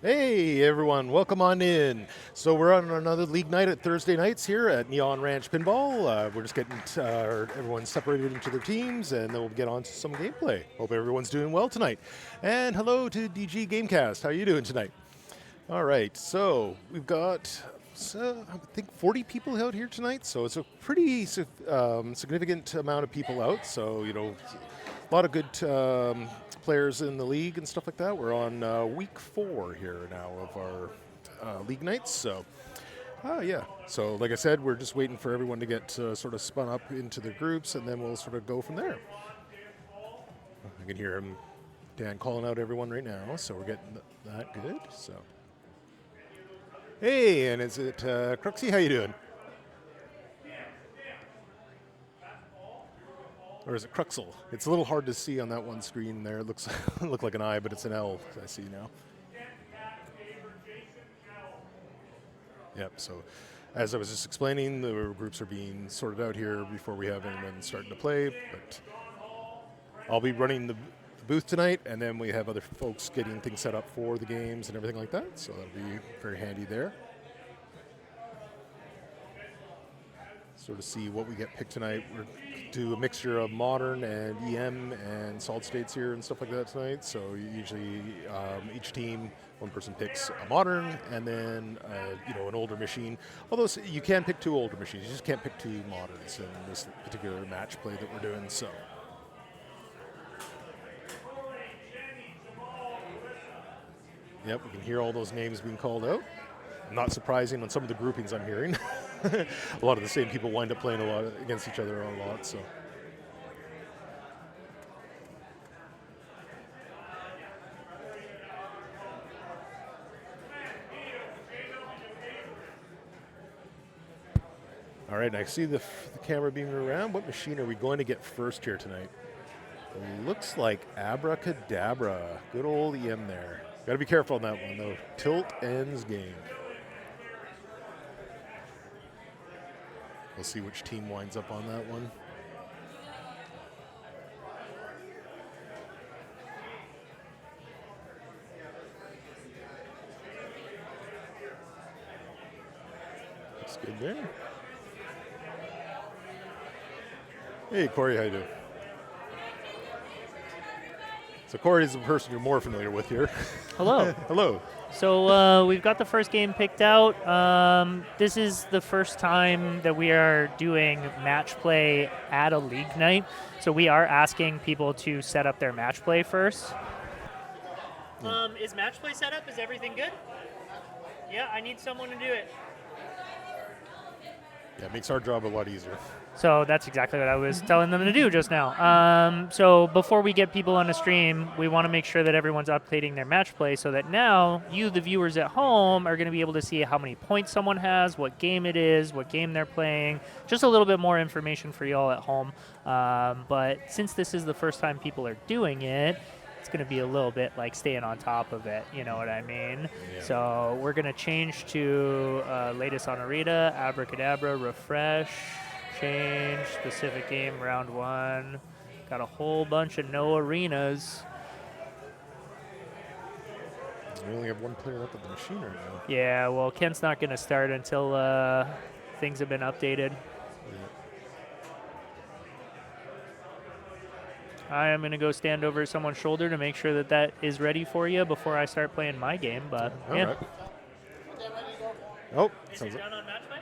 Hey everyone, welcome on in. So we're on another league night at Thursday nights here at Neon Ranch Pinball. We're just getting everyone separated into their teams, and then we'll get on to some gameplay. Hope everyone's doing well tonight. And hello to DG Gamecast. How are you doing tonight? All right, so we've got I think 40 people out here tonight, so it's a pretty significant amount of people out. So a lot of good players in the league and stuff like that. We're on week 4 here now of our league nights. So, yeah. So, like I said, we're just waiting for everyone to get sort of spun up into their groups, and then we'll sort of go from there. I can hear Dan calling out everyone right now, so we're getting that good. So, hey, and is it Cruxy? How you doing? Or is it Cruxel? It's a little hard to see on that one screen there. It looks look like an I, but it's an L, I see now. Yep, so as I was just explaining, the groups are being sorted out here before we have anyone starting to play, but I'll be running the booth tonight, and then we have other folks getting things set up for the games and everything like that, so that'll be very handy there. Sort of see what we get picked tonight. We're do a mixture of modern and EM and solid states here and stuff like that tonight. So usually each team, one person picks a modern and then an older machine. Although you can pick 2 older machines, you just can't pick 2 moderns in this particular match play that we're doing. So. Yep, we can hear all those names being called out. Not surprising on some of the groupings I'm hearing. A lot of the same people wind up playing a lot against each other a lot. So. All right, I see the camera beaming around. What machine are we going to get first here tonight? It looks like Abracadabra. Good old EM there. Got to be careful on that one, though. Tilt ends game. We'll see which team winds up on that one. Looks good there. Hey, Corey, how you doing? So Corey is the person you're more familiar with here. Hello. Hello. So we've got the first game picked out. This is the first time that we are doing match play at a league night. So we are asking people to set up their match play first. Is match play set up? Is everything good? Yeah, I need someone to do it. Yeah, it makes our job a lot easier. So that's exactly what I was telling them to do just now. So before we get people on a stream, we want to make sure that everyone's updating their match play so that now you, the viewers at home, are going to be able to see how many points someone has, what game it is, what game they're playing, just a little bit more information for y'all at home. But since this is the first time people are doing it, it's going to be a little bit like staying on top of it, you know what I mean? Yeah. So we're going to change to latest on Arita, Abracadabra, refresh, change, specific game, round 1. Got a whole bunch of no arenas. We only have one player up at the machine right now. Yeah, well, Kent's not going to start until things have been updated. Yeah. I am going to go stand over someone's shoulder to make sure that that is ready for you before I start playing my game, but yeah. Right. Oh, is it done on match play?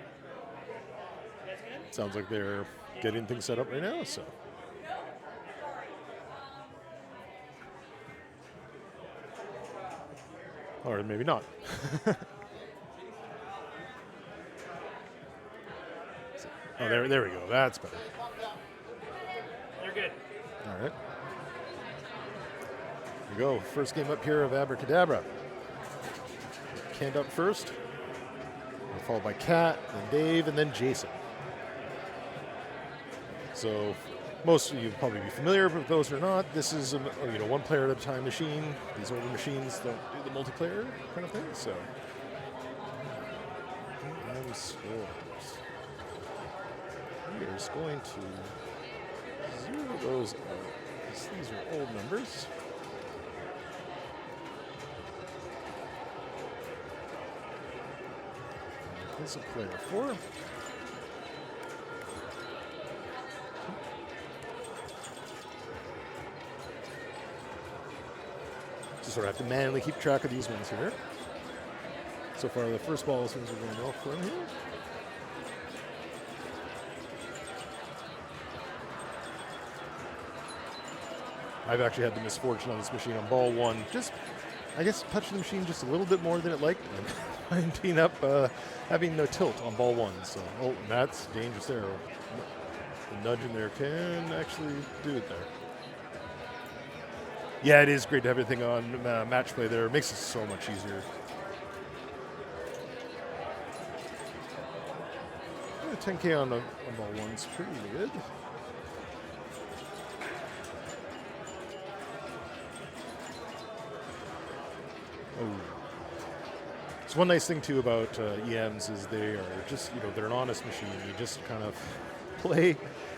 Sounds like they're getting things set up right now, so. Or maybe not. Oh, there we go. That's better. You're good. All right. Here we go. First game up here of Abracadabra. Kent up first, followed by Kat, then Dave, and then Jason. So most of you will probably be familiar, but those who are not, this is a one player at a time machine. These older machines don't do the multiplayer kind of thing, so. And scores. We are just going to zero those out. These are old numbers. This is player 4. Just sort of have to manually keep track of these ones here. So far, the first ball seems to be going well for him here. I've actually had the misfortune on this machine on ball 1, just, I guess, touching the machine just a little bit more than it liked, and ending up having no tilt on ball 1. So, oh, that's dangerous there. The nudge in there can actually do it there. Yeah, it is great to have everything on match play there. It makes it so much easier. 10K on ball 1's pretty good. Oh. So one nice thing too about EMs is they are just, they're an honest machine. You just kind of play.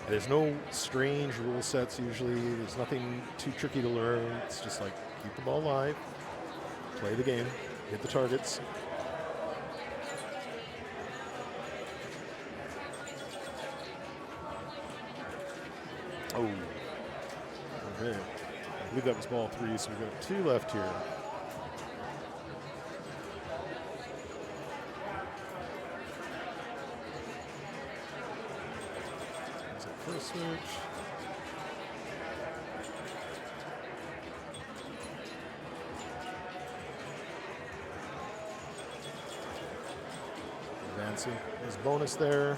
There's no strange rule sets usually. There's nothing too tricky to learn. It's just like keep the ball alive, play the game, hit the targets. Oh, okay. I believe that was ball 3, so we've got 2 left here. There's that first switch. Advancing. There's bonus there.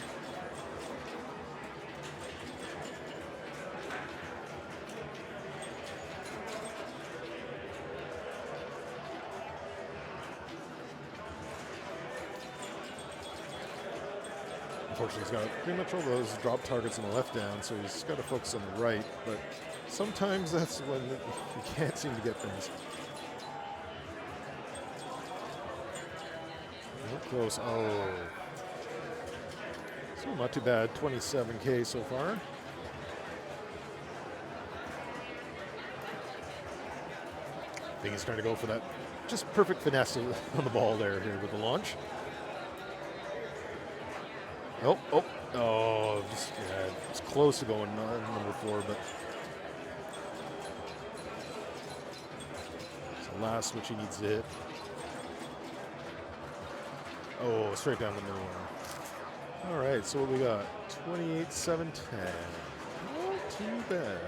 Unfortunately, he's got pretty much all those drop targets on the left down, so he's got to focus on the right. But sometimes that's when you can't seem to get things. Close. Oh. So not too bad. 27K so far. I think he's trying to go for that just perfect finesse on the ball there here with the launch. Oh, just, yeah, it's close to going number 4, but it's the last which he needs to hit. Oh, straight down the middle. All right, so what we got? 28, 7, 10. Not too bad.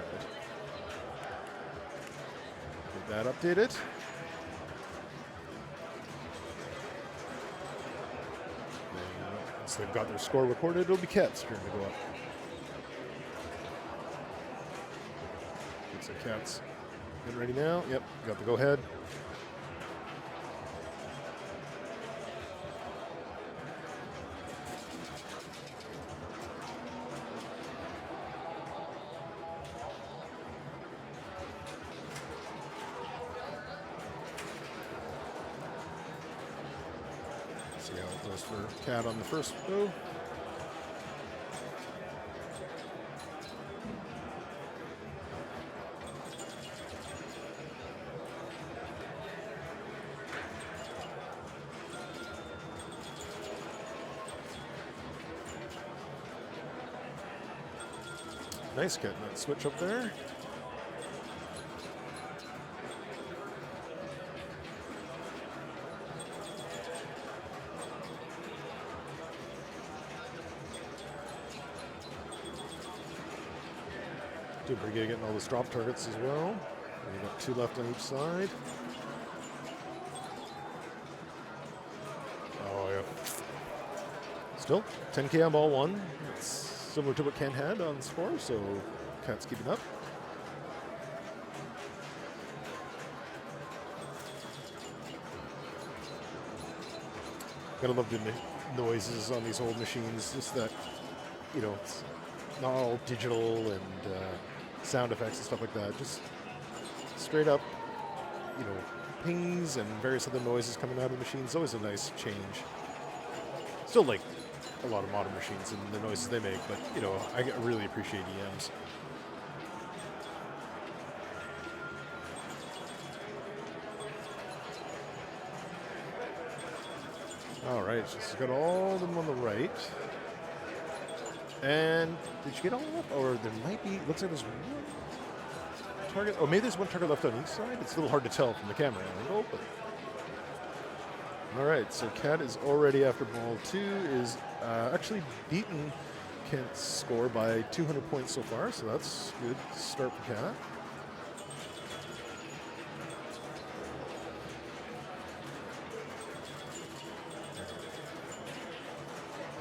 Get that updated. Once they've got their score recorded, it'll be Cat's turn to go up. Looks like Cat's getting ready now. Yep, got the go ahead. See how it goes for Cat on the first go. Nice getting that switch up there. Doing pretty good getting all those drop targets as well. We've got 2 left on each side. Oh, yeah. Still, 10K on ball 1. It's similar to what Ken had on score, so Cat's keeping up. Gotta love the noises on these old machines, just that, it's not all digital and sound effects and stuff like that. Just straight up, pings and various other noises coming out of the machine. It's always a nice change. Still like a lot of modern machines and the noises they make, but I really appreciate EMs. All right, she's got all of them on the right. And did she get all of them? Or there might be, looks like there's one target. Oh, maybe there's one target left on each side. It's a little hard to tell from the camera angle, but. All right, so Kat is already after ball 2, is actually beaten Kent's score by 200 points so far, so that's a good start for Kat.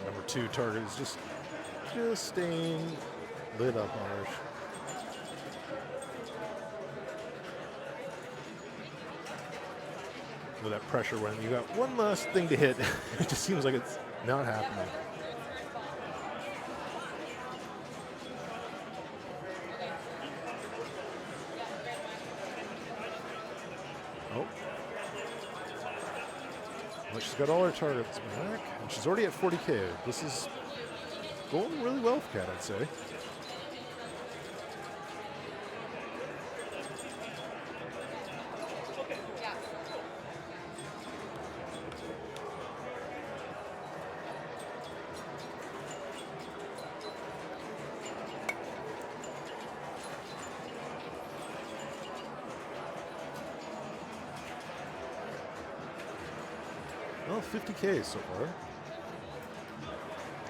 Number 2 target is just staying lit up on her. With that pressure when you got one last thing to hit, it just seems like it's not happening. Oh. Well, she's got all her targets back, and she's already at 40K. This is going really well for Kat, I'd say. Well, 50K so far.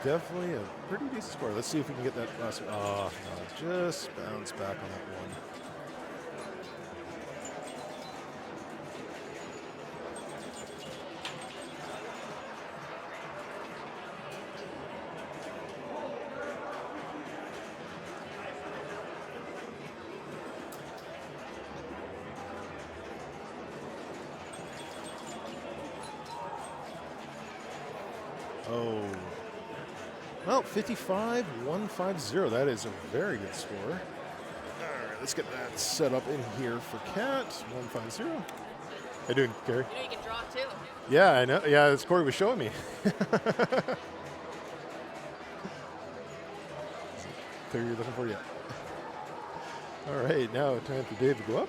Definitely a pretty decent score. Let's see if we can get that last one. Oh, no, just bounce back on that one. Oh, well, 55-150. That is a very good score. All right, let's get that set up in here for Kat. 150. How you doing, Gary? You know you can draw too. Yeah, I know. Yeah, that's Corey was showing me. Clear you're looking for, yeah. All right, now time for Dave to go up.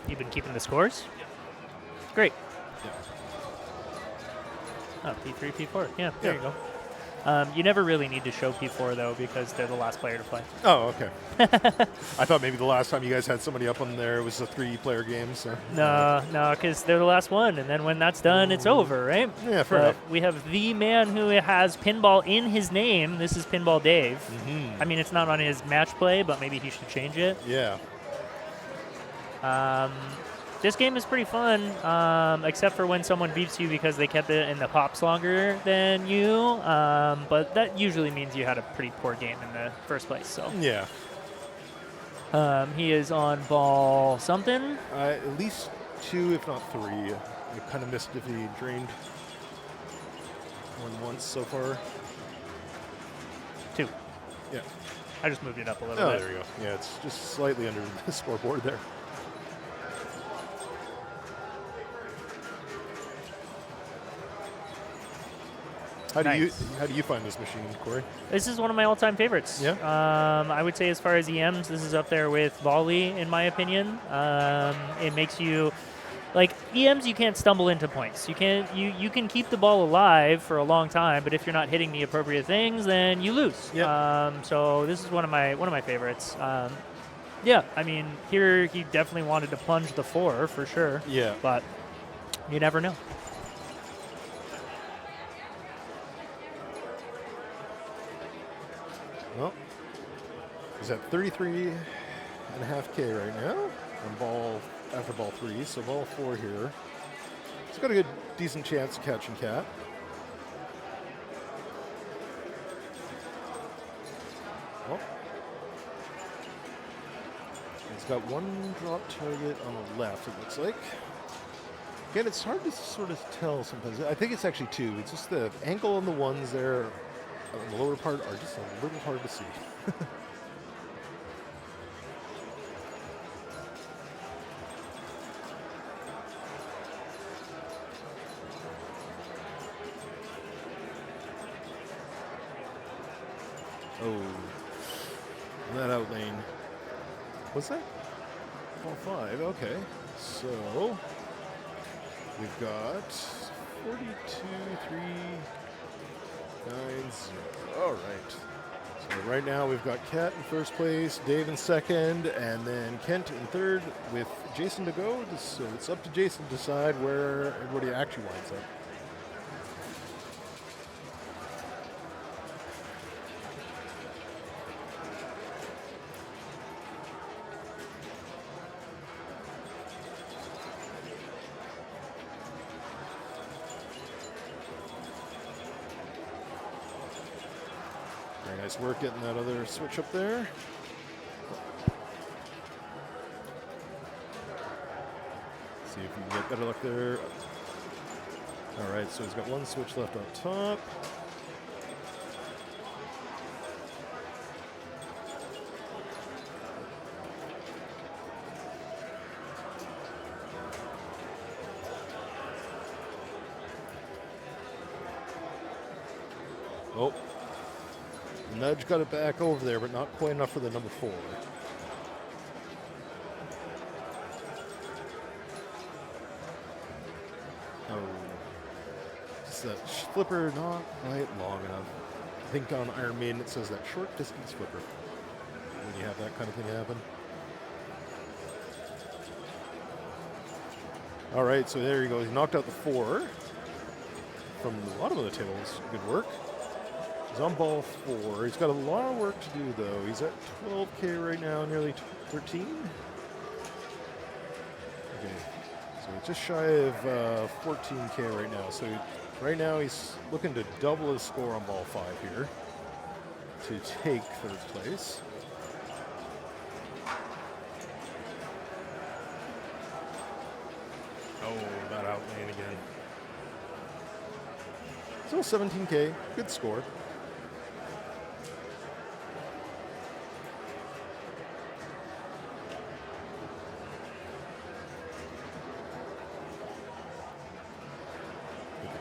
You've been keeping the scores? Great. Yeah. Oh, P3, P4. Yeah, there Yeah. you go. You never really need to show P4, though, because they're the last player to play. Oh, okay. I thought maybe the last time you guys had somebody up on there, it was a 3-player game. So No, because they're the last one, and then when that's done, it's over, right? Yeah, fair enough. We have the man who has pinball in his name. This is Pinball Dave. Mm-hmm. I mean, it's not on his match play, but maybe he should change it. Yeah. This game is pretty fun, except for when someone beats you because they kept it in the pops longer than you. But that usually means you had a pretty poor game in the first place. So Yeah. he is on ball something. At least 2, if not 3. I kind of missed if he drained one once so far. 2. Yeah. I just moved it up a little Oh, bit. there we go. Yeah, it's just slightly under the scoreboard there. How do you find this machine, Corey? This is one of my all-time favorites. Yeah? I would say as far as EMs, this is up there with volley, in my opinion. It makes you, like, EMs, you can't stumble into points. You can keep the ball alive for a long time, but if you're not hitting the appropriate things, then you lose. Yep. So this is one of my favorites. Yeah, I mean, here he definitely wanted to plunge the 4 for sure. Yeah. But you never know. Well, he's at 33.5K right now after ball 3, so ball 4 here. He's got a good, decent chance of catching Kat. Well, he's got one drop target on the left, it looks like. Again, it's hard to sort of tell sometimes. I think it's actually 2. It's just the angle on the ones there on the lower part are just a little hard to see. Oh, that out lane. What's that? Ball 5, okay. So we've got 42, 3, 9, 0. All right. So right now we've got Kat in first place, Dave in second, and then Kent in third with Jason to go. So it's up to Jason to decide where everybody actually winds up. Very nice work getting that other switch up there. See if you can get better luck there. All right, so he's got one switch left on top. Oh, nudge got it back over there, but not quite enough for the number 4. Oh, just that flipper not quite long enough. I think on Iron Maiden it says that short distance flipper when you have that kind of thing happen. All right, so there you go. He knocked out the 4 from the bottom of the table. Good work. He's on ball 4. He's got a lot of work to do, though. He's at 12K right now, nearly 13. Okay, so he's just shy of 14K right now. So right now he's looking to double his score on ball 5 here to take third place. Oh, that outlaying again. Still 17K, good score.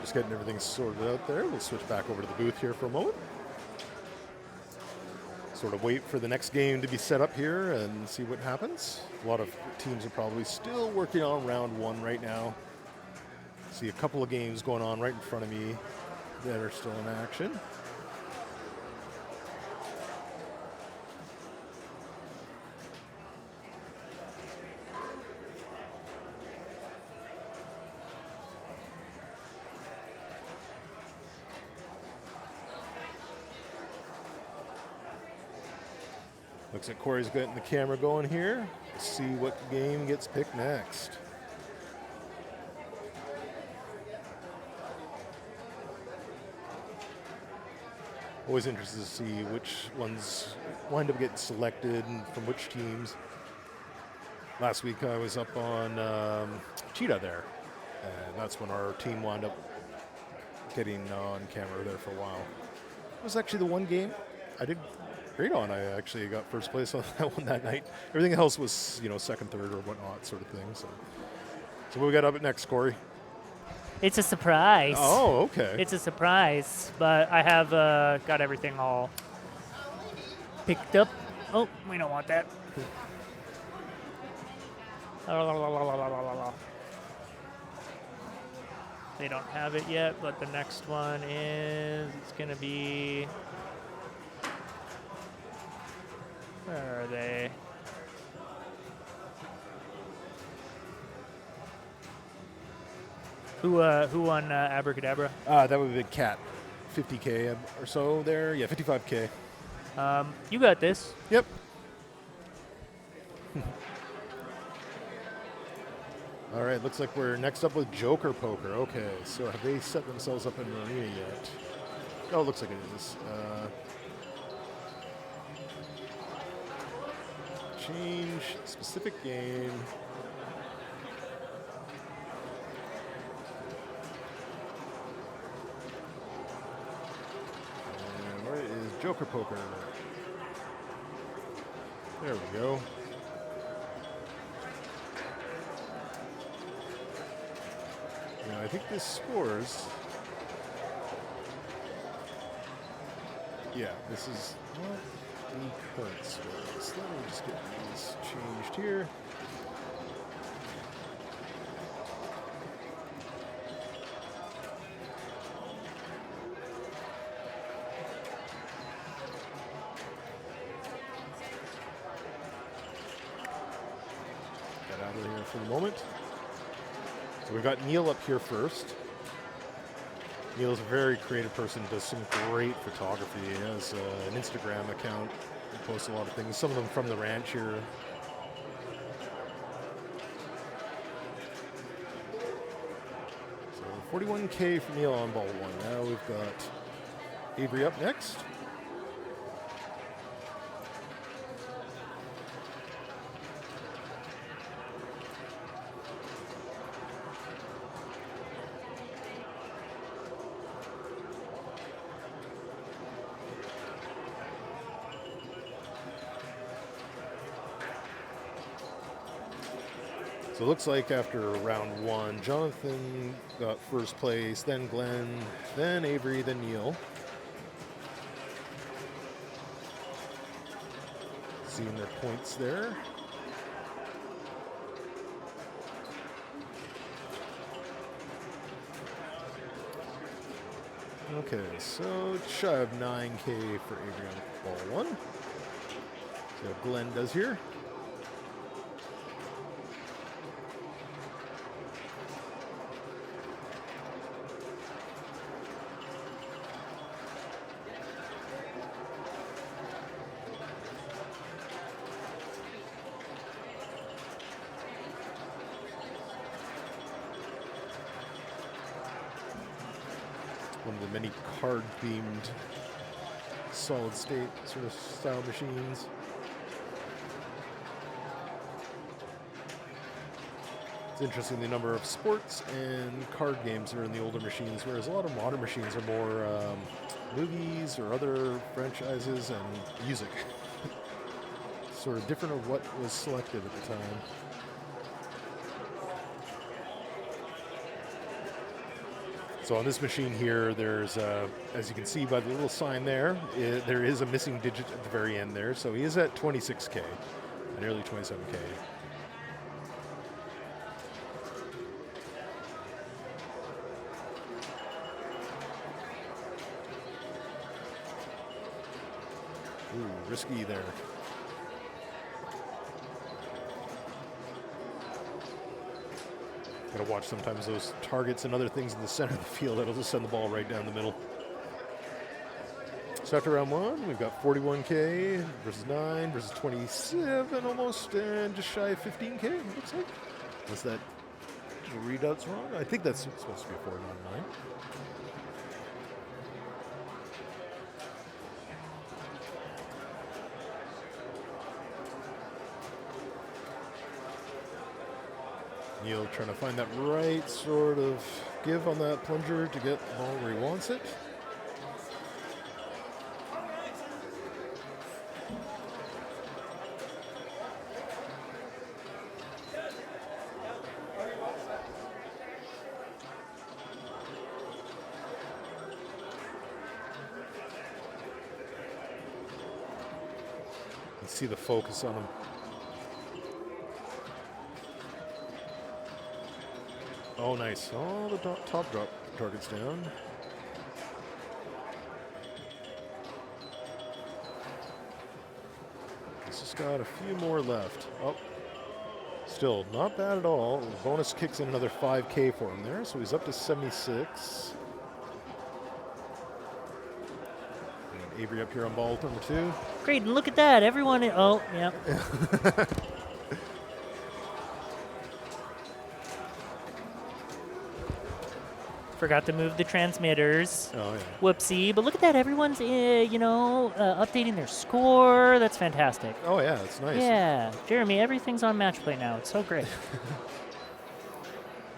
Just getting everything sorted out there. We'll switch back over to the booth here for a moment. Sort of wait for the next game to be set up here and see what happens. A lot of teams are probably still working on round 1 right now. See a couple of games going on right in front of me that are still in action. Looks like Corey's getting the camera going here. Let's see what game gets picked next. Always interested to see which ones wind up getting selected and from which teams. Last week I was up on Cheetah there, and that's when our team wound up getting on camera there for a while. It was actually the one game I did great on. I actually got first place on that one that night. Everything else was, you know, second, third, or whatnot sort of thing. So what we got up next, Corey? It's a surprise. Oh, okay. It's a surprise, but I have got everything all picked up. Oh, we don't want that. They don't have it yet, but the next one is, it's going to be, where are they? Who won Abracadabra? That would be Cat. 50K or so there. Yeah, 55K. You got this. Yep. All right, looks like we're next up with Joker Poker. Okay, so have they set themselves up in Marina yet? Oh, it looks like it is. Change specific game. And where is Joker Poker? There we go. Now I think this scores. Yeah, this is. What? the current scores. Let me just get these changed here. Get out of here for the moment. So we've got Neil up here first. Neil's a very creative person, does some great photography. He has an Instagram account. He posts a lot of things, some of them from the ranch here. So 41K for Neil on ball one. Now we've got Avery up next. So it looks like after round one, Jonathan got first place, then Glenn, then Avery, then Neil. Seeing their points there. Okay, so shy of 9K for Avery on ball one. See how Glenn does here. One of the many card-themed solid-state sort of style machines. It's interesting the number of sports and card games that are in the older machines, whereas a lot of modern machines are more movies or other franchises and music. Sort of different of what was selected at the time. So on this machine here, there's, as you can see by the little sign there, there is a missing digit at the very end there. So he is at 26K, nearly 27K. Ooh, risky there. Gotta watch sometimes those targets and other things in the center of the field. That'll just send the ball right down the middle. So after round one, we've got 41K versus 9 versus 27 almost, and just shy of 15K, it looks like. Unless that readout's wrong. I think that's supposed to be a 4, not a 9. Neil trying to find that right sort of give on that plunger to get the ball where he wants it. You see the focus on him. Oh, nice. All the top drop targets down. He's just got a few more left. Oh, still not bad at all. Bonus kicks in another 5K for him there, so he's up to 76. And Avery up here on ball number 2. Great, and look at that. Everyone, oh, yeah. Forgot to move the transmitters. Oh, yeah. Whoopsie. But look at that. Everyone's, updating their score. That's fantastic. Oh, yeah, that's nice. Yeah. Jeremy, everything's on Matchplay now. It's so great.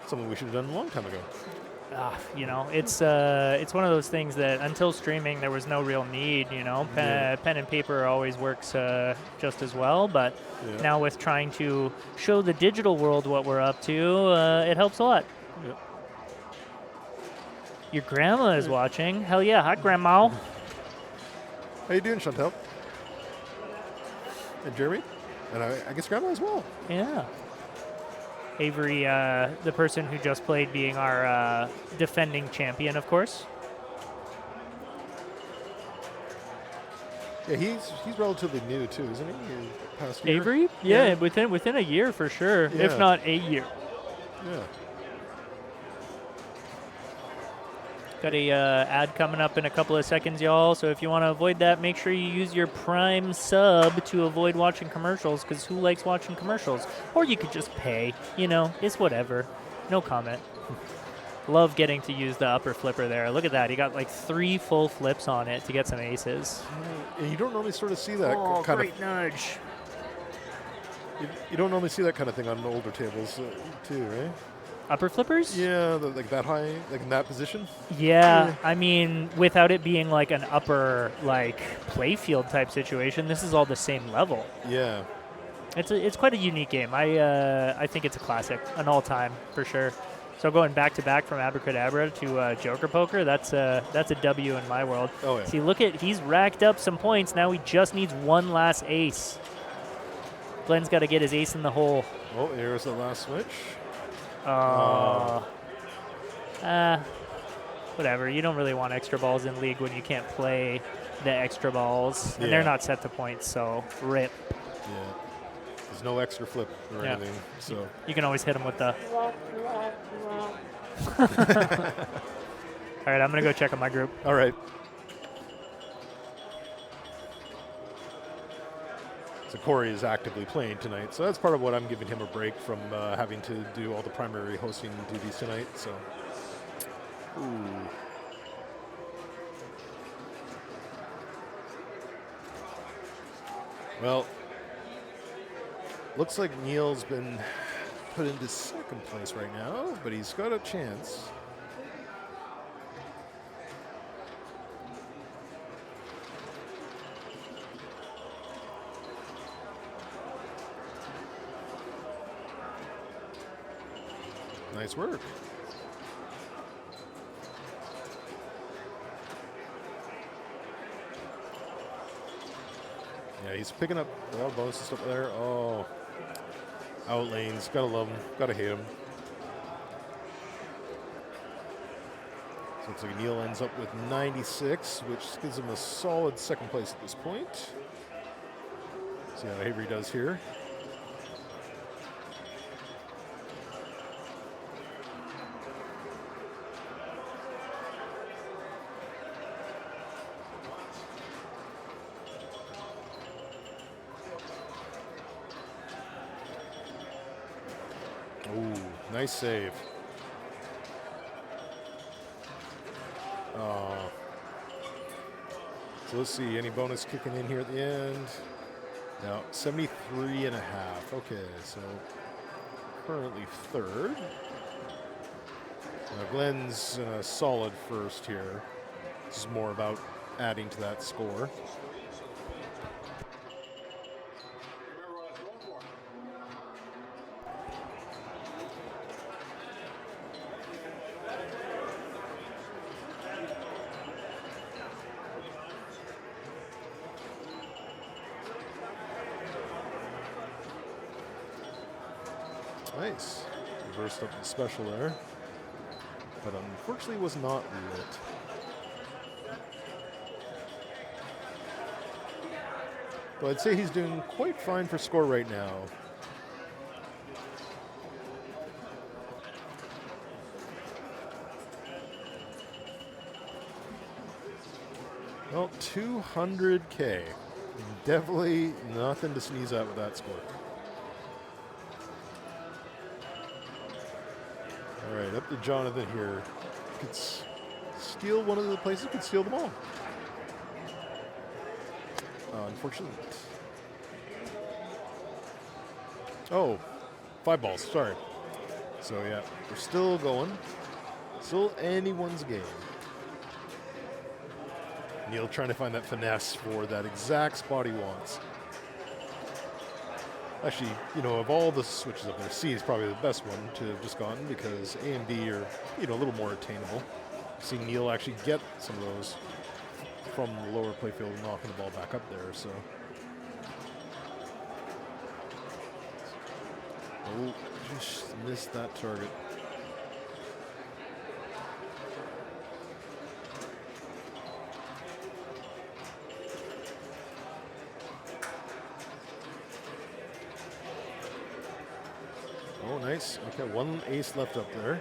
Something we should have done a long time ago. It's one of those things that until streaming, there was no real need, Pen and paper always works just as well. But now with trying to show the digital world what we're up to, it helps a lot. Yep. Your grandma is watching. Hell yeah. Hi, Grandma. How you doing, Chantel? And Jeremy. And I guess Grandma as well. Yeah. Avery, the person who just played, being our defending champion, of course. Yeah, he's relatively new too, isn't he? Past year? Avery? Yeah, within a year for sure, Yeah. if not a year. Yeah. Got a ad coming up in a couple of seconds, y'all. So if you want to avoid that, make sure you use your Prime sub to avoid watching commercials, because who likes watching commercials? Or you could just pay. You know, it's whatever. No comment. Love getting to use the upper flipper there. Look at that. He got like 3 full flips on it to get some aces. And you don't normally sort of see that kind great nudge. You don't normally see that kind of thing on older tables too, right? Upper flippers? Yeah, like that high, like in that position. Yeah, I mean, without it being like an upper, like, playfield type situation, this is all the same level. Yeah. It's quite a unique game. I think it's a classic, an all-time for sure. So going back to back from Abracadabra to Joker Poker, that's a W in my world. Oh yeah. See, he's racked up some points. Now he just needs one last ace. Glenn's got to get his ace in the hole. Oh, here's the last switch. Whatever. You don't really want extra balls in League when you can't play the extra balls, and Yeah. they're not set to points. So rip. Yeah. There's no extra flip or anything, so. You can always hit them with the. All right, I'm gonna go check on my group. All right. So Corey is actively playing tonight, so that's part of what I'm giving him a break from having to do all the primary hosting duties tonight. So, ooh. Well, looks like Neil's been put into second place right now, but he's got a chance. Nice work. Yeah, he's picking up a lot of bonus and stuff there. Oh, out lanes. Gotta love him. Gotta hate him. So looks like Neil ends up with 96, which gives him a solid second place at this point. See how Avery does here. Ooh, nice save. So let's see, any bonus kicking in here at the end? No, 73 and a half. Okay, so currently third. Glenn's in a solid first here. This is more about adding to that score. Nice. Reversed up the special there. But unfortunately was not lit. But I'd say he's doing quite fine for score right now. Well, 200K. Definitely nothing to sneeze at with that score. All right, up to Jonathan here. Could steal one of the places, could steal them all. Unfortunate. Oh, 5 balls, sorry. So yeah, we're still going. Still anyone's game. Neil trying to find that finesse for that exact spot he wants. Actually, you know, of all the switches up there, C is probably the best one to have just gotten because A and B are, you know, a little more attainable. I've seen Neil actually get some of those from the lower playfield, knocking the ball back up there. So Oh, just missed that target. Oh, nice. Okay, one ace left up there.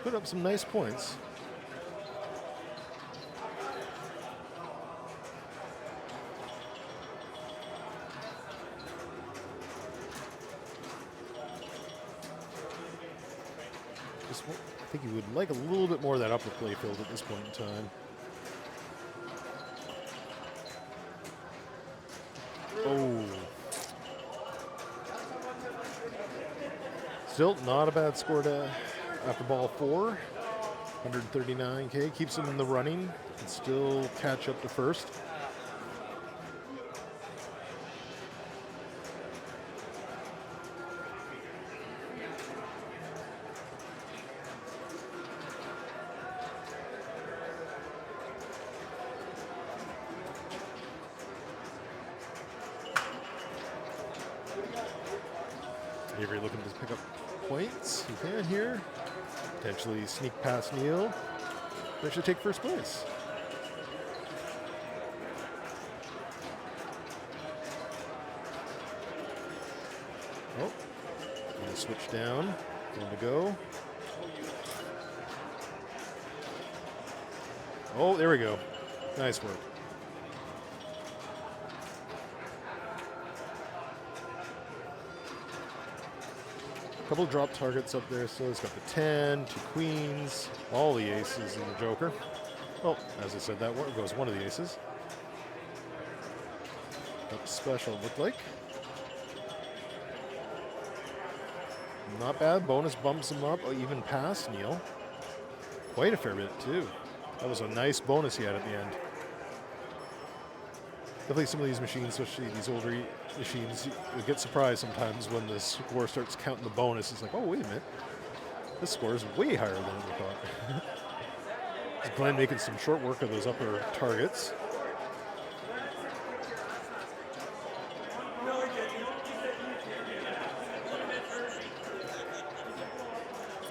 Put up some nice points. I think you would like a little bit more of that upper play field at this point in time. Oh. Still not a bad score to after ball 4. 139K keeps him in the running. Can still catch up to first. Avery looking to pick up points. He can here. Potentially sneak past Neil. Actually take first place. Oh, gonna switch down. Going to go. Oh, there we go. Nice work. Couple of drop targets up there, so it's got the 10, 2 queens, all the aces and the joker. Oh, as I said, that goes one of the aces. Up special, looked like. Not bad, bonus bumps him up, even past Neil. Quite a fair bit, too. That was a nice bonus he had at the end. Definitely some of these machines, especially these older machines, you get surprised sometimes when the score starts counting the bonus. It's like, oh, wait a minute. This score is way higher than we thought. Glenn making some short work of those upper targets.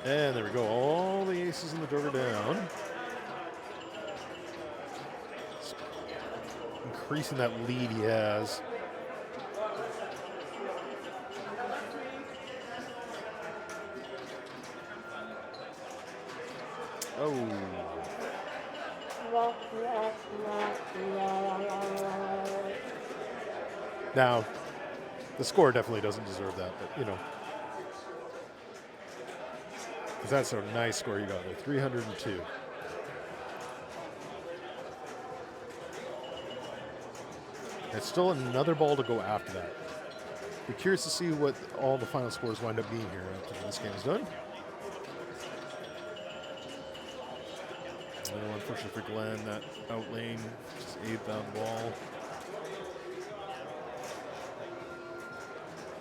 And there we go. All the aces in the joker down. Increasing that lead he has. Oh. Now, the score definitely doesn't deserve that, but you know. Because that's a nice score you got there, 302. It's still another ball to go after that. Be curious to see what all the final scores wind up being here after this game is done. Oh, unfortunately for Glenn, that out lane just ate that ball.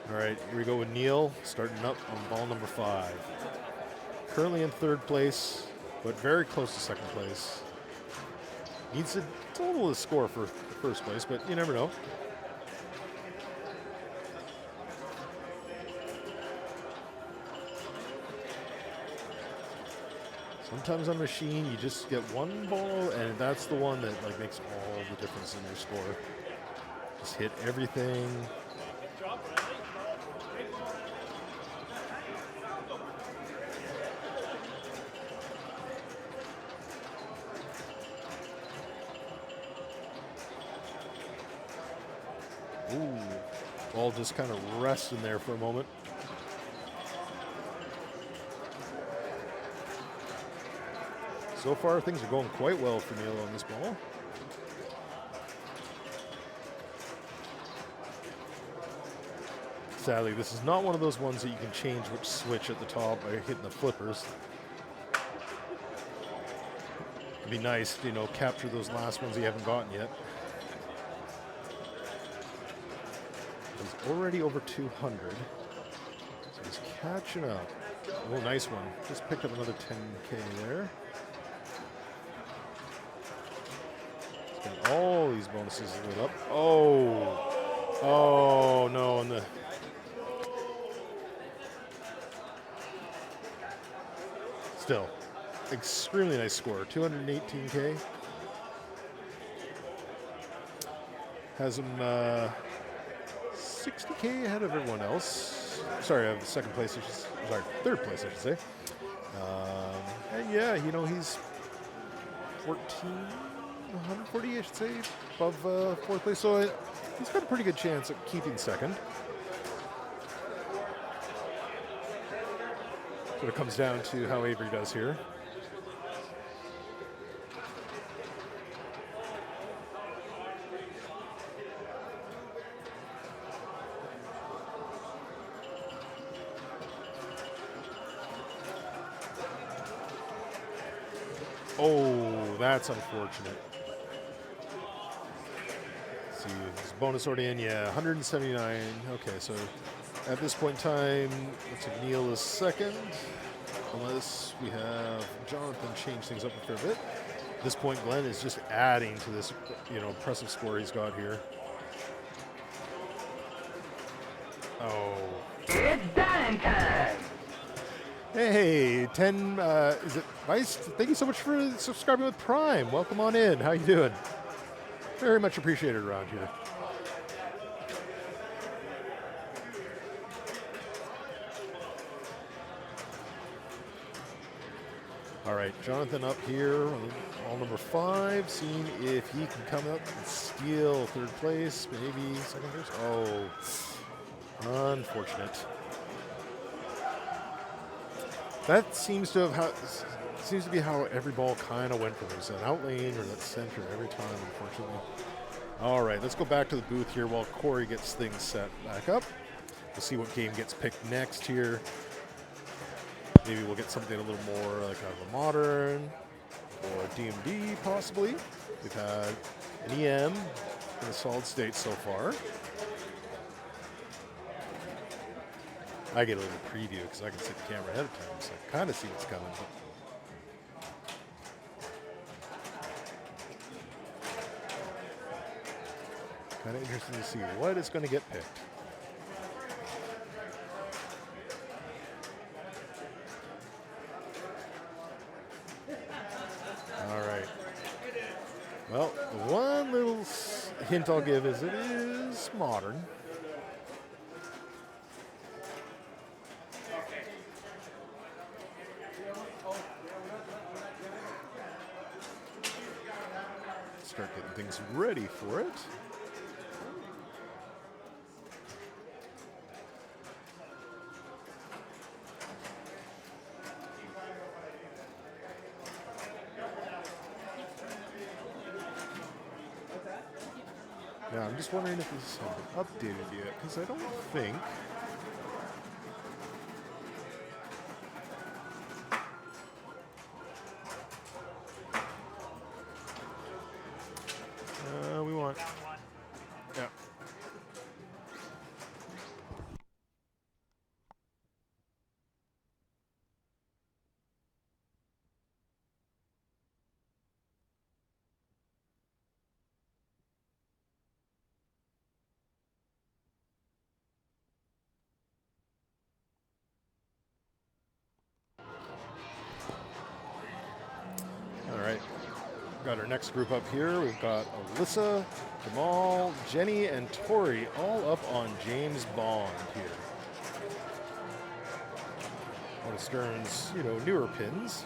All right, here we go with Neil, starting up on ball number 5. Currently in 3rd place, but very close to 2nd place. Needs to total the score for 1st place, but you never know. Sometimes on a machine, you just get one ball, and that's the one that like makes all the difference in your score. Just hit everything. Ooh, ball just kind of resting there for a moment. So far, things are going quite well for Neil on this ball. Sadly, this is not one of those ones that you can change which switch at the top by hitting the flippers. It'd be nice to, you know, capture those last ones you haven't gotten yet. He's already over 200. So he's catching up. Oh, nice one. Just picked up another 10K there. He's got all these bonuses lit up. Oh. Oh, no. And the still, extremely nice score. 218K. Has him 60K ahead of everyone else. Sorry, I have second place. Sorry, third place, I should say. And yeah, you know, he's 140, I should say, above fourth place. So he's got a pretty good chance of keeping second. So it comes down to how Avery does here. Oh, that's unfortunate. Let's see, is bonus already in? Yeah, 179. Okay, so at this point in time, looks like Neil is second, unless we have Jonathan change things up a fair bit. At this point, Glenn is just adding to this, you know, impressive score he's got here. Oh. It's dime time! Hey, 10, is it Vice? Thank you so much for subscribing with Prime. Welcome on in. How you doing? Very much appreciated around here. All right, Jonathan up here, all number 5, seeing if he can come up and steal third place, maybe second place. Oh, unfortunate. That seems to be how every ball kind of went for him. It's an out lane or that center every time, unfortunately. All right, let's go back to the booth here while Corey gets things set back up. We'll see what game gets picked next here. Maybe we'll get something a little more like out of a modern or DMD possibly. We've had an EM in a solid state so far. I get a little preview because I can see the camera ahead of time, so I kind of see what's coming. Kind of interesting to see what is going to get picked. All right. Well, the one little hint I'll give is it is modern. Start getting things ready for it. Yeah, I'm just wondering if this has been updated yet, because I don't think. We want. Yeah. All right. Got our next group up here. We've got Alyssa, Jamal, Jenny, and Tori all up on James Bond here. One of Stern's, newer pins.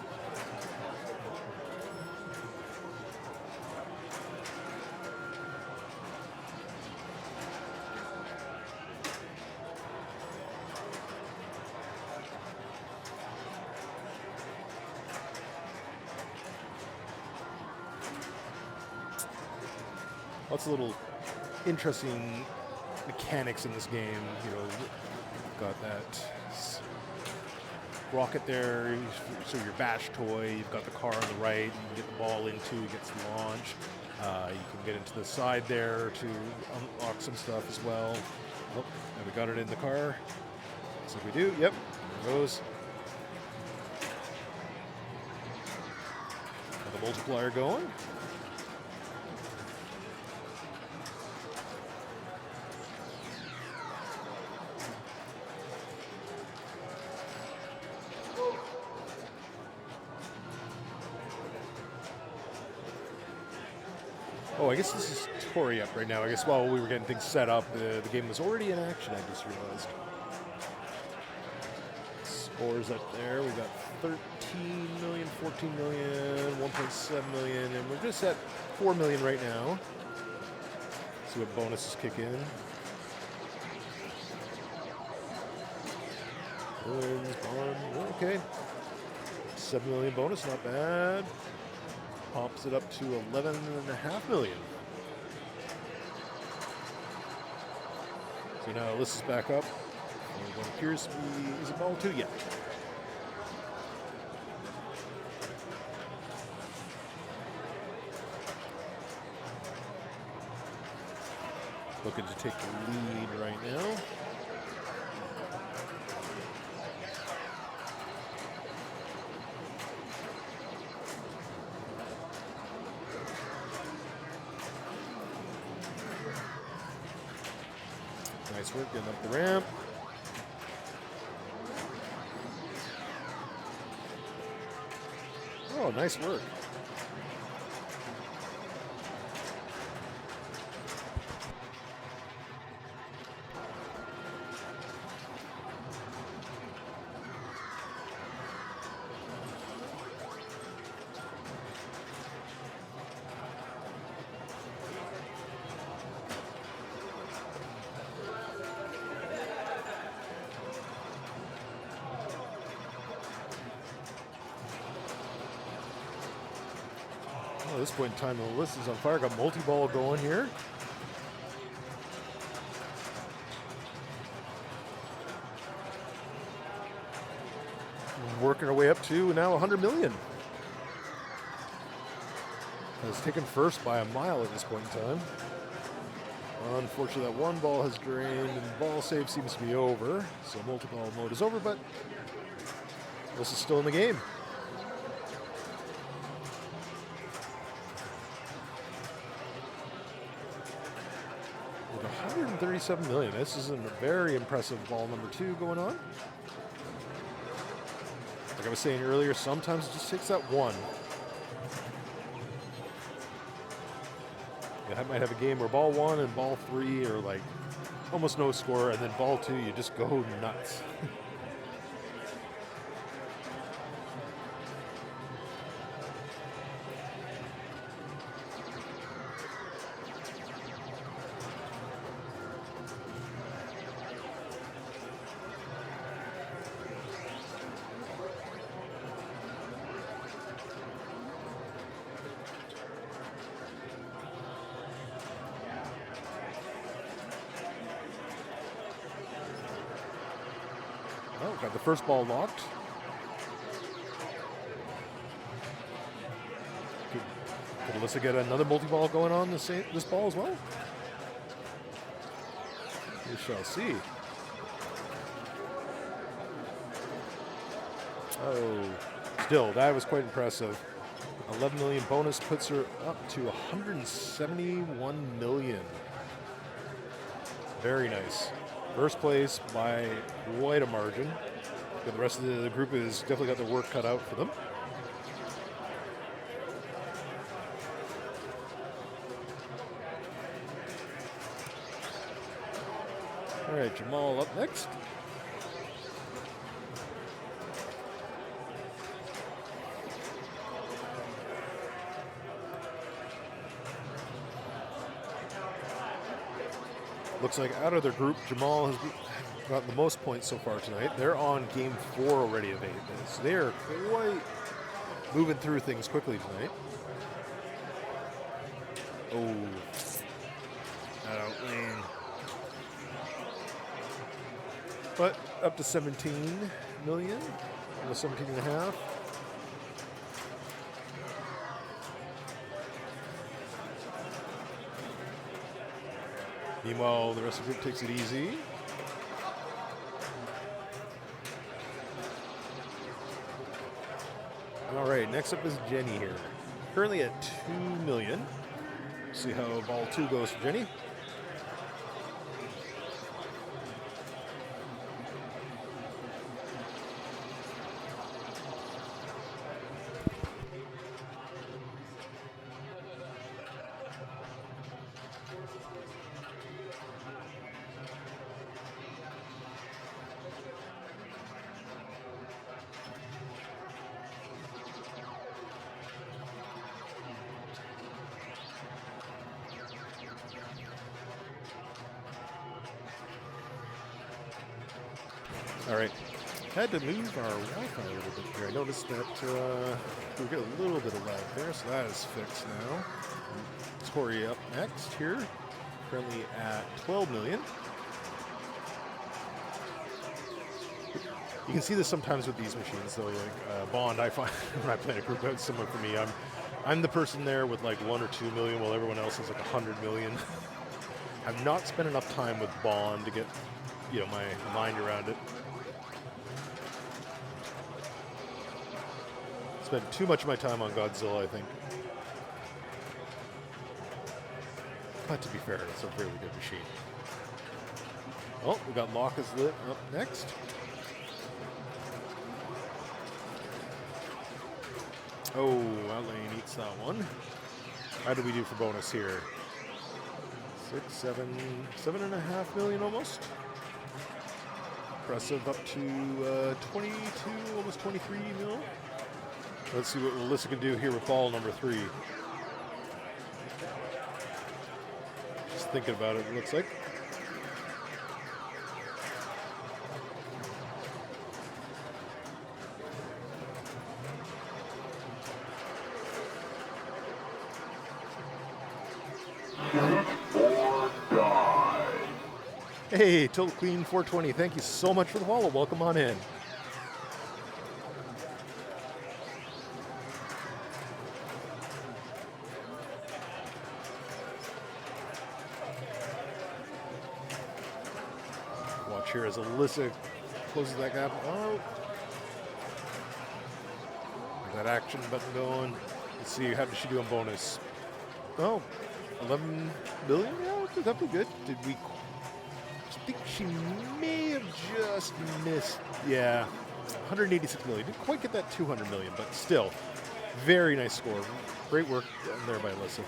Lots of little interesting mechanics in this game. Got that rocket there, so your bash toy. You've got the car on the right. You can get the ball into, it gets launched. You can get into the side there to unlock some stuff as well. Oh, and we got it in the car. So we do. Yep. There goes. Got the multiplier going. Oh, I guess this is Tori up right now. I guess while we were getting things set up, the game was already in action, I just realized. Scores up there. We got 13 million, 14 million, 1.7 million, and we're just at 4 million right now. See what bonuses kick in. Wins, bond, okay. 7 million bonus, not bad. Pops it up to 11.5 million. So now this is back up. And what appears to be, is it ball 2? Yeah. Looking to take the lead right now. Nice work getting up the ramp. Oh, nice work. At this point in time, the list is on fire. Got multi-ball going here. Working our way up to now 100 million. Has taken first by a mile at this point in time. Unfortunately, that one ball has drained, and ball save seems to be over. So multi-ball mode is over, but this is still in the game. With 137 million, this is a very impressive ball number 2 going on. Like I was saying earlier, sometimes it just takes that one. I might have a game where ball 1 and ball 3 are like almost no score, and then ball 2 you just go nuts. Oh, got the first ball locked. Could Alyssa get another multi-ball going on this ball as well? We shall see. Oh, still, that was quite impressive. 11 million bonus puts her up to 171 million. Very nice. First place by quite a margin. But the rest of the group has definitely got their work cut out for them. All right, Jamal up next. Looks like out of their group, Jamal has gotten the most points so far tonight. They're on game 4 already of 8. So they are quite moving through things quickly tonight. Oh, out lane. But up to 17 million, almost 17 and a half. Meanwhile, the rest of the group takes it easy. All right, next up is Jenny here. Currently at 2 million. See how ball 2 goes for Jenny. All right, had to move our Wi-Fi a little bit here. I noticed that we get a little bit of lag there, so that is fixed now. Tori up next here, currently at 12 million. You can see this sometimes with these machines, though. Like Bond, I find when I play a group, it's similar for me. I'm the person there with like 1 or 2 million, while everyone else is like 100 million. I've not spent enough time with Bond to get, my mind around it. Spent too much of my time on Godzilla, I think. But to be fair, it's a really good machine. Oh, we got Lock is lit up next. Oh, Lane eats that one. How do we do for bonus here? 7.5 million almost. Impressive, up to 22, almost 23 mil. Let's see what Alyssa can do here with ball number 3. Just thinking about it, it looks like. Hey, Total Queen 420, thank you so much for the follow. Welcome on in. Watch here as Alyssa closes that gap. Oh, that action button going. Let's see, how did she do on bonus? Oh, 11 million? Yeah, that'd be good. Did we? I think she may have just missed. Yeah, 186 million. Didn't quite get that 200 million, but still, very nice score. Great work there by Alyssa.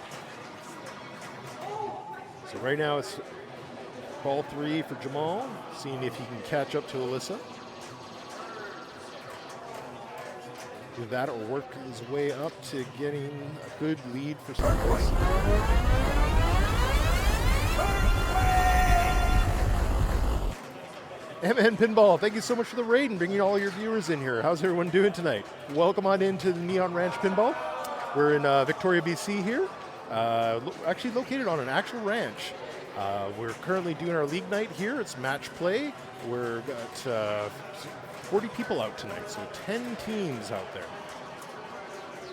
So right now it's ball 3 for Jamal, seeing if he can catch up to Alyssa. Do that or work his way up to getting a good lead for second place. MN Pinball, thank you so much for the raid and bringing all your viewers in here. How's everyone doing tonight? Welcome on into the Neon Ranch Pinball. We're in Victoria, BC here, actually located on an actual ranch. We're currently doing our league night here. It's match play. We've got 40 people out tonight, so 10 teams out there.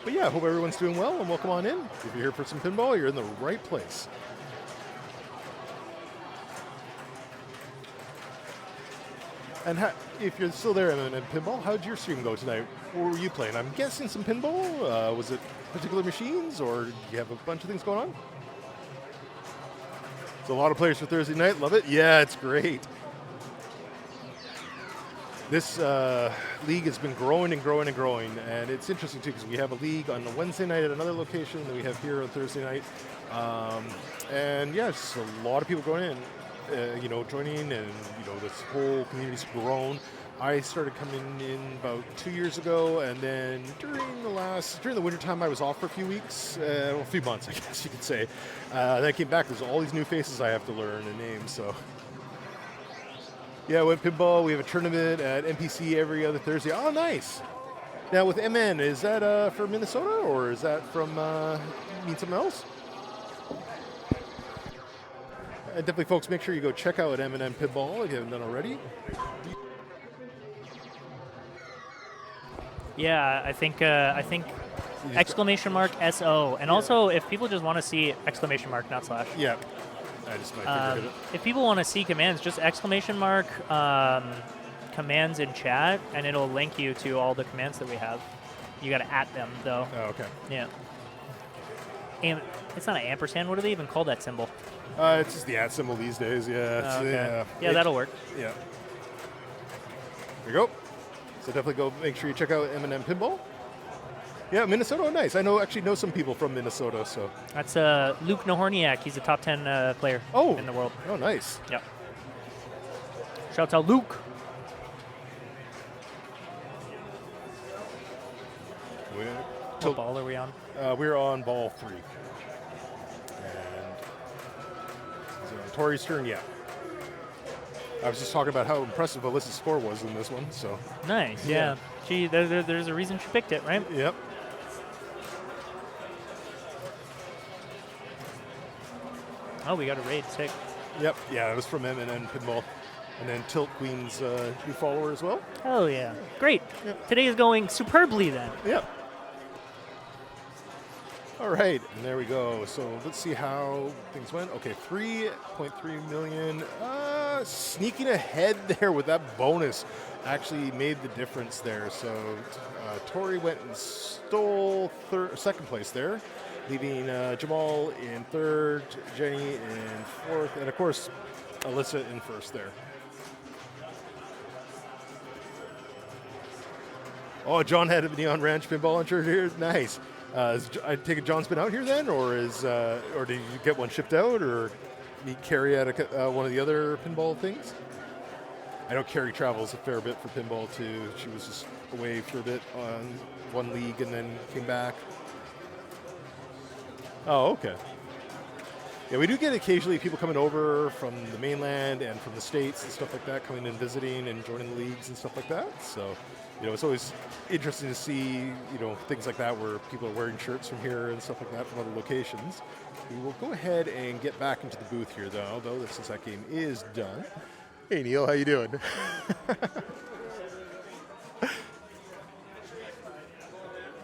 But yeah, I hope everyone's doing well and welcome on in. If you're here for some pinball, you're in the right place. And if you're still there in pinball, how'd your stream go tonight? What were you playing? I'm guessing some pinball. Was it particular machines, or do you have a bunch of things going on? So a lot of players for Thursday night. Love it. Yeah, it's great. This league has been growing and growing and growing, and it's interesting too because we have a league on a Wednesday night at another location that we have here on Thursday night, and yeah, just a lot of people going in. Joining, and this whole community's grown. I started coming in about 2 years ago, and then during the winter time, I was off for a few weeks, a few months, I guess you could say. Then I came back. There's all these new faces I have to learn and name. So, yeah, with pinball, we have a tournament at NPC every other Thursday. Oh, nice. Now with MN, is that from Minnesota, or is that from mean something else? Definitely, folks, make sure you go check out M&M Pinball if you haven't done already. Yeah, I think exclamation mark SO, and also if people just want to see exclamation mark, not slash. Yeah, I just might forget it. If people want to see commands, just exclamation mark commands in chat, and it'll link you to all the commands that we have. You got to at them though. Oh, okay. Yeah. And it's not an ampersand. What do they even call that symbol? It's just the at symbol these days. Yeah. It's, Oh, okay. yeah. That'll work. Yeah. There you go. So definitely go make sure you check out M&M Pinball. Yeah, Minnesota, oh, nice. I actually know some people from Minnesota, so. That's Luke Nahorniak. He's a top 10 player in the world. Oh, nice. Yep. Shouts out Luke. What ball are we on? We're on ball 3. And is it on Tori's turn? Yeah. I was just talking about how impressive Alyssa's score was in this one, so. Nice, yeah. There's a reason she picked it, right? Yep. Oh, we got a raid, sick. Yep, yeah, it was from M&M Pinball. And then Tilt Queen's new follower as well. Oh, yeah. Great. Yep. Today is going superbly then. Yep. All right, and there we go. So let's see how things went. Okay, 3.3 million. Sneaking ahead there with that bonus actually made the difference there. So Tori went and stole second place there, leaving Jamal in third, Jenny in fourth, and of course Alyssa in first there. Oh, John had a Neon Ranch pinball on shirt here. Nice. I take it John's been out here then, or did you get one shipped out, or meet Carrie at one of the other pinball things? I know Carrie travels a fair bit for pinball too. She was just away for a bit on one league and then came back. Oh, okay. Yeah, we do get occasionally people coming over from the mainland and from the States and stuff like that, coming and visiting and joining the leagues and stuff like that. So, it's always interesting to see, things like that where people are wearing shirts from here and stuff like that from other locations. We will go ahead and get back into the booth here, though since that game is done. Hey, Neil, how you doing?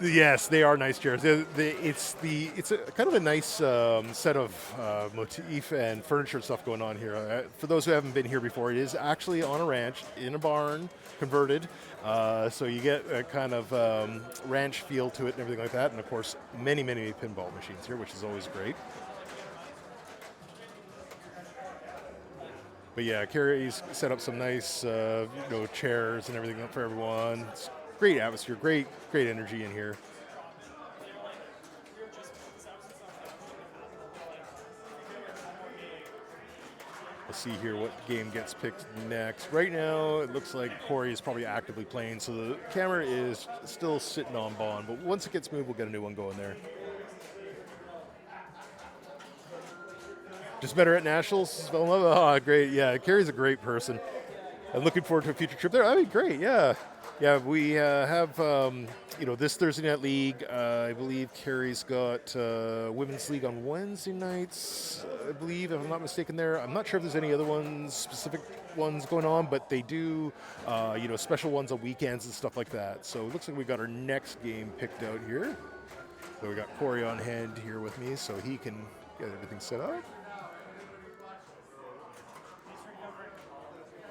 Yes, they are nice chairs. It's a kind of a nice set of motif and furniture stuff going on here. For those who haven't been here before, it is actually on a ranch in a barn, converted. So you get a kind of ranch feel to it and everything like that. And of course, many, many pinball machines here, which is always great. But yeah, Carrie's set up some nice, chairs and everything for everyone. It's great atmosphere, great energy in here. We'll see here what game gets picked next. Right now, it looks like Corey is probably actively playing, so the camera is still sitting on Bond. But once it gets moved, we'll get a new one going there. Just better at Nationals? Oh, great. Yeah, Carrie's a great person. I'm looking forward to a future trip there. That'd be great, yeah. Yeah, we have, this Thursday night league. I believe Carrie's got Women's League on Wednesday nights, I believe, if I'm not mistaken there. I'm not sure if there's any other specific ones going on, but they do, special ones on weekends and stuff like that. So it looks like we got our next game picked out here. So we got Corey on hand here with me so he can get everything set up.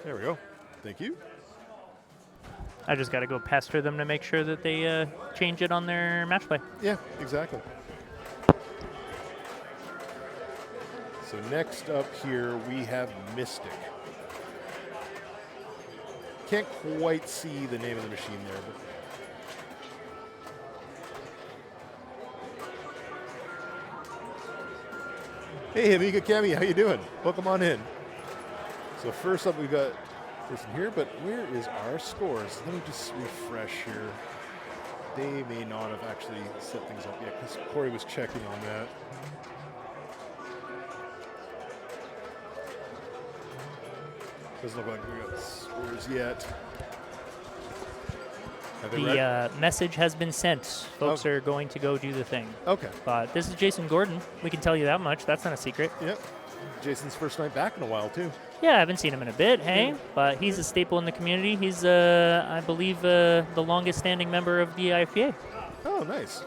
There we go. Thank you. I just got to go pester them to make sure that they change it on their match play. Yeah, exactly. So next up here we have Mystic. Can't quite see the name of the machine there, but hey, Amiga Cami, how you doing? Welcome on in. So first up, we've got this in here, but where is our scores? Let me just refresh here. They may not have actually set things up yet because Corey was checking on that. Doesn't look like we got scores yet. The message has been sent. Folks are going to go do the thing. Okay. But this is Jason Gordon. We can tell you that much. That's not a secret. Yep. Jason's first night back in a while, too. Yeah, I haven't seen him in a bit, hey? But he's a staple in the community. He's, I believe, the longest-standing member of the IFPA. Oh, nice.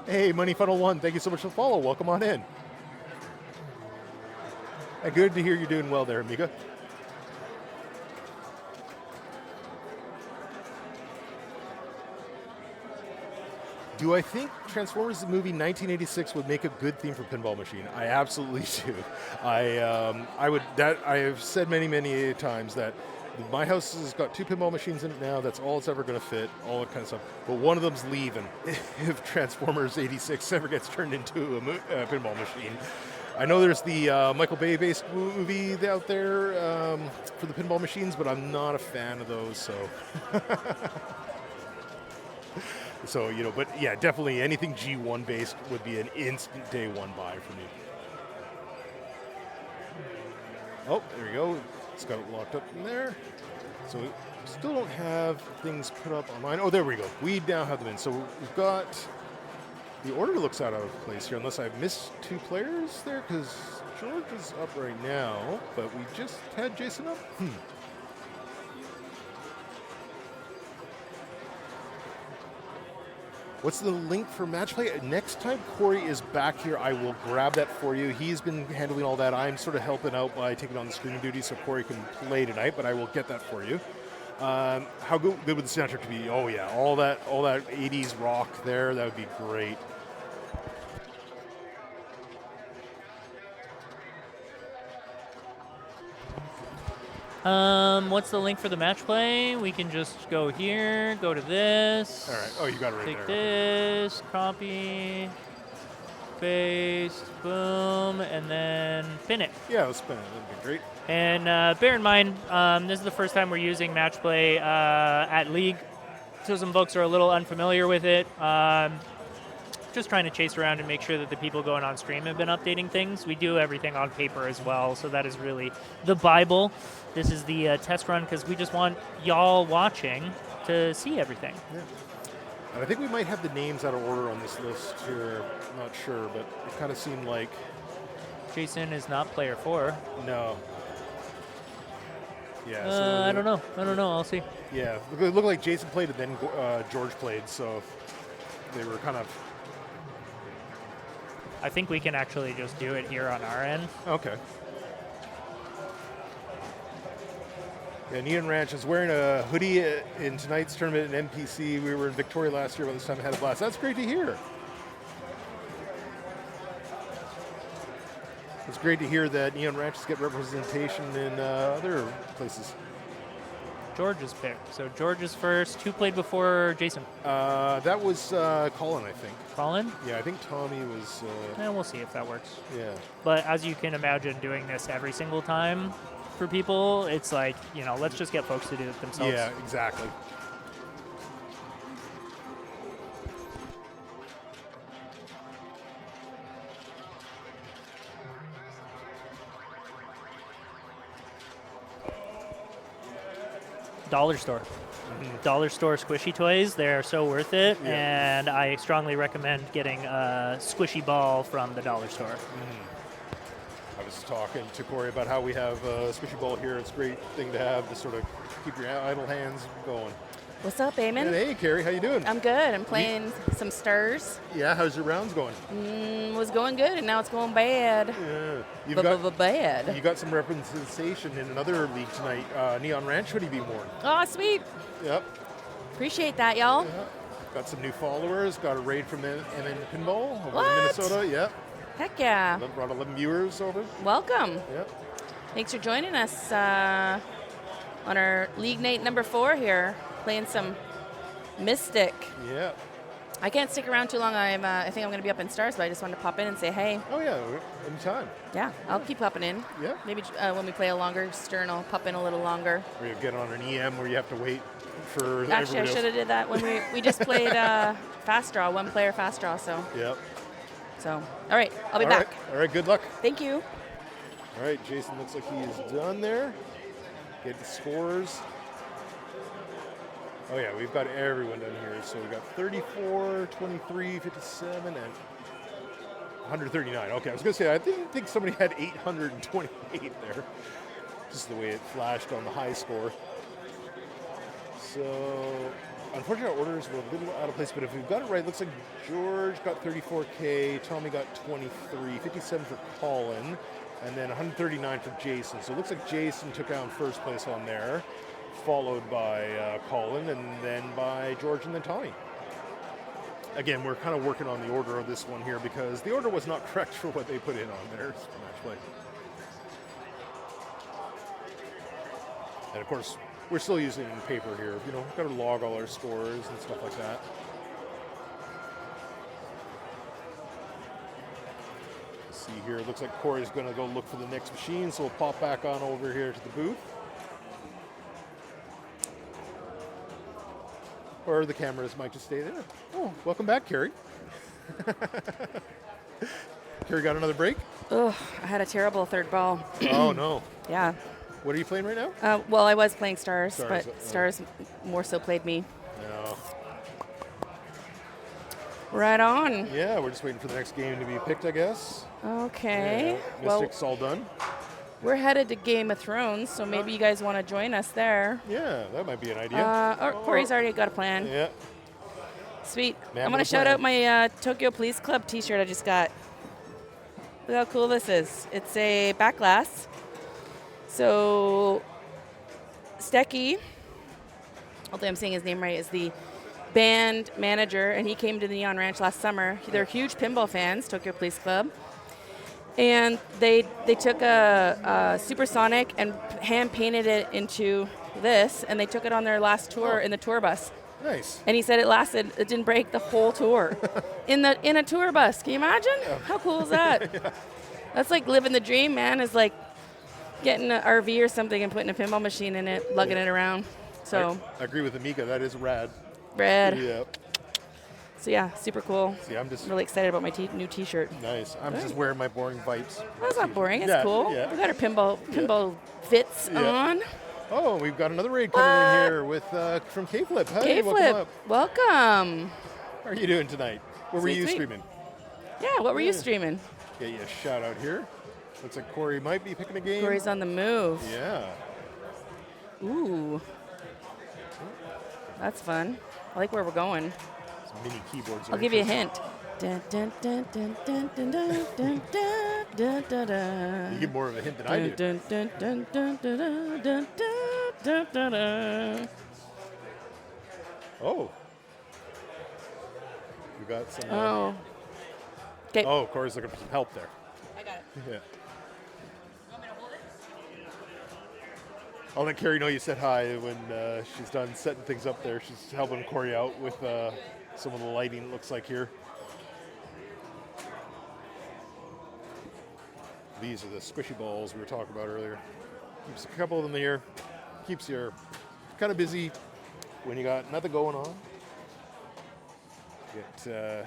Hey, Money Funnel 1, thank you so much for the follow. Welcome on in. Good to hear you're doing well there, Amiga. Do I think Transformers the movie 1986 would make a good theme for Pinball Machine? I absolutely do. I would. That I have said many times that my house has got 2 pinball machines in it now. That's all it's ever going to fit. All that kind of stuff. But one of them's leaving if Transformers 86 ever gets turned into a pinball machine. I know there's the Michael Bay-based movie out there for the pinball machines, but I'm not a fan of those. So. So, but yeah, definitely anything G1 based would be an instant day one buy for me. Oh, there you go. It's got it locked up in there. So we still don't have things put up online. Oh, there we go. We now have them in. So we've got, the order looks out of place here, unless I've missed 2 players there, because George is up right now, but we just had Jason up. What's the link for Matchplay? Next time Corey is back here, I will grab that for you. He's been handling all that. I'm sort of helping out by taking on the screening duty so Corey can play tonight, but I will get that for you. How good would the soundtrack be? Oh yeah, all that 80s rock there, that would be great. What's the link for the match play? We can just go here, go to this. All right. Oh, you got it right take there. Take this, copy, paste, boom, and then pin it. Yeah, let's spin it. That'd be great. And bear in mind, this is the first time we're using match play at League, so some folks are a little unfamiliar with it. Just trying to chase around and make sure that the people going on stream have been updating things. We do everything on paper as well, so that is really the Bible. This is the test run because we just want y'all watching to see everything. Yeah. And I think we might have the names out of order on this list here. I'm not sure, but it kind of seemed like... Jason is not player 4. No. Yeah. I don't know. I'll see. Yeah. It looked like Jason played and then George played, so they were kind of... I think we can actually just do it here on our end. Okay. Yeah, Neon Ranch is wearing a hoodie in tonight's tournament in NPC. We were in Victoria last year, but this time I had a blast. That's great to hear. It's great to hear that Neon Ranches get representation in other places. George's pick. So George is first. Who played before Jason? That was Colin, I think. Colin? Yeah, I think Tommy was... we'll see if that works. Yeah. But as you can imagine, doing this every single time for people, it's like, let's just get folks to do it themselves. Yeah, exactly. Dollar store. Dollar store squishy toys. They're so worth it, and I strongly recommend getting a squishy ball from the dollar store. I was talking to Corey about how we have a squishy ball here. It's a great thing to have to sort of keep your idle hands going. What's up, Eamon? And hey, Carrie, how you doing? I'm good. I'm playing some stars. Yeah, how's your rounds going? Was going good, and now it's going bad. Yeah. Bad. You got some representation in another league tonight. Neon Ranch hoodie be worn. Oh, sweet. Yep. Appreciate that, y'all. Yeah. Got some new followers. Got a raid from MN Pinball over What? in Minnesota. Yep. Heck yeah. Brought 11 viewers over. Welcome. Yep. Thanks for joining us on our League Night number 4 here, playing some Mystic. Yeah. I can't stick around too long. I think I'm going to be up in stars, but I just wanted to pop in and say hey. Oh, yeah. Anytime. Yeah, I'll keep popping in. Yeah. Maybe when we play a longer stern, I'll pop in a little longer. Or you get on an EM where you have to wait for Actually, I everybody should else. have did that when we just played fast draw, one player fast draw. So Yep. All right, I'll be back. All right, good luck. Thank you. All right, Jason looks like he is done there. Get the scores. Oh yeah, we've got everyone done here. So we got 34, 23, 57, and 139. Okay, I was gonna say I didn't think somebody had 828 there. Just the way it flashed on the high score. So unfortunately, our orders were a little out of place, but if we've got it right, it looks like George got 34K, Tommy got 23, 57 for Colin, and then 139 for Jason. So it looks like Jason took down first place on there, followed by Colin, and then by George and then Tommy. Again, we're kind of working on the order of this one here because the order was not correct for what they put in on their match play. And of course, we're still using paper here. You know, we've got to log all our scores and stuff like that. Let's see here. It looks like Corey's going to go look for the next machine, so we'll pop back on over here to the booth. Or the cameras might just stay there. Oh, welcome back, Carrie. Carrie got another break? Ugh, I had a terrible third ball. Oh, no. Yeah. What are you playing right now? Well, I was playing Stars, Stars, but Stars more so played me. No. Right on. Yeah, we're just waiting for the next game to be picked, I guess. Okay. Yeah, Well, Mystic's all done. we're headed to Game of Thrones, so maybe you guys want to join us there. Yeah, that might be an idea. Corey's already got a plan. Yeah. Sweet. Man I'm going to with a shout plan. out my Tokyo Police Club t-shirt I just got. Look how cool this is. It's a back glass. So Stecky, hopefully I'm saying his name right, is the band manager, and he came to the Neon Ranch last summer. They're huge pinball fans, Tokyo Police Club. And they took a Supersonic and hand painted it into this, and they took it on their last tour in the tour bus. Nice. And he said it didn't break the whole tour in a tour bus. Can you imagine? How cool is that? Yeah. That's like living the dream, man. Is like getting an RV or something and putting a pinball machine in it, lugging it around. So I agree with Amika. That is rad. red. Yeah. So yeah, super cool. See, I'm just I'm really excited about my new T-shirt. nice. I'm just wearing my boring Vipes. That's not boring. It's Yeah, cool. yeah. We got our pinball fits Yeah. on. Oh, we've got another raid coming in here with from K-Flip. Hey, welcome K-Flip, up. welcome. How are you doing tonight? What were Sweet, you sweet. streaming? Yeah, what were you Yeah. streaming? Get you a shout out here. Looks like Corey might be picking a game. Corey's on the move. Yeah. Ooh, that's fun. I like where we're going. Some mini keyboards. I'll are give you a interesting. hint. Dun, dun, dun, dun, dun, dun, dun, dun, dun, dun, dun. You give more of a hint than I do. Dun, dun, dun, dun, dun, dun, dun, dun, dun, dun. Oh. We got some. Oh. Okay. Oh, Corey's looking for some help there. I got it. Yeah. I'll let Carrie know you said hi when she's done setting things up there. She's helping Corey out with some of the lighting, it looks like here. These are the squishy balls we were talking about earlier. Keeps a couple of them here. Keeps you kind of busy when you got nothing going on. Get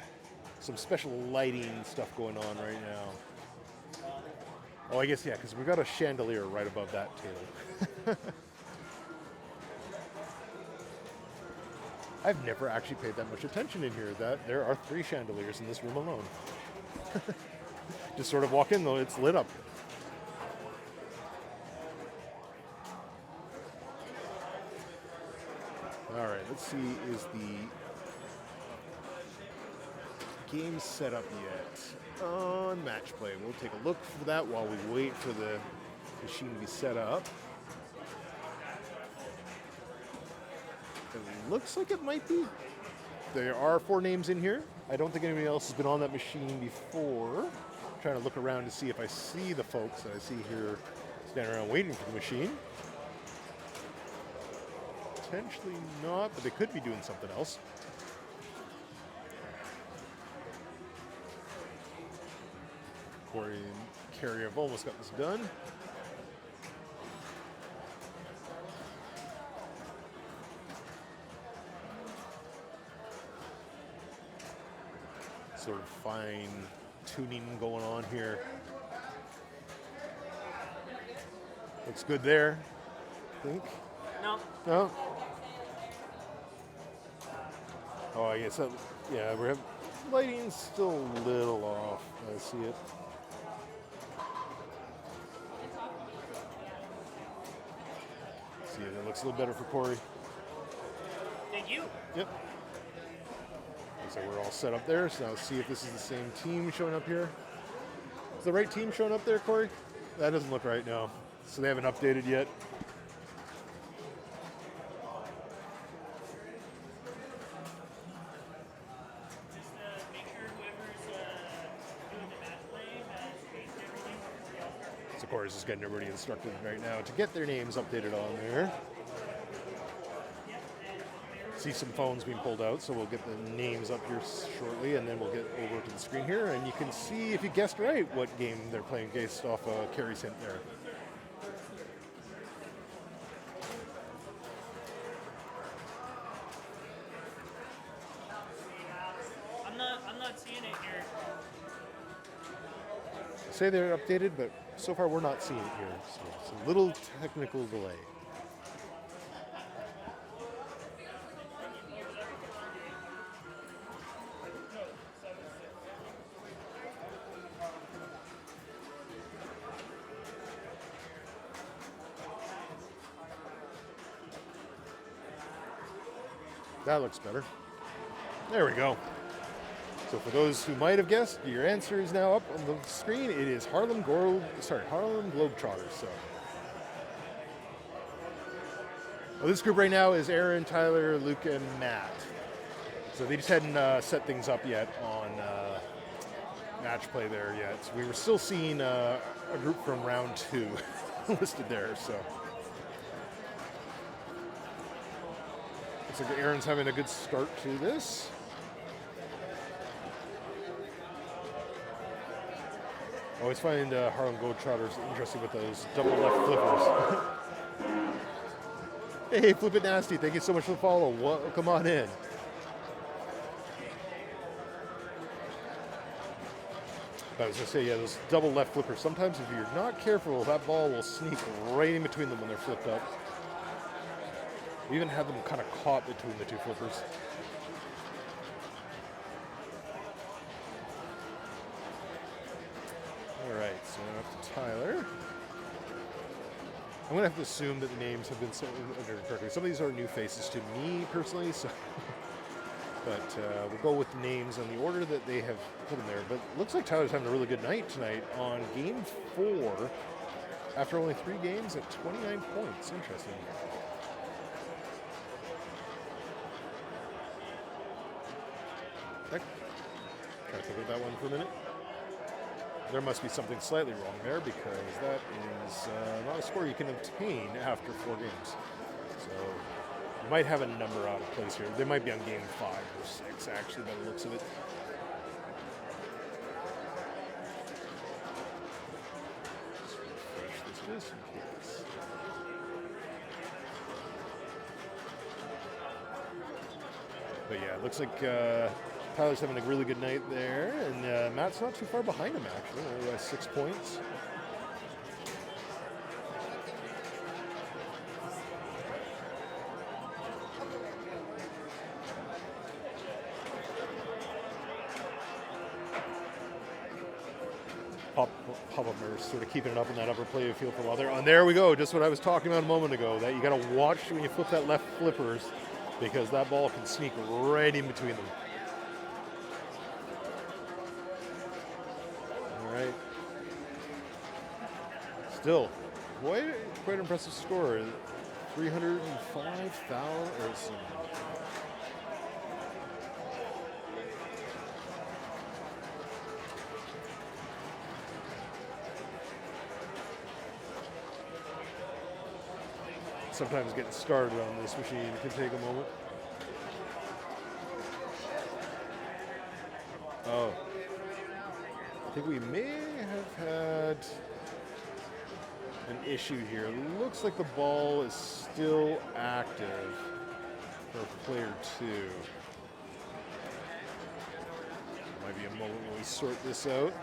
some special lighting stuff going on right now. Oh, I guess, yeah, because we've got a chandelier right above that table. I've never actually paid that much attention in here. That there are 3 chandeliers in this room alone. Just sort of walk in, though, it's lit up. All right, let's see, is the game set up yet? On Matchplay. We'll take a look for that while we wait for the machine to be set up. It looks like it might be. There are 4 names in here. I don't think anybody else has been on that machine before. I'm trying to look around to see if I see the folks that I see here standing around waiting for the machine. Potentially not, but they could be doing something else. Corey and Carrie have almost got this done. Sort of fine tuning going on here. Looks good there, I think. No. No? Oh, I guess that, yeah, we're having, lighting's still a little off. I see it. See it, it looks a little better for Corey. Thank you. Yep. Looks like we're all set up there, so now let's see if this is the same team showing up here. Is the right team showing up there, Corey? That doesn't look right now. So they haven't updated yet. Corey's just getting everybody instructed right now to get their names updated on there. See some phones being pulled out, so we'll get the names up here shortly, and then we'll get over to the screen here, and you can see if you guessed right what game they're playing based off Carrie's hint there. I'm not seeing it here. Say they're updated, but so far we're not seeing it here, so it's a little technical delay. That looks better. There we go. So for those who might have guessed, your answer is now up on the screen. It is Harlem Globetrotters. So well, this group right now is Aaron, Tyler, Luke, and Matt. So they just hadn't set things up yet on match play there yet. So we were still seeing a group from round 2 listed there. So looks like Aaron's having a good start to this. I always find Harlem Globetrotters interesting with those double left flippers. Hey, Flip It Nasty, thank you so much for the follow. Welcome on in. I was going to say, yeah, those double left flippers, sometimes if you're not careful, that ball will sneak right in between them when they're flipped up. We even had them kind of caught between the two flippers. All right, so now up to Tyler. I'm going to have to assume that the names have been entered correctly. Some of these are new faces to me personally, so but we'll go with the names in the order that they have put them there. But it looks like Tyler's having a really good night tonight on game 4 after only 3 games at 29 points. Interesting. Try to think of that one for a minute. There must be something slightly wrong there because that is not a score you can obtain after 4 games. So you might have a number out of place here. They might be on game 5 or 6 actually by the looks of it. Just refresh this just in case. But yeah, it looks like Tyler's having a really good night there, and Matt's not too far behind him actually. Only 6 points. Pop-up are sort of keeping it up in that upper play field for a while there. And there we go, just what I was talking about a moment ago. That you got to watch when you flip that left flippers because that ball can sneak right in between them. All right. Still, quite an impressive score. 305,000. Sometimes getting started on this machine can take a moment. Oh, I think we may have had an issue here. It looks like the ball is still active for player 2. Might be a moment when we sort this out.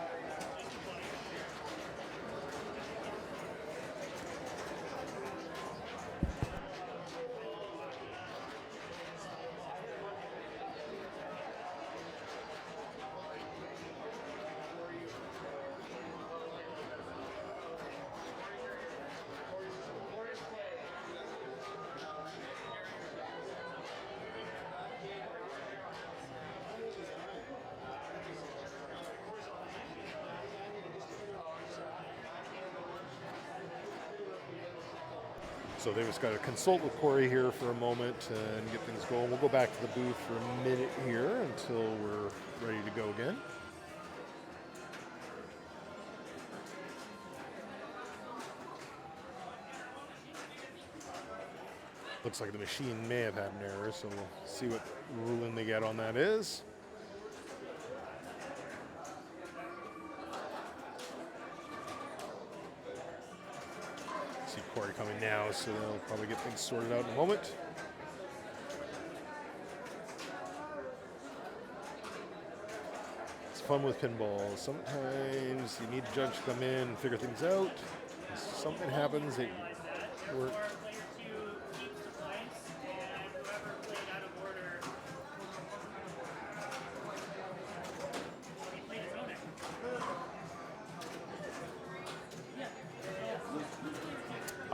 So they just got to consult with Corey here for a moment and get things going. We'll go back to the booth for a minute here until we're ready to go again. Looks like the machine may have had an error, so we'll see what ruling they get on that is. See Corey coming now, so they'll probably get things sorted out in a moment. It's fun with pinball. Sometimes you need a judge to come in and figure things out. If something happens that work.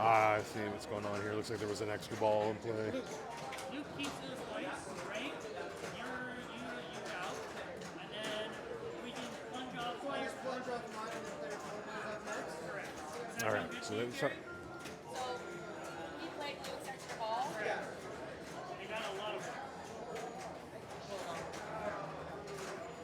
I see what's going on here. Looks like there was an extra ball in play. Luke keeps those points, right? You're out, and then we can plunge off players. Correct. All right, so that was. So he played Luke's extra ball. Yeah. They got a lot of work.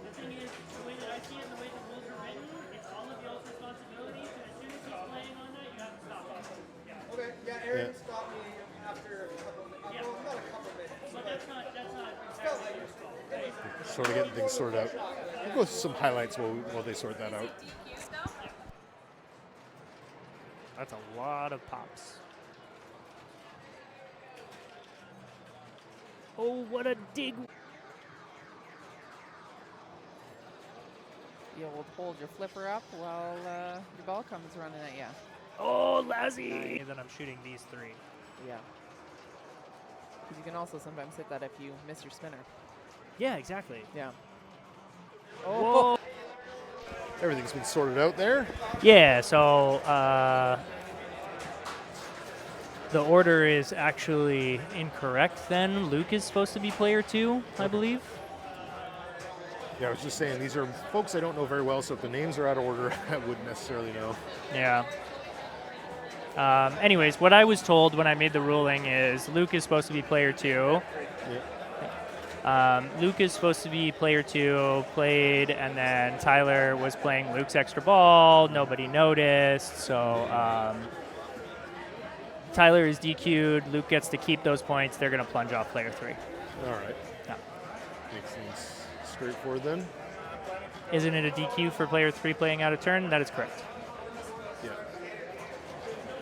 The thing is, the way that I see it and the way the rules are written, it's all of y'all's responsibility. So as soon as he's playing on that, you have to stop off. Yeah. Okay, yeah, Aaron stopped me after a couple of minutes. Well, not a couple of minutes. But that's not exactly your fault, right? Sort of getting things sorted out. We'll go through some highlights while they sort that out. DQ stuff. That's a lot of pops. Oh, what a dig. You'll hold your flipper up while your ball comes running at you. Oh, Lazzy! Then I'm shooting these three. Yeah. Because you can also sometimes hit that if you miss your spinner. Yeah, exactly. Yeah. Whoa. Everything's been sorted out there. Yeah, so the order is actually incorrect then. Luke is supposed to be player 2, I believe. Yeah, I was just saying, these are folks I don't know very well, so if the names are out of order, I wouldn't necessarily know. Yeah. Anyways, what I was told when I made the ruling is Luke is supposed to be player 2. Yeah. Luke is supposed to be player 2, played, and then Tyler was playing Luke's extra ball. Nobody noticed, so Tyler is DQ'd. Luke gets to keep those points. They're going to plunge off player 3. All right. Yeah. Makes things straightforward then. Isn't it a DQ for player 3 playing out of turn? That is correct. Yeah.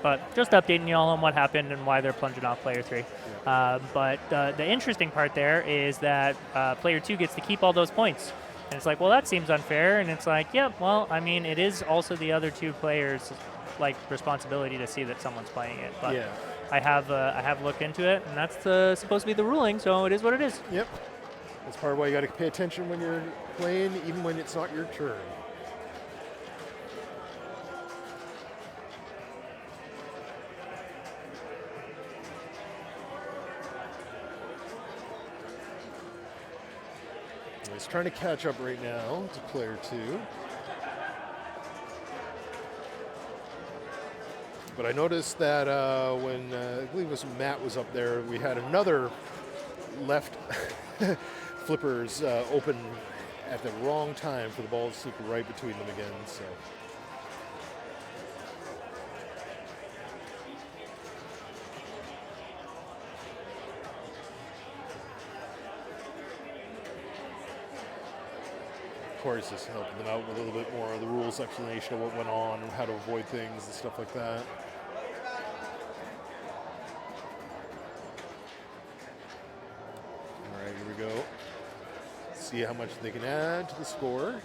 But just updating you all on what happened and why they're plunging off player 3. But the interesting part there is that player 2 gets to keep all those points. And it's like, well, that seems unfair. And it's like, yeah, well, I mean, it is also the other 2 players' responsibility to see that someone's playing it. But Yeah. I have looked into it, and that's supposed to be the ruling, so it is what it is. Yep. That's part of why you got to pay attention when you're playing, even when it's not your turn. He's trying to catch up right now to player 2. But I noticed that when I believe it was Matt was up there, we had another left flippers open at the wrong time for the ball to slip right between them again. So. Corey's just helping them out with a little bit more of the rules explanation of what went on and how to avoid things and stuff like that. All right, here we go. See how much they can add to the score.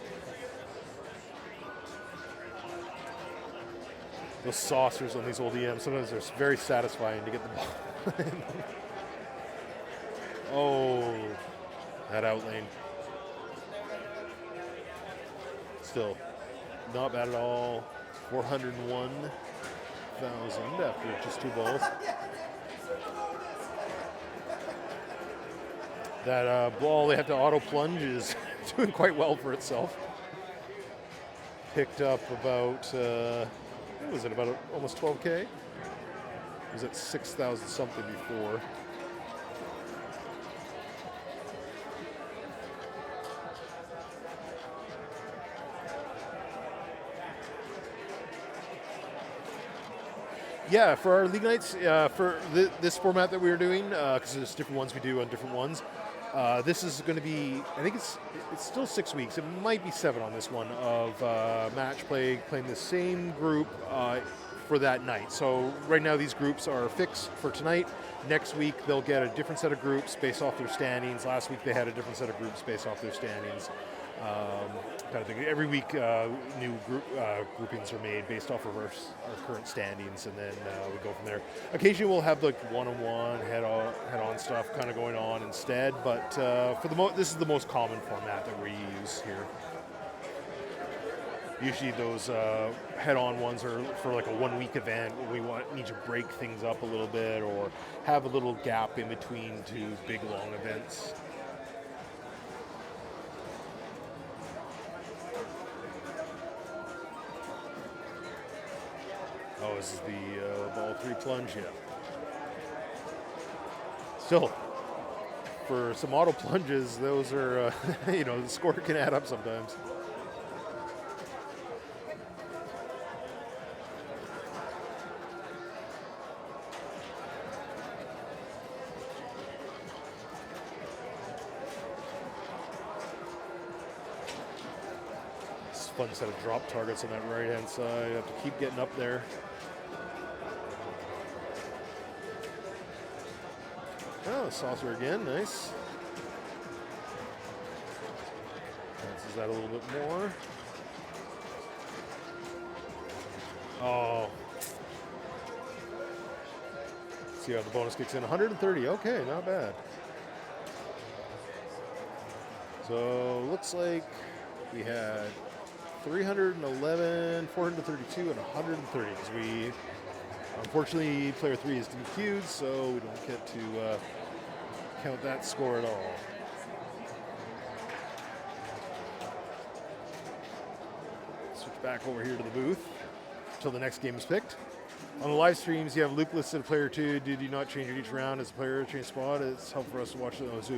Those saucers on these old EMs, sometimes they're very satisfying to get the ball in. Oh, that outlane. Still, not bad at all. 401,000 after just 2 balls. That ball they have to auto plunge is doing quite well for itself. Picked up about, what was it, about almost 12K? It was at 6,000 something before. Yeah, for our league nights, for this format that we were doing, because there's different ones we do on different ones. This is going to be, I think it's still 6 weeks. It might be 7 on this one of match play, playing the same group for that night. So right now these groups are fixed for tonight. Next week they'll get a different set of groups based off their standings. Last week they had a different set of groups based off their standings. Kind of thing. Every week, new groupings are made based off of our current standings, and then we go from there. Occasionally, we'll have like one-on-one, head-on stuff kind of going on instead. But for this is the most common format that we use here. Usually, those head-on ones are for like a one-week event where we need to break things up a little bit or have a little gap in between two big long events. Oh, this is the ball 3 plunge, yeah. Still, for some auto plunges, those are, the score can add up sometimes. It's a fun set of drop targets on that right-hand side. You have to keep getting up there. Oh, saucer again, nice. Bounces that a little bit more. Oh. See how the bonus kicks in. 130, okay, not bad. So, looks like we had 311, 432, and 130, because we, unfortunately, player 3 is DQ'd, so we don't get to count that score at all. Switch back over here to the booth until the next game is picked. On the live streams, you have Luke listed player 2. Did you not change it each round as a player change spot? It's helpful for us to watch those.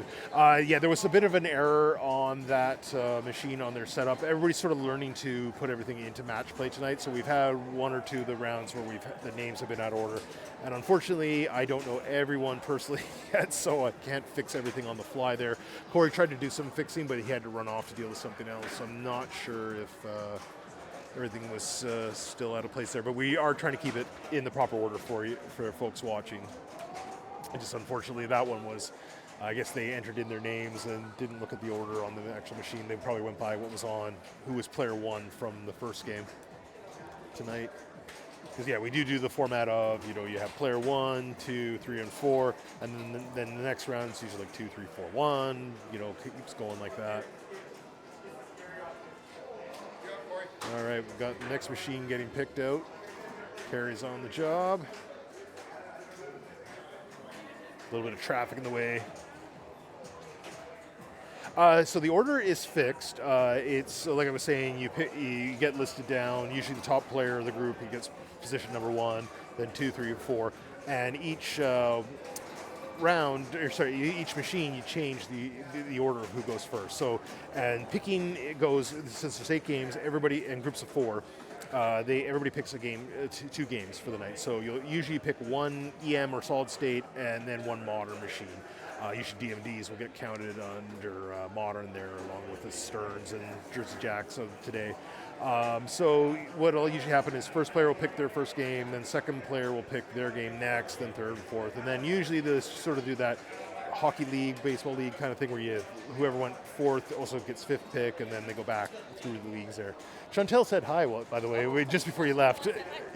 Yeah, there was a bit of an error on that machine on their setup. Everybody's sort of learning to put everything into match play tonight. So we've had 1 or 2 of the rounds where the names have been out of order. And unfortunately, I don't know everyone personally yet, so I can't fix everything on the fly there. Corey tried to do some fixing, but he had to run off to deal with something else. So I'm not sure if everything was still out of place there, but we are trying to keep it in the proper order for folks watching. And just unfortunately, that one was, I guess they entered in their names and didn't look at the order on the actual machine. They probably went by what was on, who was player 1 from the first game tonight. Because yeah, we do the format of, you have player 1, 2, 3, and 4, and then the next round is usually like 2, 3, 4, 1. Keeps going like that. All right, we've got the next machine getting picked out. Carrie's on the job. A little bit of traffic in the way. So the order is fixed. It's like I was saying, you get listed down. Usually the top player of the group, he gets position number 1, then 2, 3, 4, and each each machine you change the order of who goes first. So, and picking it goes, since there's 8 games, everybody in groups of 4. Everybody picks a game, 2 games for the night. So you'll usually pick 1 EM or solid state and then 1 modern machine. Usually DMDs will get counted under modern there, along with the Stearns and Jersey Jacks of today. So what will usually happen is first player will pick their first game, then second player will pick their game next, then third and fourth, and then usually they sort of do that hockey league, baseball league kind of thing where whoever went 4th also gets 5th pick, and then they go back through the leagues there. Chantel said hi, by the way, just before you left.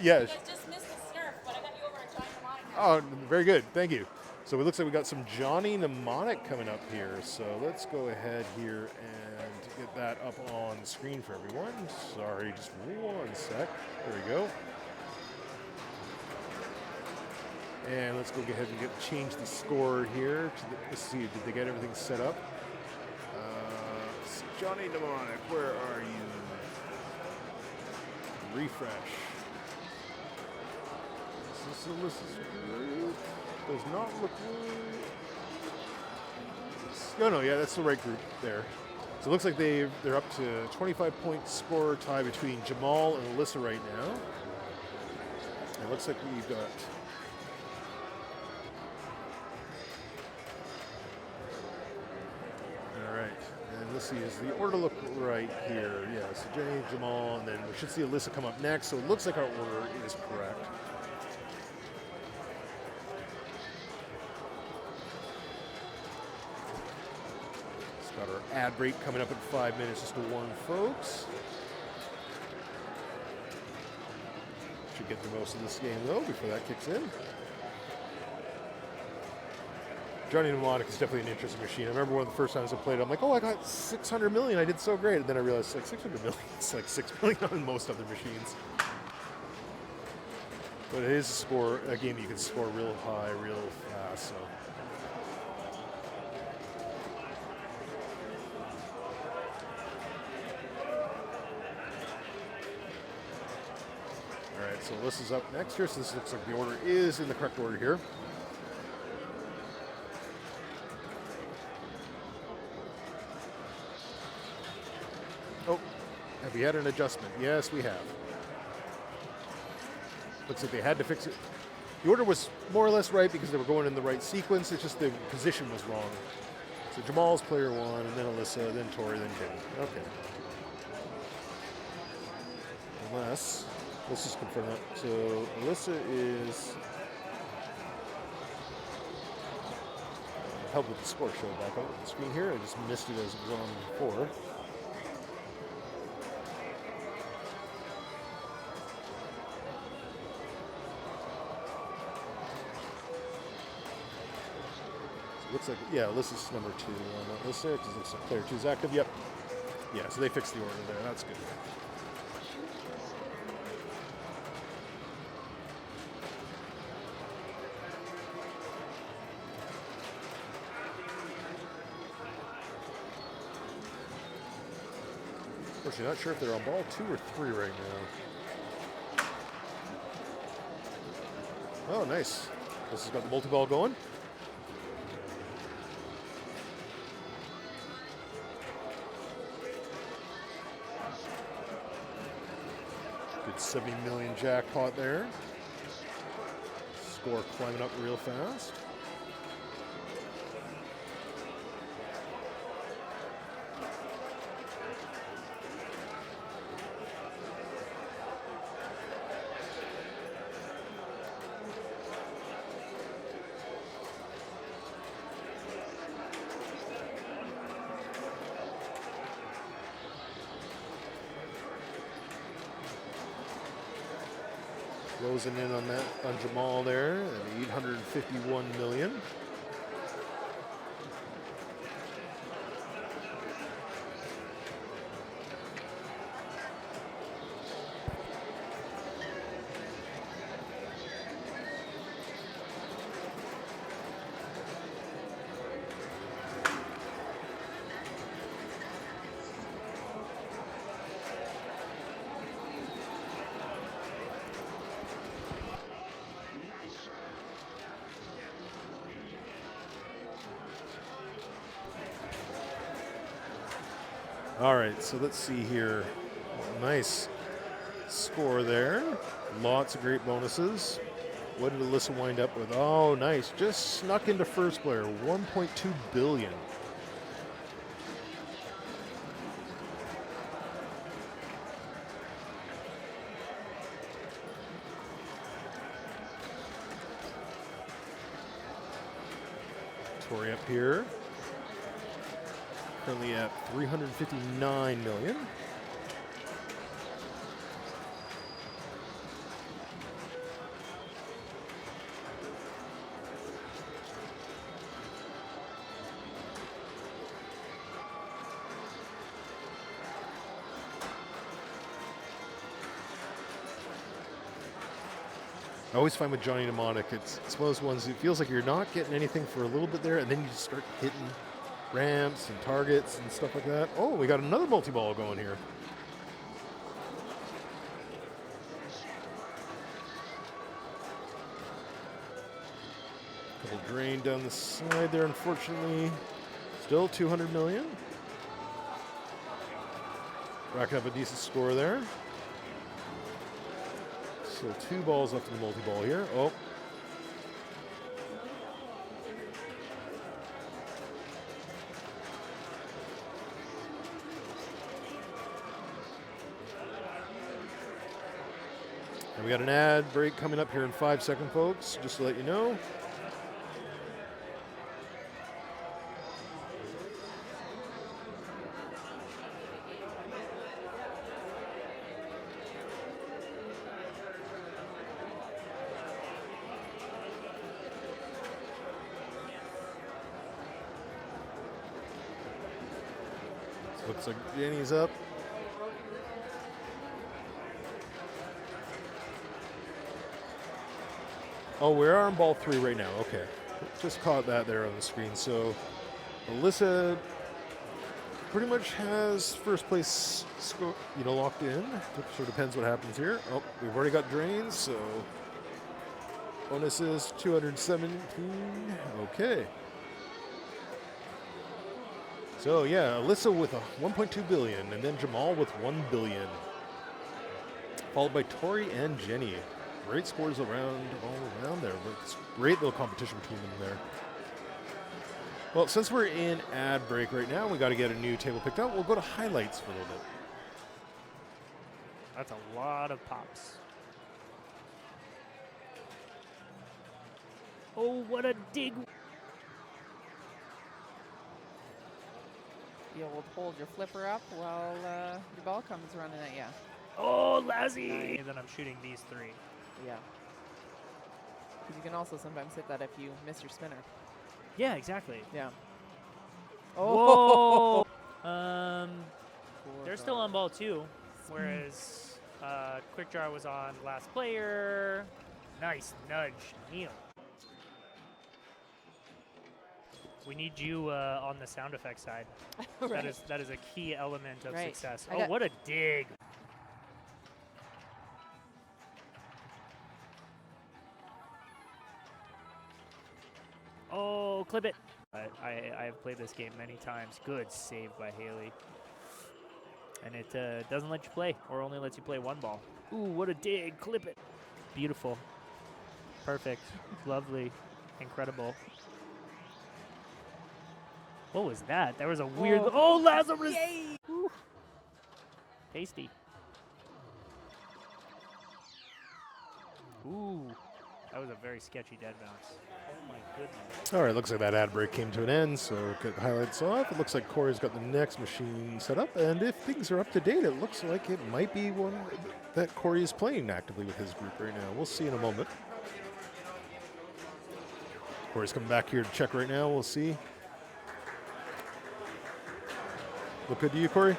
Yeah. I just missed the snurf, but I got you over on Johnny Mnemonic. Oh, very good. Thank you. So it looks like we got some Johnny Mnemonic coming up here. So let's go ahead here and get that up on the screen for everyone. Sorry, just 1 sec. There we go. And let's go ahead and change the score here. Let's see, did they get everything set up? Johnny Mnemonic, where are you? Refresh. Is this Alyssa's group? Does not look right. No, yeah, that's the right group there. So it looks like they're up to 25-point score tie between Jamal and Alyssa right now. It looks like we've got. All right. And let's see, is the order look right here? Yeah, so Jenny, Jamal, and then we should see Alyssa come up next. So it looks like our order is correct. It's got our ad break coming up in 5 minutes just to warn folks. Should get through most of this game though before that kicks in. Johnny Mnemonic is definitely an interesting machine. I remember one of the first times I played it, I'm like, oh, I got 600 million. I did so great. And then I realized, like, 600 million, it's like 6 million on most other machines. But it is a game you can score real high, real fast, so. All right, so Alyssa's up next here. So this looks like the order is in the correct order here. Oh, have we had an adjustment? Yes, we have. Looks like they had to fix it. The order was more or less right because they were going in the right sequence. It's just the position was wrong. So Jamal's player one, and then Alyssa, then Tori, then Jenny. Okay. Unless, let's just confirm that. So Alyssa is. Help with the score show back up on the screen here. I just missed it as it was on before. Looks like, yeah, Alyssa's number 2 on that list there, because it looks like player 2 is active. Yep. Yeah, so they fixed the order there. That's good. Unfortunately, not sure if they're on ball 2 or 3 right now. Oh, nice. This has got the multi-ball going. Good 70 million jackpot there. Score climbing up real fast. Closing in on that on Jamal there at 851 million. All right, so let's see here. Nice score there. Lots of great bonuses. What did Alyssa wind up with? Oh, nice. Just snuck into first player. 1.2 billion. Tori up here. Currently at 359 million. I always find with Johnny Mnemonic, it's one of those ones, it feels like you're not getting anything for a little bit there, and then you just start hitting ramps and targets and stuff like that. Oh, we got another multi-ball going here. Couple drain down the side there, unfortunately. Still 200 million. Racking up a decent score there. Still 2 balls left in the multi-ball here. Oh. And we got an ad break coming up here in 5 seconds, folks, just to let you know. So looks like Danny's up. Oh, we're on ball 3 right now. Okay. Just caught that there on the screen. So Alyssa pretty much has first place locked in. Sort of depends what happens here. Oh, we've already got drains, so bonus is 217. Okay. So yeah, Alyssa with a 1.2 billion, and then Jamal with 1 billion. Followed by Tori and Jenny. Great scores all around there. It's great little competition between them there. Well, since we're in ad break right now, we got to get a new table picked out. We'll go to highlights for a little bit. That's a lot of pops. Oh, what a dig. You'll hold your flipper up while your ball comes running at you. Oh, Lazzy. And then I'm shooting these 3. Yeah. 'Cause you can also sometimes hit that if you miss your spinner. Yeah, exactly. Yeah. Whoa. Poor They're still guard. on ball 2, whereas Quick Draw was on last player. Nice nudge, Neil. We need you on the sound effect side. Right. That is a key element of Right. success. I Oh, got- what a dig. Oh, clip it. I have played this game many times. Good save by Haley. And it doesn't let you play, or only lets you play 1 ball. Ooh, what a dig. Clip it. Beautiful. Perfect. Lovely. Incredible. What was that? There was a weird... Oh, Lazarus! Yay! Woo. Tasty. Ooh. That was a very sketchy dead bounce. Oh, my goodness. All right, looks like that ad break came to an end, so get the highlights off. It looks like Corey's got the next machine set up, and if things are up to date, it looks like it might be one that Corey is playing actively with his group right now. We'll see in a moment. Corey's coming back here to check right now. We'll see. Look good to you, Corey?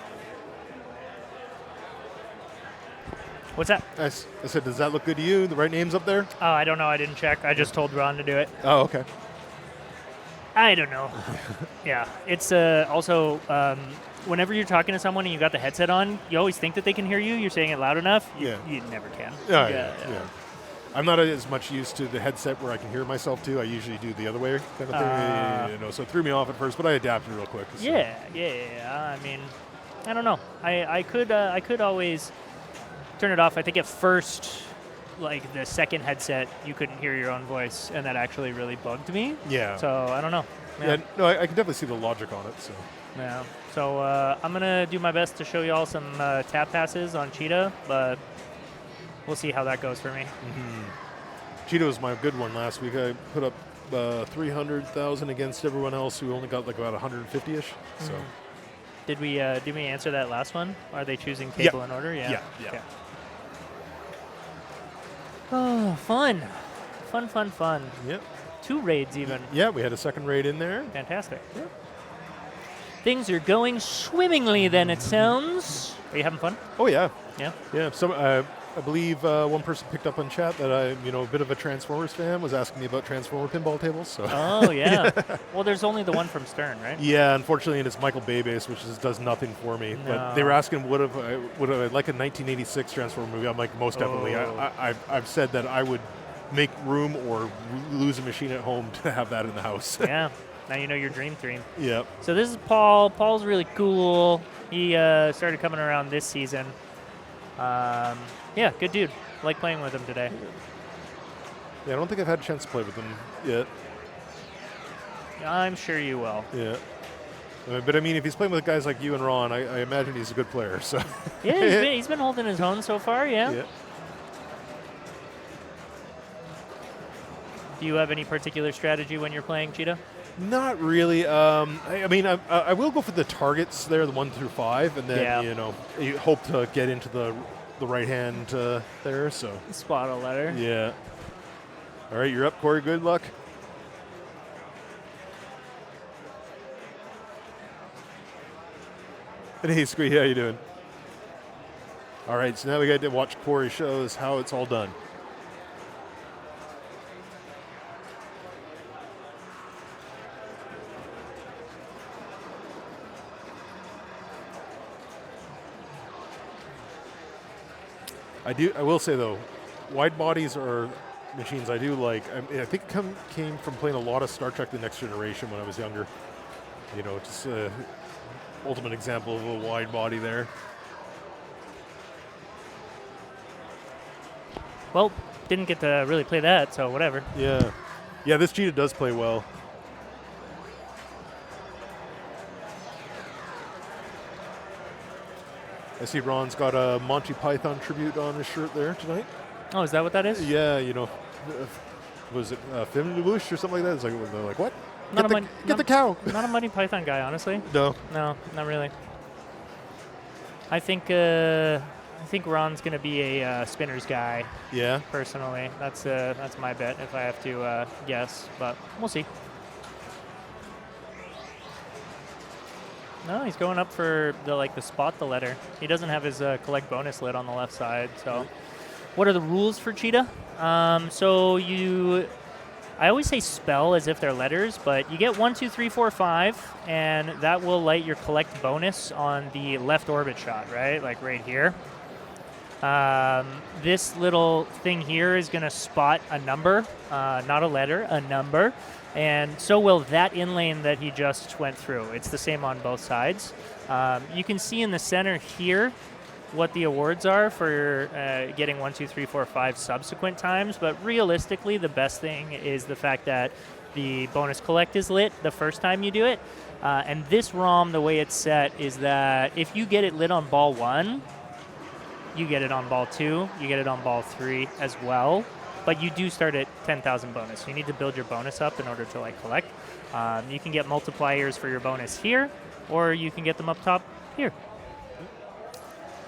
What's that? I said, does that look good to you? The right name's up there? Oh, I don't know. I didn't check. I just told Ron to do it. Oh, okay. I don't know. Yeah. It's also, whenever you're talking to someone and you got the headset on, you always think that they can hear you. You're saying it loud enough. Yeah. You never can. Yeah. I'm not as much used to the headset where I can hear myself too. I usually do the other way kind of thing. So it threw me off at first, but I adapted real quick. So. Yeah. I mean, I don't know. I could always turn it off. I think at first, like the second headset, you couldn't hear your own voice, and that actually really bugged me. Yeah. So I don't know. Yeah. No, I can definitely see the logic on it. So. Yeah. So I'm gonna do my best to show you all some tap passes on Cheetah, but we'll see how that goes for me. Mm-hmm. Cheetah was my good one last week. I put up 300,000 against everyone else who only got like about 150-ish. So. Did we answer that last one? Are they choosing table in order? Yeah. Yeah. Okay. Oh, fun. Yep. 2 raids even. Yeah, we had a second raid in there. Fantastic. Yeah. Things are going swimmingly then, it sounds. Are you having fun? Oh, yeah. Yeah. Yeah. So I believe one person picked up on chat that I'm, a bit of a Transformers fan, was asking me about Transformer pinball tables. So. Oh, yeah. Well, there's only the one from Stern, right? Yeah, unfortunately, and it's Michael Bay based, which does nothing for me. But they were asking, would I like a 1986 Transformer movie? I'm like, most definitely. Oh. I've said that I would make room or lose a machine at home to have that in the house. Yeah. Now you know your dream. Yep. So this is Paul. Paul's really cool. He started coming around this season. Yeah, good dude. Like playing with him today. Yeah, I don't think I've had a chance to play with him yet. I'm sure you will. Yeah. But I mean, if he's playing with guys like you and Ron, I imagine he's a good player. So. Yeah, he's been holding his own so far, yeah. Do you have any particular strategy when you're playing Cheetah? Not really. I mean, I will go for the targets there, the 1 through 5, and then you hope to get into the right hand there. So Spot a letter. yeah. All right, you're up, Corey. Good luck. Hey, Squee, how you doing? All right, so now we got to watch Corey show us how it's all done. I will say though, wide bodies are machines I do like. I think it came from playing a lot of Star Trek: The Next Generation when I was younger. You know, just ultimate example of a wide body there. Well, didn't get to really play that, so whatever. Yeah, yeah. This Cheetah does play well. I see Ron's got a Monty Python tribute on his shirt there tonight. Oh, is that what that is? Yeah, you know, was it Film de Bouche or something like that? It's like, they're like, what? Get the cow. Not a Monty Python guy, honestly. No. No, not really. I think Ron's gonna be a spinners guy. Yeah. Personally, that's my bet if I have to guess, but we'll see. No, he's going up for the spot the letter. He doesn't have his collect bonus lid on the left side. So, what are the rules for Cheetah? I always say spell as if they're letters, but you get 1, 2, 3, 4, 5, and that will light your collect bonus on the left orbit shot, right? Like right here. This little thing here is going to spot a number, not a letter, a number. And so will that in lane that he just went through. It's the same on both sides. You can see in the center here what the awards are for getting 1, 2, 3, 4, 5 subsequent times. But realistically, the best thing is the fact that the bonus collect is lit the first time you do it. And this ROM, the way it's set, is that if you get it lit on ball 1, you get it on ball 2, you get it on ball 3 as well. But you do start at 10,000 bonus. So you need to build your bonus up in order to collect. You can get multipliers for your bonus here, or you can get them up top here.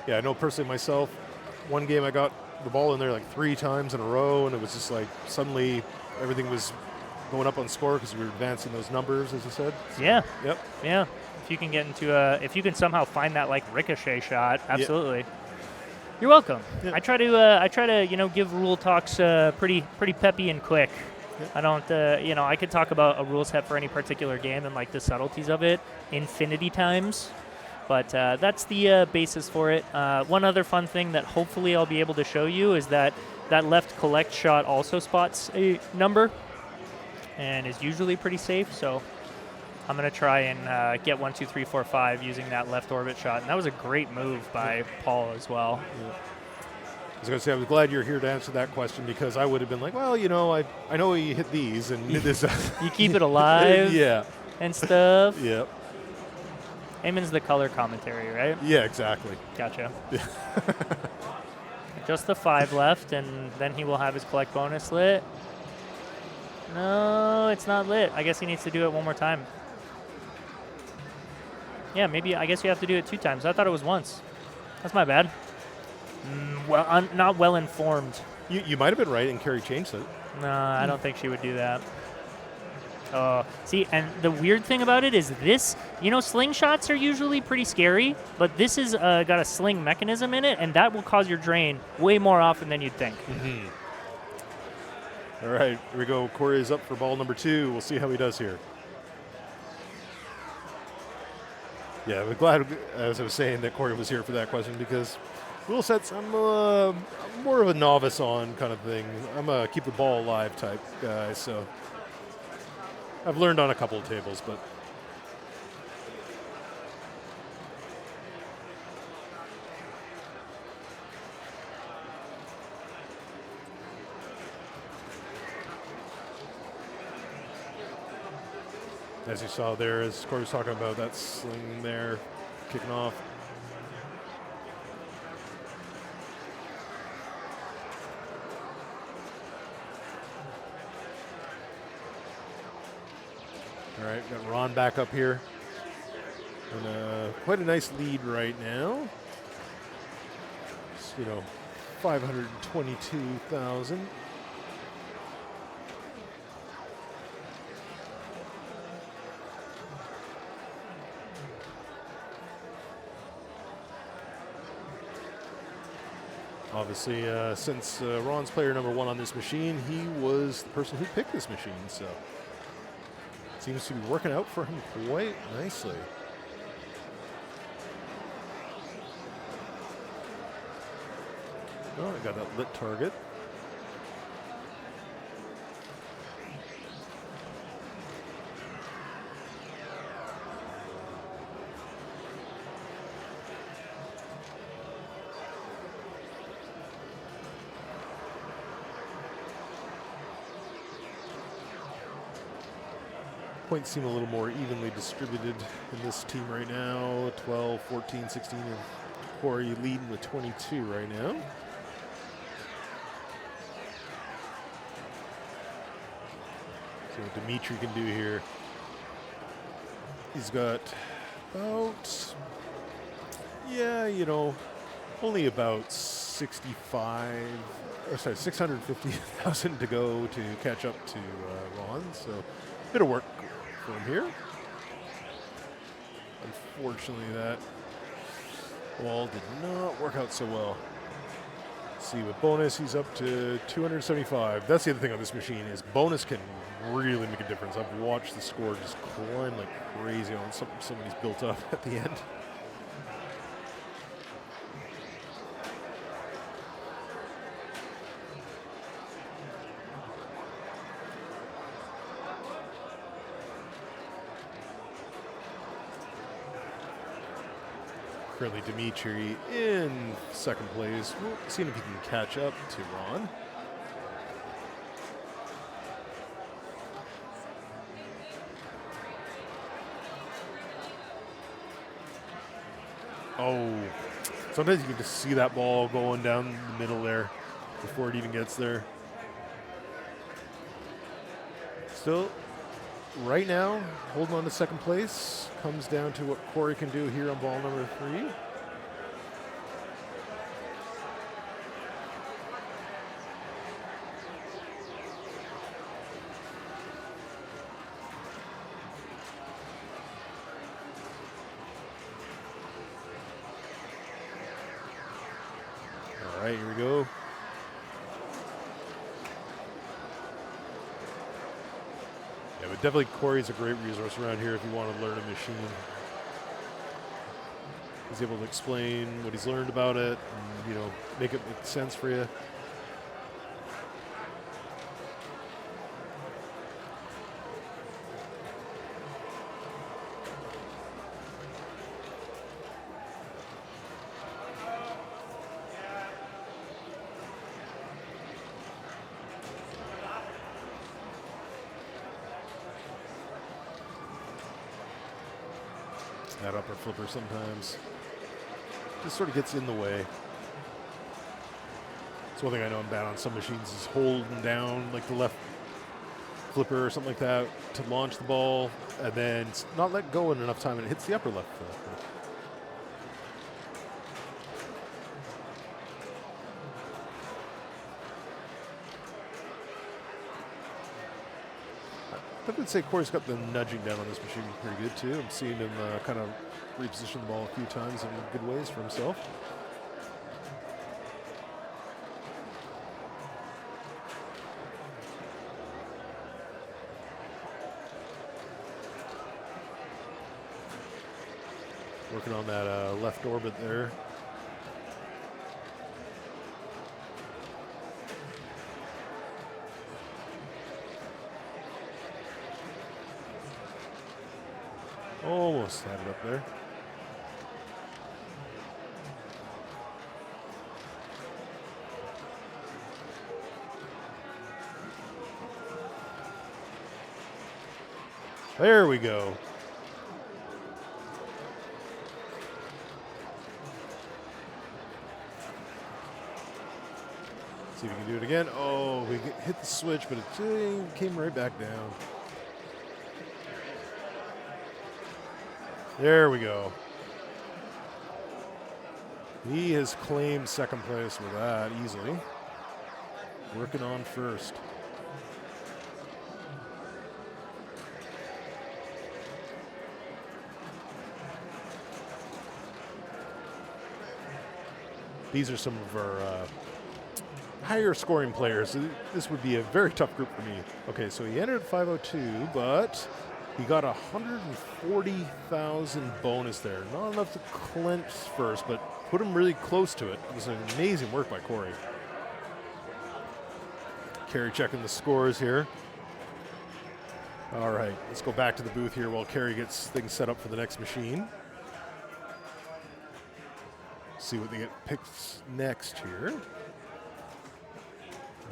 Yeah, I know personally myself, one game I got the ball in there like 3 times in a row, and it was just like suddenly everything was going up on score because we were advancing those numbers, as you said. So, yeah. Yep. Yeah. If you can get into if you can somehow find that ricochet shot, absolutely. Yeah. You're welcome. Yeah. I try to give rule talks pretty peppy and quick. Yeah. I don't I could talk about a rule set for any particular game and the subtleties of it infinity times, but that's the basis for it. One other fun thing that hopefully I'll be able to show you is that left collect shot also spots a number and is usually pretty safe. So I'm going to try and get 1, 2, 3, 4, 5 using that left orbit shot. And that was a great move by Paul as well. Yeah. I was going to say, I was glad you're here to answer that question because I would have been like, well, I know you hit these and this. You keep it alive yeah. and stuff. Yep. Eamon's the color commentary, right? Yeah, exactly. Gotcha. Just the 5 left, and then he will have his collect bonus lit. No, it's not lit. I guess he needs to do it one more time. Yeah, maybe. I guess you have to do it 2 times. I thought it was once. That's my bad. Well, I'm not well informed. You might have been right, and Carrie changed it. No, I don't think she would do that. See, and the weird thing about it is this. Slingshots are usually pretty scary, but this is got a sling mechanism in it, and that will cause your drain way more often than you'd think. Mm-hmm. All right, here we go. Corey is up for ball number 2. We'll see how he does here. Yeah, we're glad, as I was saying, that Corey was here for that question because rule sets, I'm more of a novice on kind of thing. I'm a keep the ball alive type guy, so I've learned on a couple of tables, but As you saw there, as Corey was talking about, that sling there, kicking off. All right, got Ron back up here. And quite a nice lead right now. Just, 522,000. Obviously, since Ron's player number 1 on this machine, he was the person who picked this machine, so it seems to be working out for him quite nicely. Oh, I got that lit target. Points seem a little more evenly distributed in this team right now. 12, 14, 16, and Corey leading with 22 right now. See what Dimitri can do here. He's got about, only about 650,000 to go to catch up to Ron. So a bit of work for him here. Unfortunately, that wall did not work out so well. Let's see, with bonus, he's up to 275. That's the other thing on this machine is bonus can really make a difference. I've watched the score just climb like crazy on somebody's built up at the end. Currently Dimitri in second place. We'll see if he can catch up to Ron. Oh, sometimes you can just see that ball going down the middle there before it even gets there. Still, right now, holding on to second place. Comes down to what Corey can do here on ball number 3. All right, here we go. Yeah, but definitely Corey's a great resource around here if you want to learn a machine. He's able to explain what he's learned about it and, make it make sense for you. That upper flipper sometimes just sort of gets in the way. That's one thing I know I'm bad on some machines is holding down like the left flipper or something like that to launch the ball and then not let go in enough time and it hits the upper left flipper. I would say Corey's got the nudging down on this machine pretty good too. I'm seeing him kind of reposition the ball a few times in good ways for himself. Working on that left orbit there. Almost had it up there. There we go. See if we can do it again. Oh, we hit the switch, but it came right back down. There we go. He has claimed second place with that easily. Working on first. These are some of our higher scoring players. This would be a very tough group for me. Okay, so he entered at 502, but he got 140,000 bonus there. Not enough to clinch first, but put him really close to it. It was an amazing work by Corey. Kerry checking the scores here. All right, let's go back to the booth here while Kerry gets things set up for the next machine. See what they get picked next here.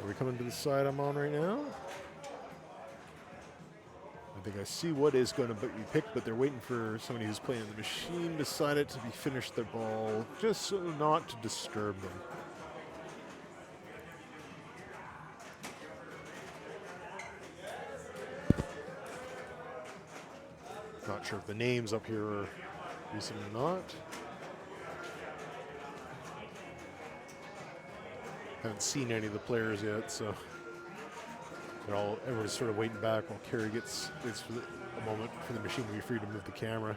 Are we coming to the side I'm on right now? I think I see what is going to be picked, but they're waiting for somebody who's playing the machine beside it to be finished their ball, just so not to disturb them. Not sure if the names up here are recent or not. Haven't seen any of the players yet, so everyone's sort of waiting back while Kerry waits for a moment for the machine to be free to move the camera.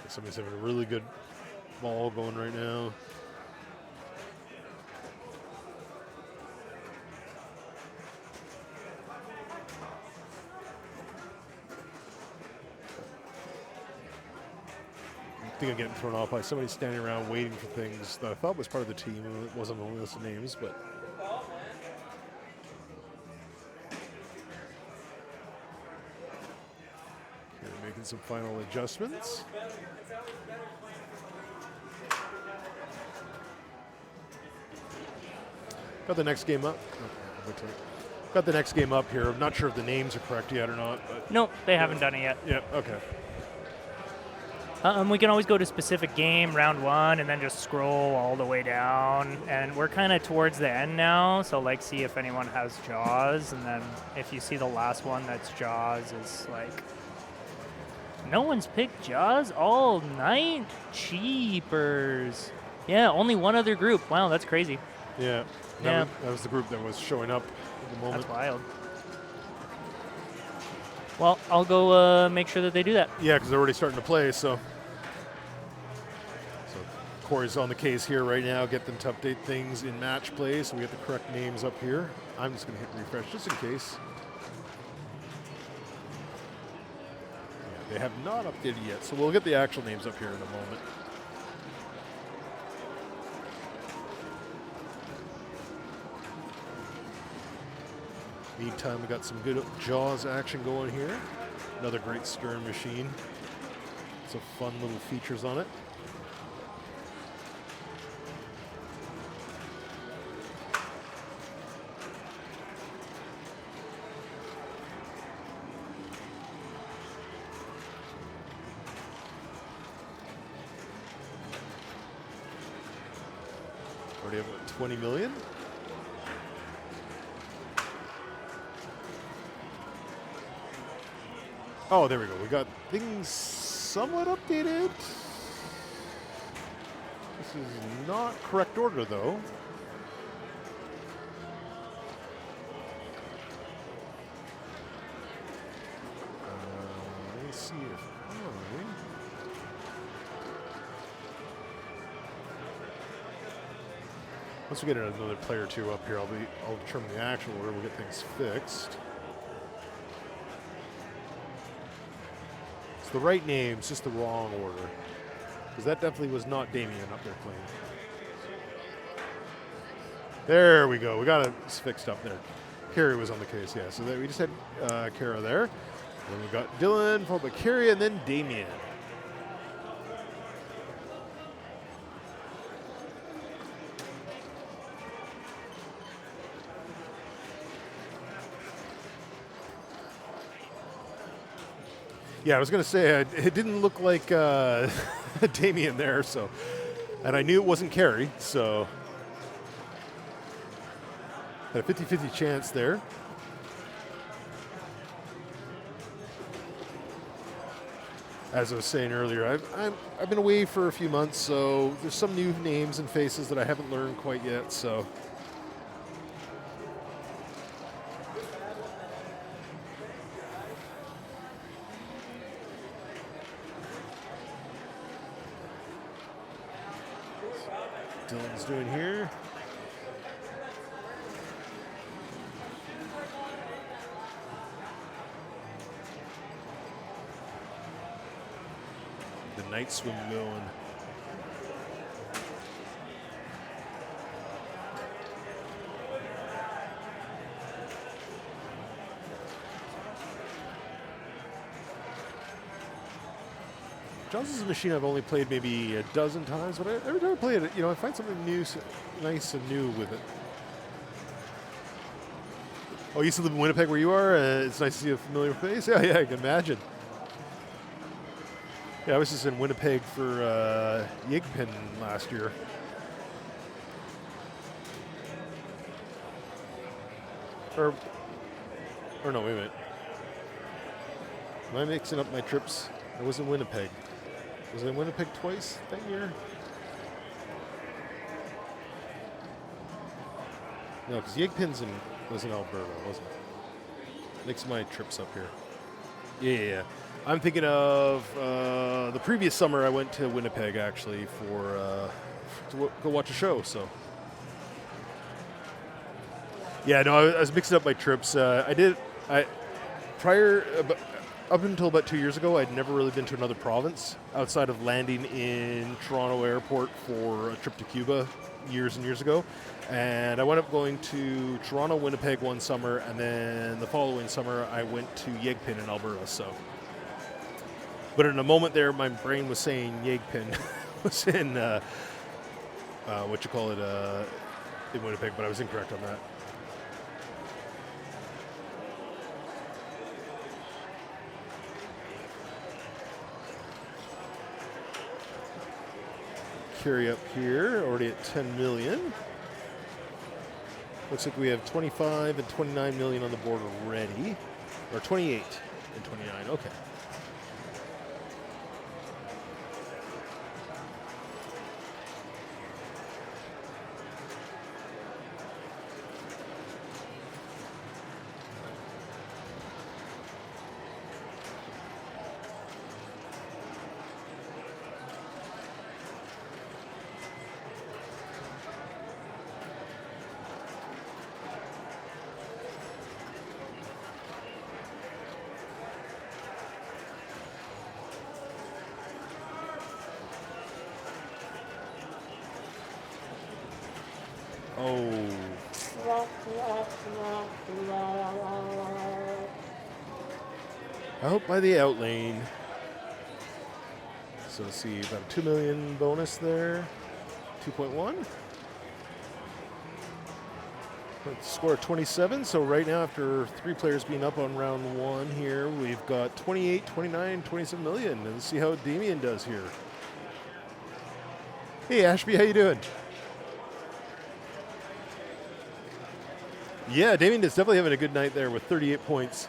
Somebody's having a really good ball going right now. I think I'm getting thrown off by somebody standing around waiting for things that I thought was part of the team, and it wasn't on the list of names, but okay, making some final adjustments. Got the next game up. Got the next game up here. I'm not sure if the names are correct yet or not. But Nope, they haven't done it yet. yeah, okay. We can always go to specific game, round one, and then just scroll all the way down. And we're kind of towards the end now, so like see if anyone has Jaws, and then if you see the last one that's Jaws, is like, no one's picked Jaws all night? Cheapers. Yeah, only one other group. Wow, that's crazy. Yeah, Yeah. that was the group that was showing up at the moment. That's wild. Well, I'll go make sure that they do that. Yeah, because they're already starting to play, so Corey's on the case here right now, get them to update things in match play, so we get the correct names up here. I'm just going to hit refresh just in case. Yeah, they have not updated yet, so we'll get the actual names up here in a moment. Meantime, we got some good Jaws action going here. Another great Stern machine. Some fun little features on it. Already have what, 20 million? Oh, there we go. We got things somewhat updated. This is not correct order, though. Let me see if once we get another player or two up here, I'll determine the actual order. We'll get things fixed. It's the right names, just the wrong order. Because that definitely was not Damien up there playing. There we go. We got it fixed up there. Carrie was on the case, yeah. So we just had Kara there. Then we got Dylan, followed by Carrie, and then Damien. Yeah, I was going to say, it didn't look like Damien there, so. And I knew it wasn't Carey, so. Had a 50-50 chance there. As I was saying earlier, I've been away for a few months, so there's some new names and faces that I haven't learned quite yet, so. Dylan's doing here. The night swim going. Jaws is a machine I've only played maybe a dozen times, but every time I play it, I find something new, nice and new with it. Oh, you used to live in Winnipeg where you are? It's nice to see a familiar face. Yeah, I can imagine. Yeah, I was just in Winnipeg for Yigpin last year. Or no, wait a minute. Am I mixing up my trips? I was in Winnipeg. Was I in Winnipeg twice that year? No, because Yigpin's was in Alberta, wasn't it? Mix my trips up here. Yeah. I'm thinking of the previous summer I went to Winnipeg actually for to go watch a show. So yeah, no, I was mixing up my trips. Up until about 2 years ago, I'd never really been to another province outside of landing in Toronto Airport for a trip to Cuba years and years ago. And I wound up going to Toronto, Winnipeg one summer, and then the following summer I went to Yigpin in Alberta. So, but in a moment there, my brain was saying Yigpin was in in Winnipeg, but I was incorrect on that. Carry up here, already at 10 million. Looks like we have 25 and 29 million on the board already. Or 28 and 29, okay. Out by the out lane. So let's see, about a 2 million bonus there. 2.1. Let's score 27. So right now, after 3 players being up on round 1 here, we've got 28, 29, 27 million. And let's see how Damien does here. Hey, Ashby, how you doing? Yeah, Damien is definitely having a good night there with 38 points.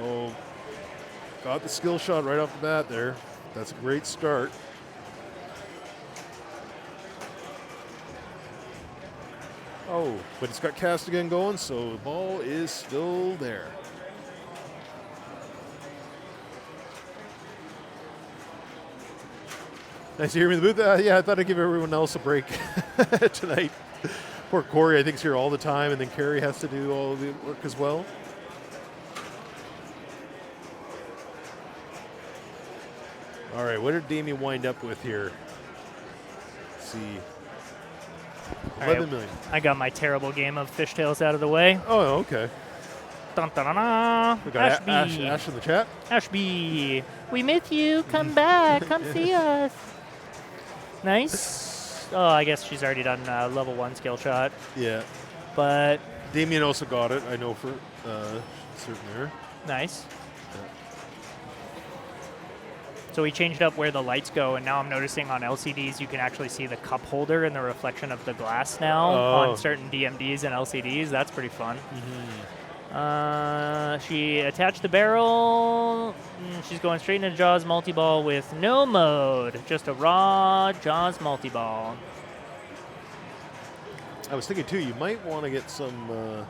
Oh, got the skill shot right off the bat there. That's a great start. Oh, but it's got cast again going, so the ball is still there. Nice to hear me in the booth. Yeah, I thought I'd give everyone else a break tonight. Poor Corey, I think, is here all the time, and then Carrie has to do all the work as well. All right, what did Damien wind up with here? Let's see. 11 million. I got my terrible game of fishtails out of the way. Oh, okay. Dun, dun, dun, dun. We got Ashby. Ash in the chat. Ashby, we miss you. Come back. Come see us. Nice. Oh, I guess she's already done level 1 skill shot. Yeah. But Damien also got it, I know for certain there. nice. So we changed up where the lights go, and now I'm noticing on LCDs you can actually see the cup holder and the reflection of the glass now on certain DMDs and LCDs. That's pretty fun. She attached the barrel. She's going straight into Jaws multi-ball with no mode, just a raw Jaws multi-ball. I was thinking too, you might want to get some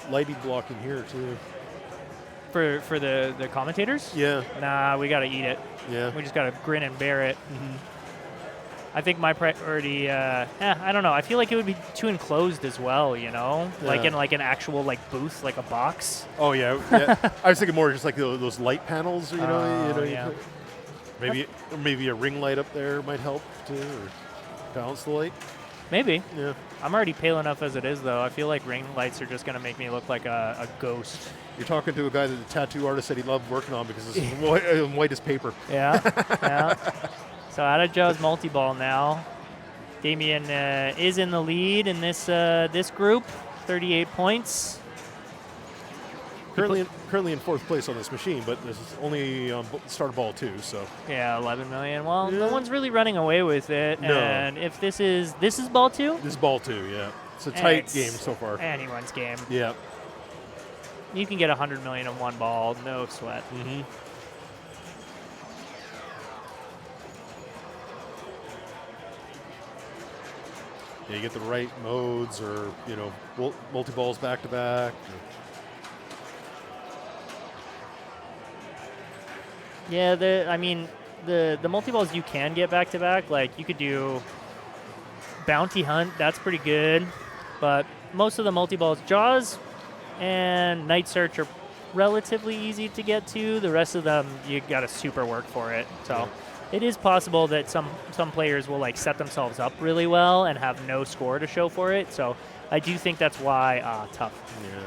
lighting block in here too. For the commentators? Yeah. Nah, we got to eat it. Yeah. We just got to grin and bear it. I think my priority, I don't know. I feel like it would be too enclosed as well, you know? Like Yeah. in like an actual like booth, like a box. Oh yeah. Yeah. I was thinking more just like those light panels, you know. Oh, you yeah. maybe a ring light up there might help too, or balance the light. Maybe. Yeah. I'm already pale enough as it is, though. I feel like ring lights are just going to make me look like a ghost. You're talking to a guy that the tattoo artist said he loved working on because it's white as paper. Yeah, yeah. So out of Joe's multi-ball now. Damien is in the lead in this group, 38 points. Currently in 4th place on this machine, but this is only on starter ball 2, so. Yeah, 11 million. Well, no one's really running away with it. No. And if this is ball 2? This is ball 2, yeah. It's a tight It's game so far. Anyone's game. Yeah. You can get 100 million in one ball, no sweat. Yeah, you get the right modes, or multi-balls back to back. Yeah, the multi-balls you can get back-to-back. Like, you could do Bounty Hunt. That's pretty good. But most of the multi-balls, Jaws and Night Search are relatively easy to get to. The rest of them, you got to super work for it. So it is possible that some players will, like, set themselves up really well and have no score to show for it. So I do think that's why, tough.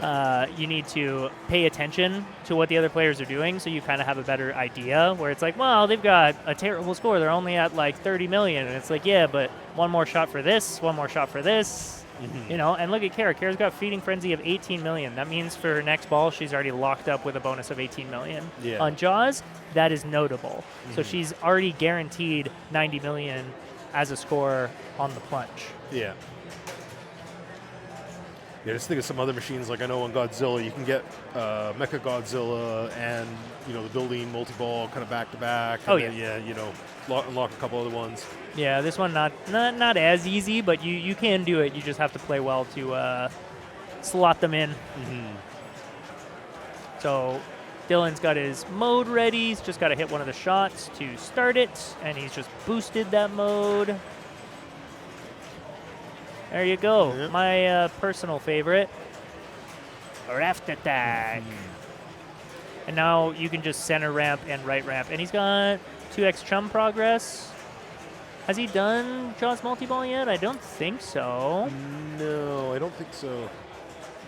Yeah. You need to pay attention to what the other players are doing so you kind of have a better idea where it's like, well, they've got a terrible score. They're only at like 30 million. And it's like, yeah, but one more shot for this, one more shot for this. You know, and look at Kara. Kara's got Feeding Frenzy of 18 million. That means for her next ball, she's already locked up with a bonus of 18 million. Yeah. On Jaws, that is notable. So she's already guaranteed 90 million as a score on the plunge. Yeah. Yeah, just think of some other machines. Like I know on Godzilla, you can get Mecha Godzilla and the building multi-ball kind of back to back. Oh, and then, unlock a couple other ones. Yeah, this one not as easy, but you can do it. You just have to play well to slot them in. So Dylan's got his mode ready. He's just got to hit one of the shots to start it, and he's just boosted that mode. There you go. Yep. My personal favorite. Raft attack. And now you can just center ramp and right ramp. And he's got 2x chum progress. Has he done Jaws multi-ball yet? I don't think so. No, I don't think so.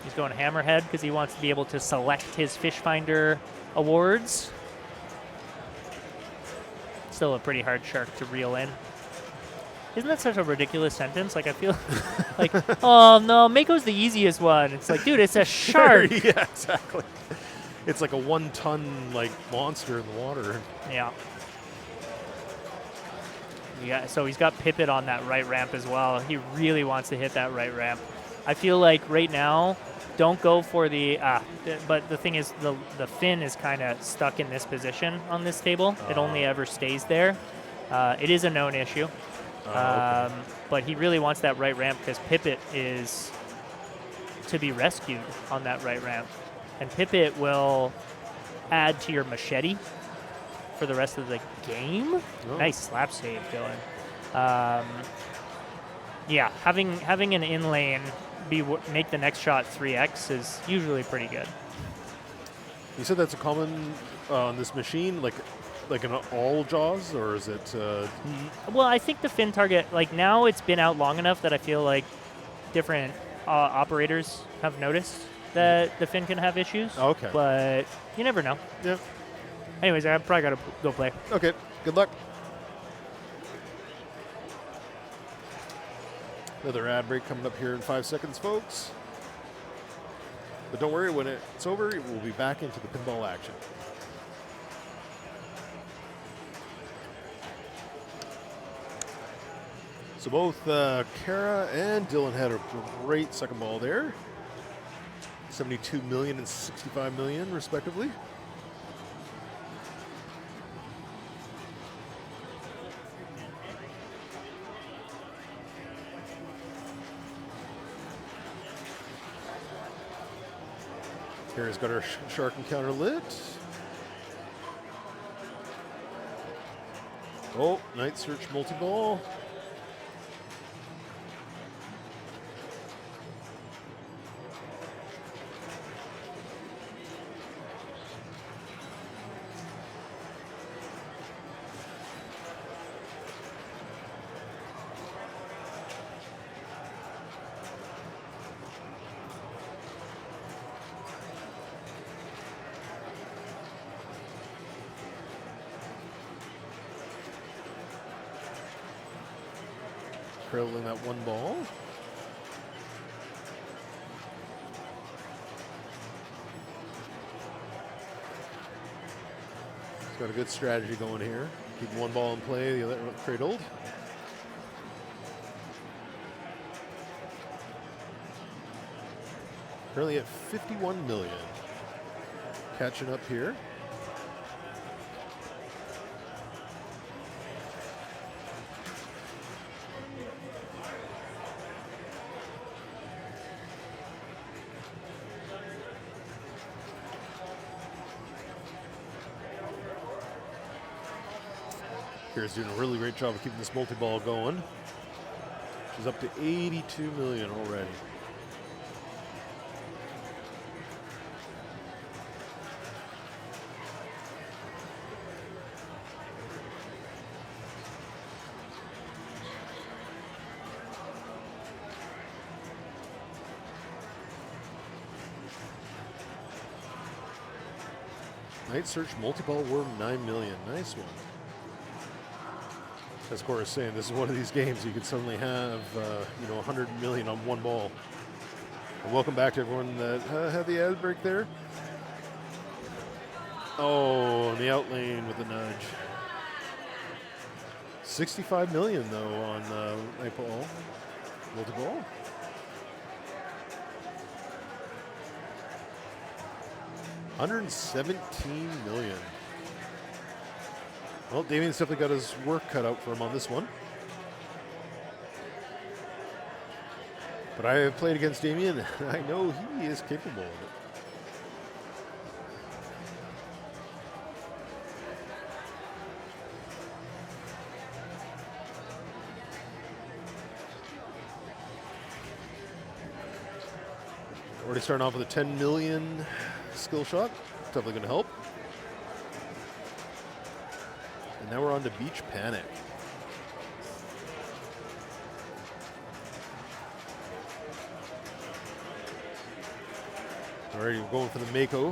He's going hammerhead because he wants to be able to select his fish finder awards. Still a pretty hard shark to reel in. Isn't that such a ridiculous sentence? Like, I feel like, oh no, Mako's the easiest one. It's like, dude, it's a shark. Yeah, exactly. It's like a 1-ton monster in the water. Yeah. Yeah. So he's got Pipit on that right ramp as well. He really wants to hit that right ramp. I feel like right now, don't go for the. But the thing is, the fin is kind of stuck in this position on this table. It only ever stays there. It is a known issue. Okay. But he really wants that right ramp because Pipit is to be rescued on that right ramp. And Pipit will add to your machete for the rest of the game. Oh. Nice slap save, Dylan. Yeah, having an in lane make the next shot 3x is usually pretty good. You said that's a common on this machine, like in all Jaws, or is it? Well, I think the fin target, now it's been out long enough that I feel like different operators have noticed that the fin can have issues. Okay. But you never know. Yeah. Anyways, I probably got to go play. Okay. Good luck. Another ad break coming up here in 5 seconds, folks. But don't worry, when it's over, we'll be back into the pinball action. So both Kara and Dylan had a great second ball there. 72 million and 65 million, respectively. Kara's got her shark encounter lit. Oh, night search multi-ball. Trailing that one ball. He's got a good strategy going here. Keeping one ball in play, the other cradled. Currently at 51 million. Catching up here. Kira's doing a really great job of keeping this multi-ball going. She's up to 82 million already. Night search multi-ball worm 9 million. Nice one. As Cora is saying, this is one of these games you could suddenly have, 100 million on one ball. And welcome back to everyone that had the ad break there. Oh, in the out lane with the nudge. 65 million though on night ball, multi-ball. $117 million. Well, Damien's definitely got his work cut out for him on this one. But I have played against Damien, and I know he is capable of it. Already starting off with a 10 million skill shot. Definitely going to help. And now we're on to Beach Panic. All right, we're going for the Mako.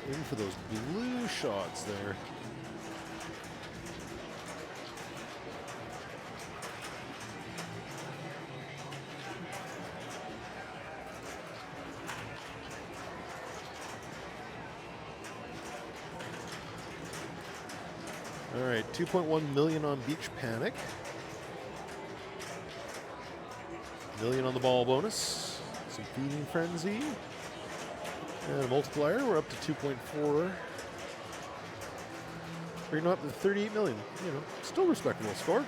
In for those blue shots there. All right, 2.1 million on Beach Panic. Million on the ball bonus. Some Feeding Frenzy. And a multiplier, we're up to 2.4. Bringing up to 38 million. You know, still respectable score.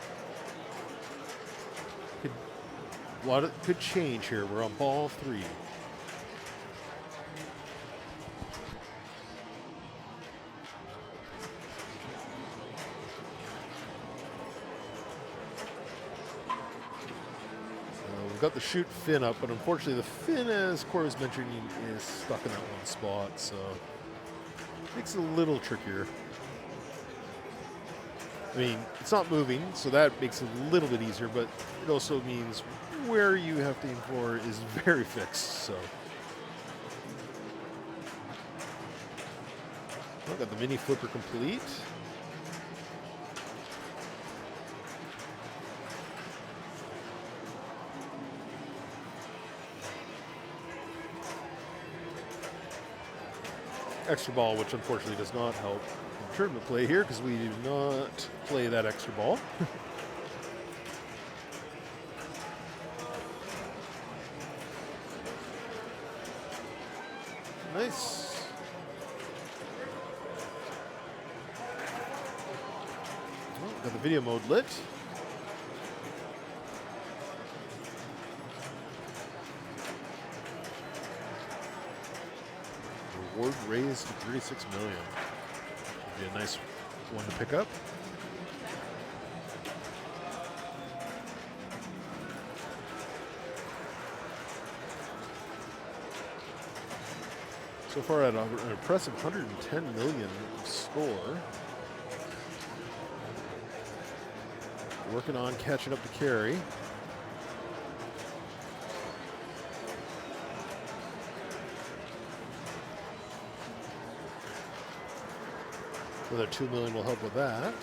A lot could change here. We're on ball 3. Got the shoot fin up, but unfortunately the fin, as Cora was mentioning, is stuck in that one spot, so makes it a little trickier. I mean, it's not moving, so that makes it a little bit easier, but it also means where you have to aim for is very fixed, so. I've got the mini flipper complete. extra ball, which unfortunately does not help in tournament play here because we do not play that extra ball. Nice. Oh, got the video mode lit. Reward raised to 36 million. Would be a nice one to pick up. So far at an impressive 110 million score. Working on catching up to Carey. Another 2 million will help with that.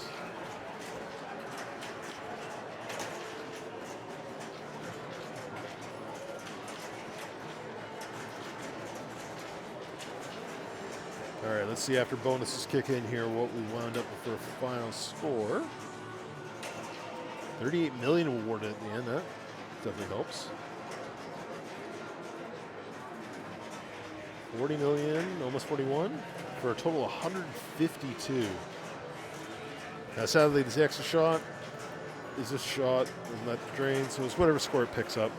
All right, let's see after bonuses kick in here what we wound up with for a final score. 38 million awarded at the end. That definitely helps. 40 million, almost 41, for a total of 152. Now, sadly, this extra shot is a shot, and that drain, so it's whatever score it picks up.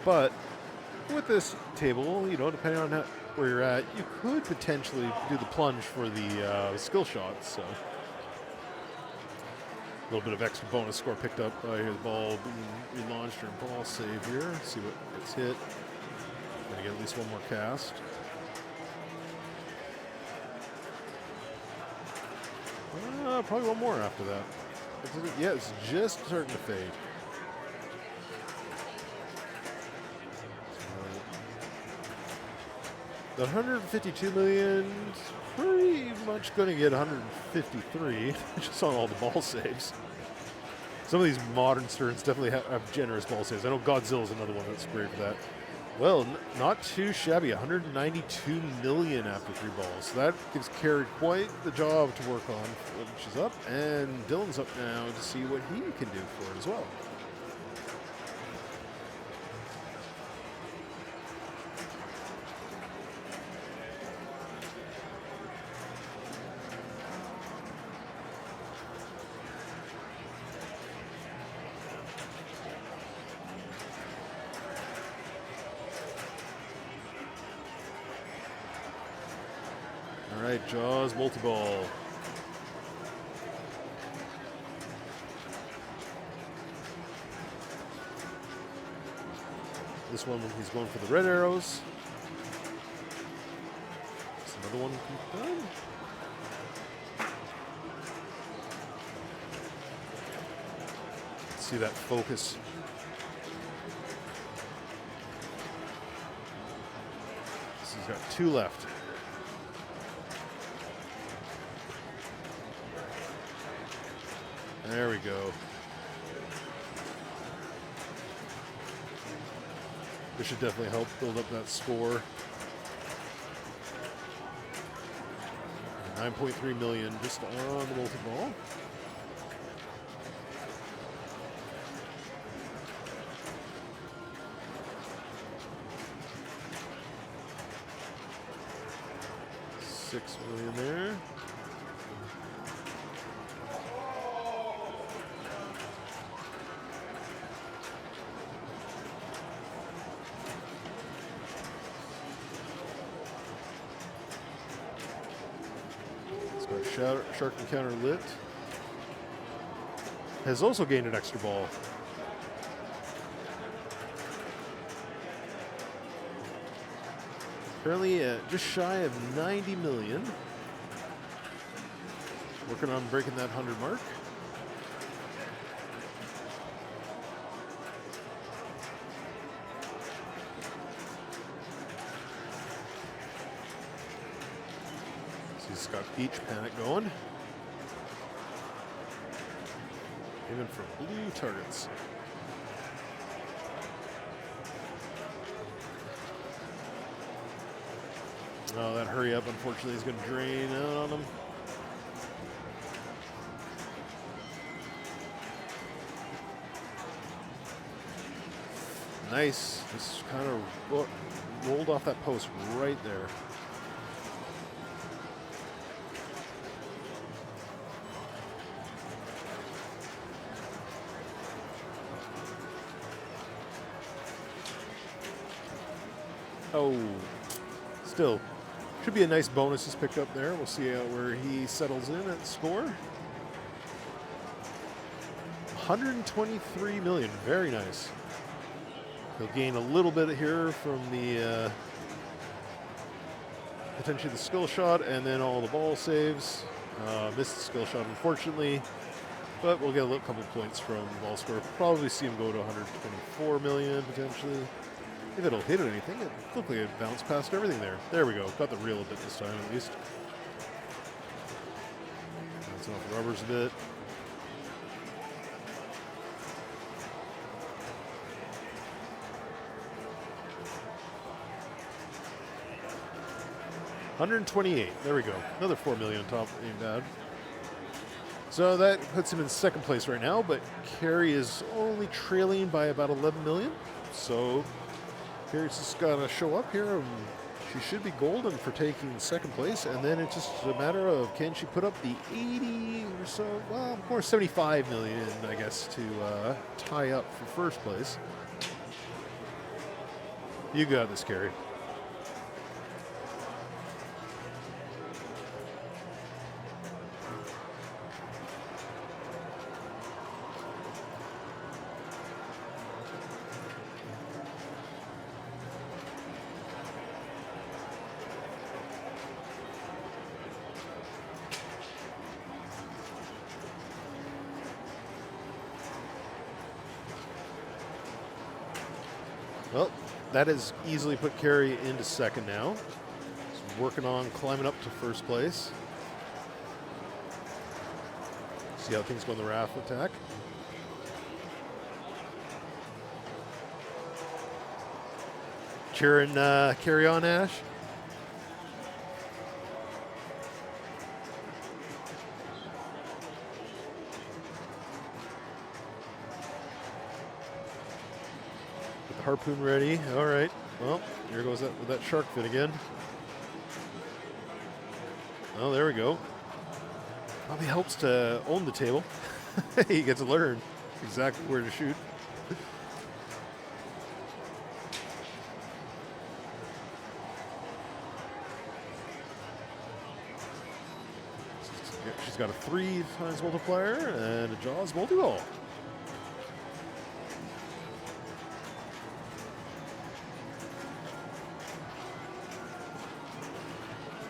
But with this table, you know, depending on where you're at, you could potentially do the plunge for the skill shots. So a little bit of extra bonus score picked up by the ball being relaunched or ball save here. See what gets hit. Gonna get at least one more cast. Probably one more after that. Yeah, it's just starting to fade. The 152 million, pretty much going to get 153, just on all the ball saves. Some of these modern Sterns definitely have generous ball saves. I know Godzilla's another one that's great for that. Well, not too shabby, 192 million after 3 balls. So that gives Carey quite the job to work on, which is up. And Dylan's up now to see what he can do for it as well. All right, Jaws multi-ball. This one, he's going for the red arrows. There's another one done. See that focus. He's got 2 left. There we go. This should definitely help build up that score. 9.3 million just on the multi-ball. $6 million there. Shark encounter lit. Has also gained an extra ball. Currently just shy of 90 million. Working on breaking that 100 mark. He's got Beach Panic going. Aiming for blue targets. Oh, that hurry up, unfortunately, is going to drain out on him. Nice. Just kind of rolled off that post right there. Oh, still. Should be a nice bonus he's picked up there. We'll see where he settles in at score. 123 million. Very nice. He'll gain a little bit here from the potentially the skill shot and then all the ball saves. Missed the skill shot, unfortunately, but we'll get a couple points from ball score. Probably see him go to 124 million potentially. If it'll hit anything, it looked like it bounced past everything there. There we go. Got the reel a bit this time at least. Bounce off the rubbers a bit. $128. There we go. Another 4 million on top. Ain't bad. So that puts him in second place right now, but Carrie is only trailing by about 11 million. So Carrie's just got to show up here, and she should be golden for taking second place. And then it's just a matter of, can she put up the 80 or so, well, more 75 million, I guess, to tie up for first place. You got this, Carrie. Well, that has easily put Carrie into second now. He's working on climbing up to first place. See how things go in the raft attack. Cheering Carrie on, Ash. Harpoon ready. All right. Well, here goes that with that shark fin again. Oh, there we go. Probably helps to own the table. He gets to learn exactly where to shoot. She's got a 3 times multiplier and a Jaws multi-ball.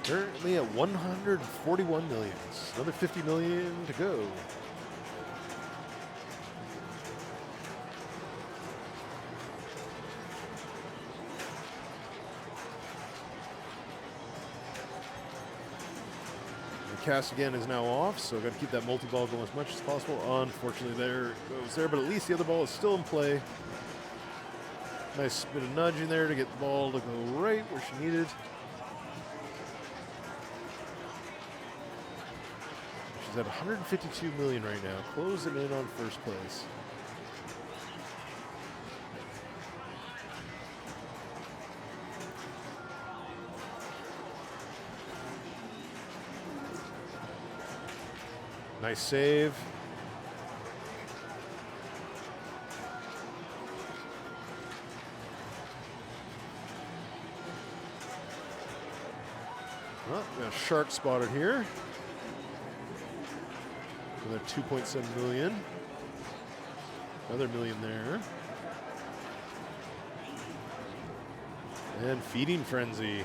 Currently at 141 million. Another 50 million to go. The cast again is now off, so I've got to keep that multi-ball going as much as possible. Unfortunately, there it goes there, but at least the other ball is still in play. Nice bit of nudging there to get the ball to go right where she needed. She's at 152 million right now, closing in on first place. Nice save. Well, we got a shark spotted here. Another 2.7 million. Another million there. And feeding frenzy.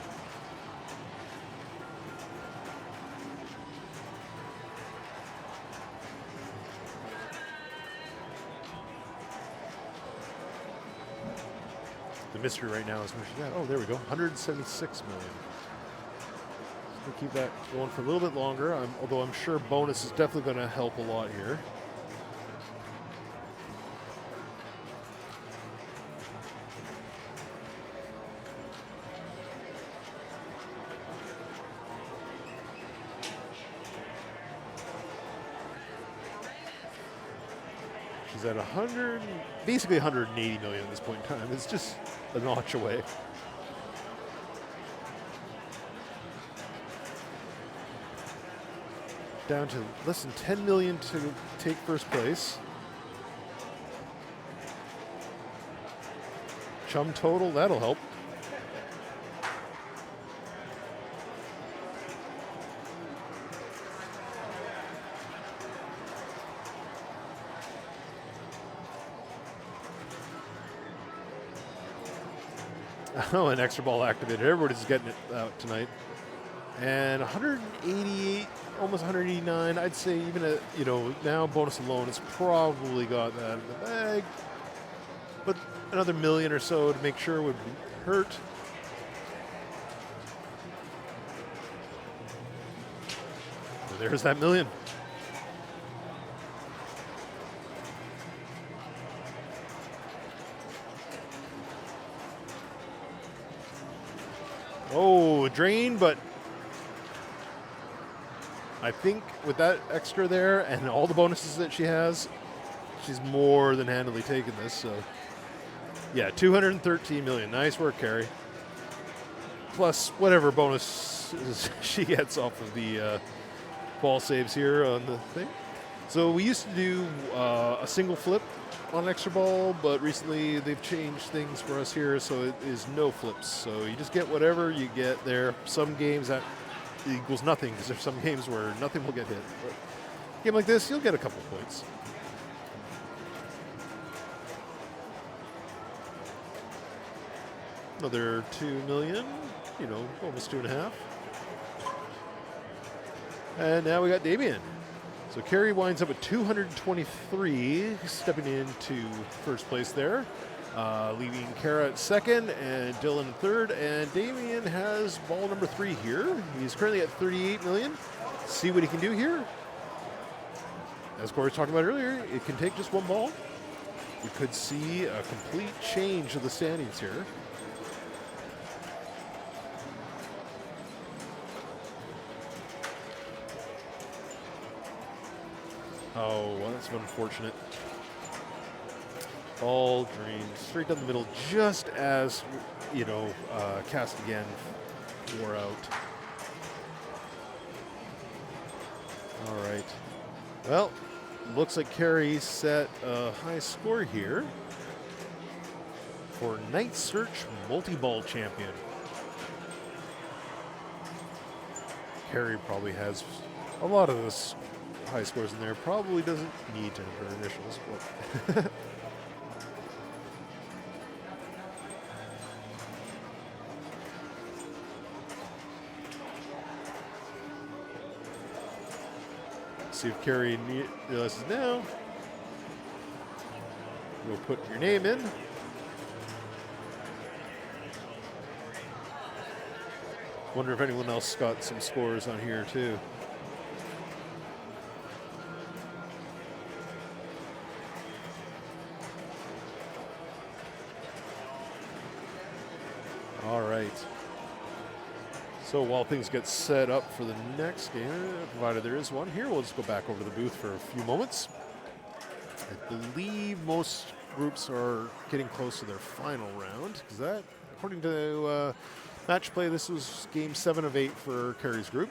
The mystery right now is where she's at. Oh, there we go. 176 million. We'll keep that going for a little bit longer, although I'm sure bonus is definitely going to help a lot here. She's at 100, basically 180 million at this point in time. It's just a notch away. Down to less than 10 million to take first place. Chum total, that'll help. Oh, an extra ball activated. Everybody's getting it out tonight. And 188, almost 189. I'd say even at, you know, now bonus alone, it's probably got that in the bag. But another million or so to make sure would hurt. So there's that million. Oh, drain, but I think with that extra there and all the bonuses that she has, she's more than handily taking this. So, yeah, 213 million. Nice work, Carrie. Plus whatever bonus she gets off of the ball saves here on the thing. So we used to do a single flip on extra ball, but recently they've changed things for us here, so it is no flips. So you just get whatever you get there. Some games that equals nothing, because there's some games where nothing will get hit. But a game like this, you'll get a couple points. Another 2 million, you know, almost 2.5. And now we got Damien. So Carrie winds up at 223, stepping into first place there, leaving Kara at second and Dylan at third. And Damien has ball number 3 here. He's currently at 38 million. See what he can do here. As Corey was talking about earlier, it can take just one ball. We could see a complete change of the standings here. Oh, well, that's unfortunate. Ball drained straight down the middle, just as, you know, cast again wore out. All right. Well, looks like Carrie set a high score here for Night Search Multi-Ball Champion. Carrie probably has a lot of this high scores in there. Probably doesn't need to have her initials, but see if Carrie realizes now. We'll put your name in. Wonder if anyone else got some scores on here too. All right. So while things get set up for the next game, provided there is one here, we'll just go back over the booth for a few moments. I believe most groups are getting close to their final round, because that, according to match play, this was game 7 of 8 for Carrie's group.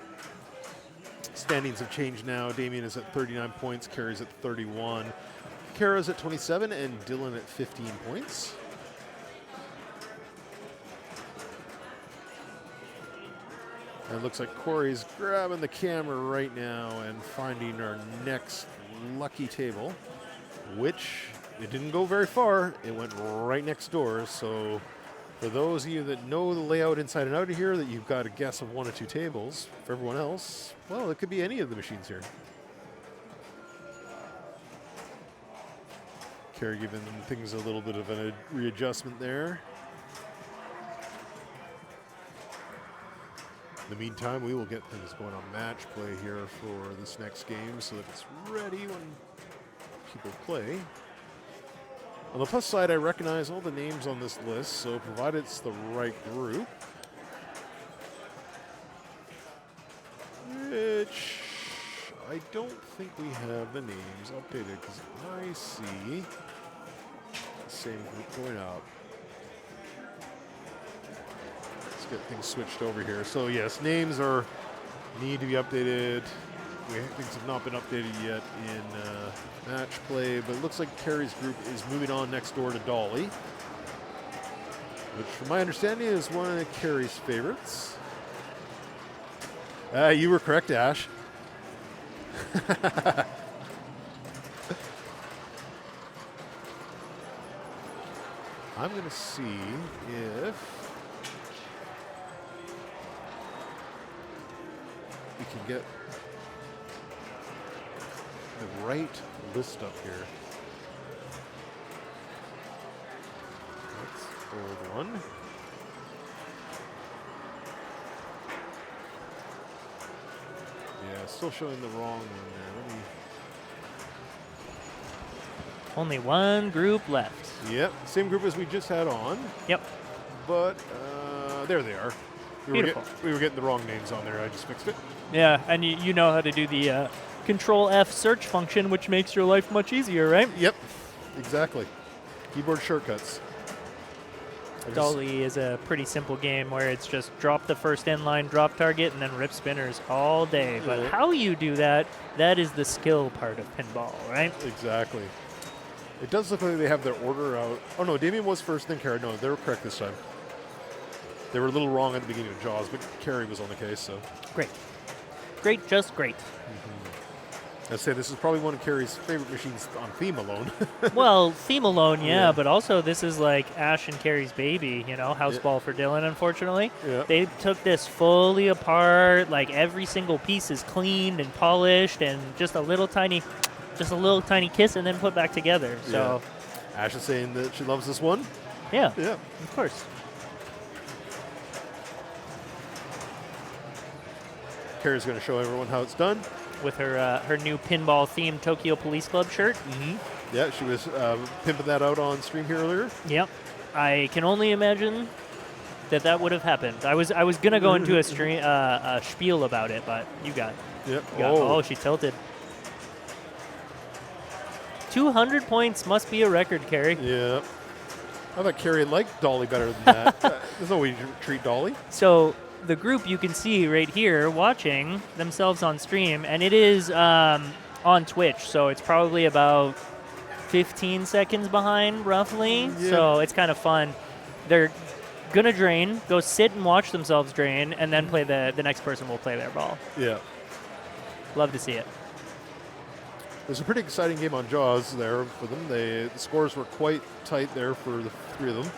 Standings have changed now. Damien is at 39 points, Carrie's at 31. Kara's at 27, and Dylan at 15 points. And it looks like Corey's grabbing the camera right now and finding our next lucky table, which it didn't go very far. It went right next door. So for those of you that know the layout inside and out of here, that you've got a guess of 1 or 2 tables. For everyone else, well, it could be any of the machines here. Carrie giving things a little bit of a readjustment there. In the meantime, we will get things going on match play here for this next game so that it's ready when people play. On the plus side, I recognize all the names on this list, so provided it's the right group, which I don't think we have the names updated because I see the same group going out. Let's get things switched over here. So yes, names need to be updated. Things have not been updated yet in match play, but it looks like Carrie's group is moving on next door to Dolly, which from my understanding is one of Carrie's favorites. You were correct, Ash. I'm going to see if we can get the right list up here. That's old one. Yeah, still showing the wrong one there. Let me. Only one group left. Yep, same group as we just had on, Yep. but there they are. Beautiful. We were getting the wrong names on there. I just fixed it. Yeah, and you know how to do the Control F search function, which makes your life much easier, right? Yep, exactly. Keyboard shortcuts. Dolly is a pretty simple game where it's just drop the first inline drop target and then rip spinners all day. But Yeah. how you do that, that is the skill part of pinball, right? Exactly. It does look like they have their order out. Oh no, Damien was first, then Carrie. No, they were correct this time. They were a little wrong at the beginning of Jaws, but Carrie was on the case, so. Great. Great, just great. I'd say this is probably one of Carrie's favorite machines on theme alone. Well, theme alone, yeah, Yeah. but also this is like Ash and Carrie's baby, house Yeah. ball for Dylan, unfortunately. Yeah. They took this fully apart, like every single piece is cleaned and polished and just a little tiny kiss and then put back together. So, Ash is saying that she loves this one. yeah, Yeah. of course. Carrie's going to show everyone how it's done. With her new pinball-themed Tokyo Police Club shirt. Yeah, she was pimping that out on stream here earlier. Yep. I can only imagine that would have happened. I was gonna go into a spiel about it, but you got Yep. oh, she tilted. 200 points must be a record, Carrie. Yeah. I thought Carrie liked Dolly better than that. There's no way to treat Dolly. So the group you can see right here watching themselves on stream, and it is on Twitch, so it's probably about 15 seconds behind, roughly. Yeah. So it's kind of fun. They're gonna drain, go sit and watch themselves drain, and then play the next person will play their ball. Yeah. Love to see it. There's a pretty exciting game on Jaws there for them. The scores were quite tight there for the three of them.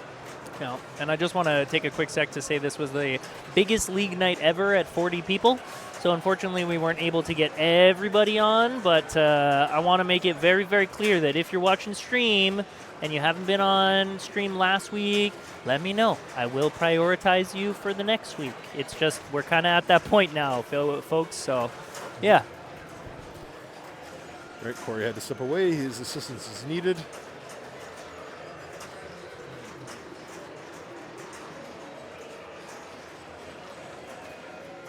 Yeah. And I just want to take a quick sec to say this was the biggest league night ever at 40 people. So unfortunately, we weren't able to get everybody on, but I want to make it very, very clear that if you're watching stream and you haven't been on stream last week, let me know. I will prioritize you for the next week. It's just we're kind of at that point now, folks. So, yeah. Right, Corey had to step away. His assistance is needed.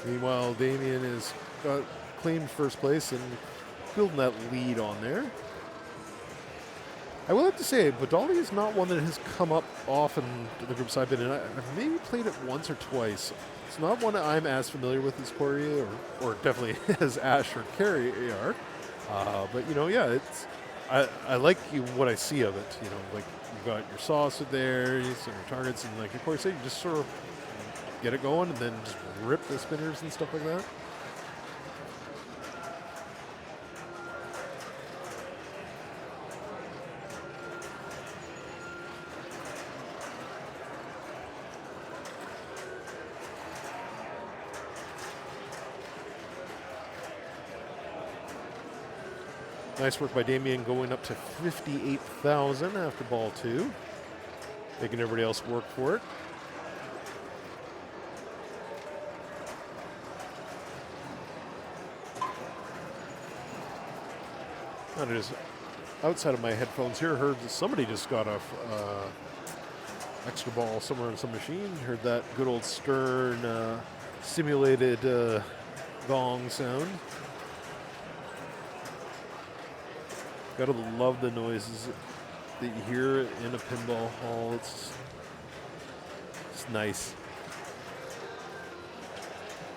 Meanwhile, Damien has got claimed first place and building that lead on there. I will have to say, Badali is not one that has come up often to the groups I've been in. I've maybe played it once or twice. It's not one that I'm as familiar with as Corey or definitely as Ash or Carrie are. But yeah, it's I like what I see of it. Like you've got your sauce there, you some your targets, and like Corey said, you just sort of get it going and then just rip the spinners and stuff like that. Nice work by Damien going up to 58,000 after ball two. Making everybody else work for it. I just, outside of my headphones here, heard that somebody just got a extra ball somewhere on some machine. Heard that good old stern simulated gong sound. Gotta love the noises that you hear in a pinball hall. It's nice.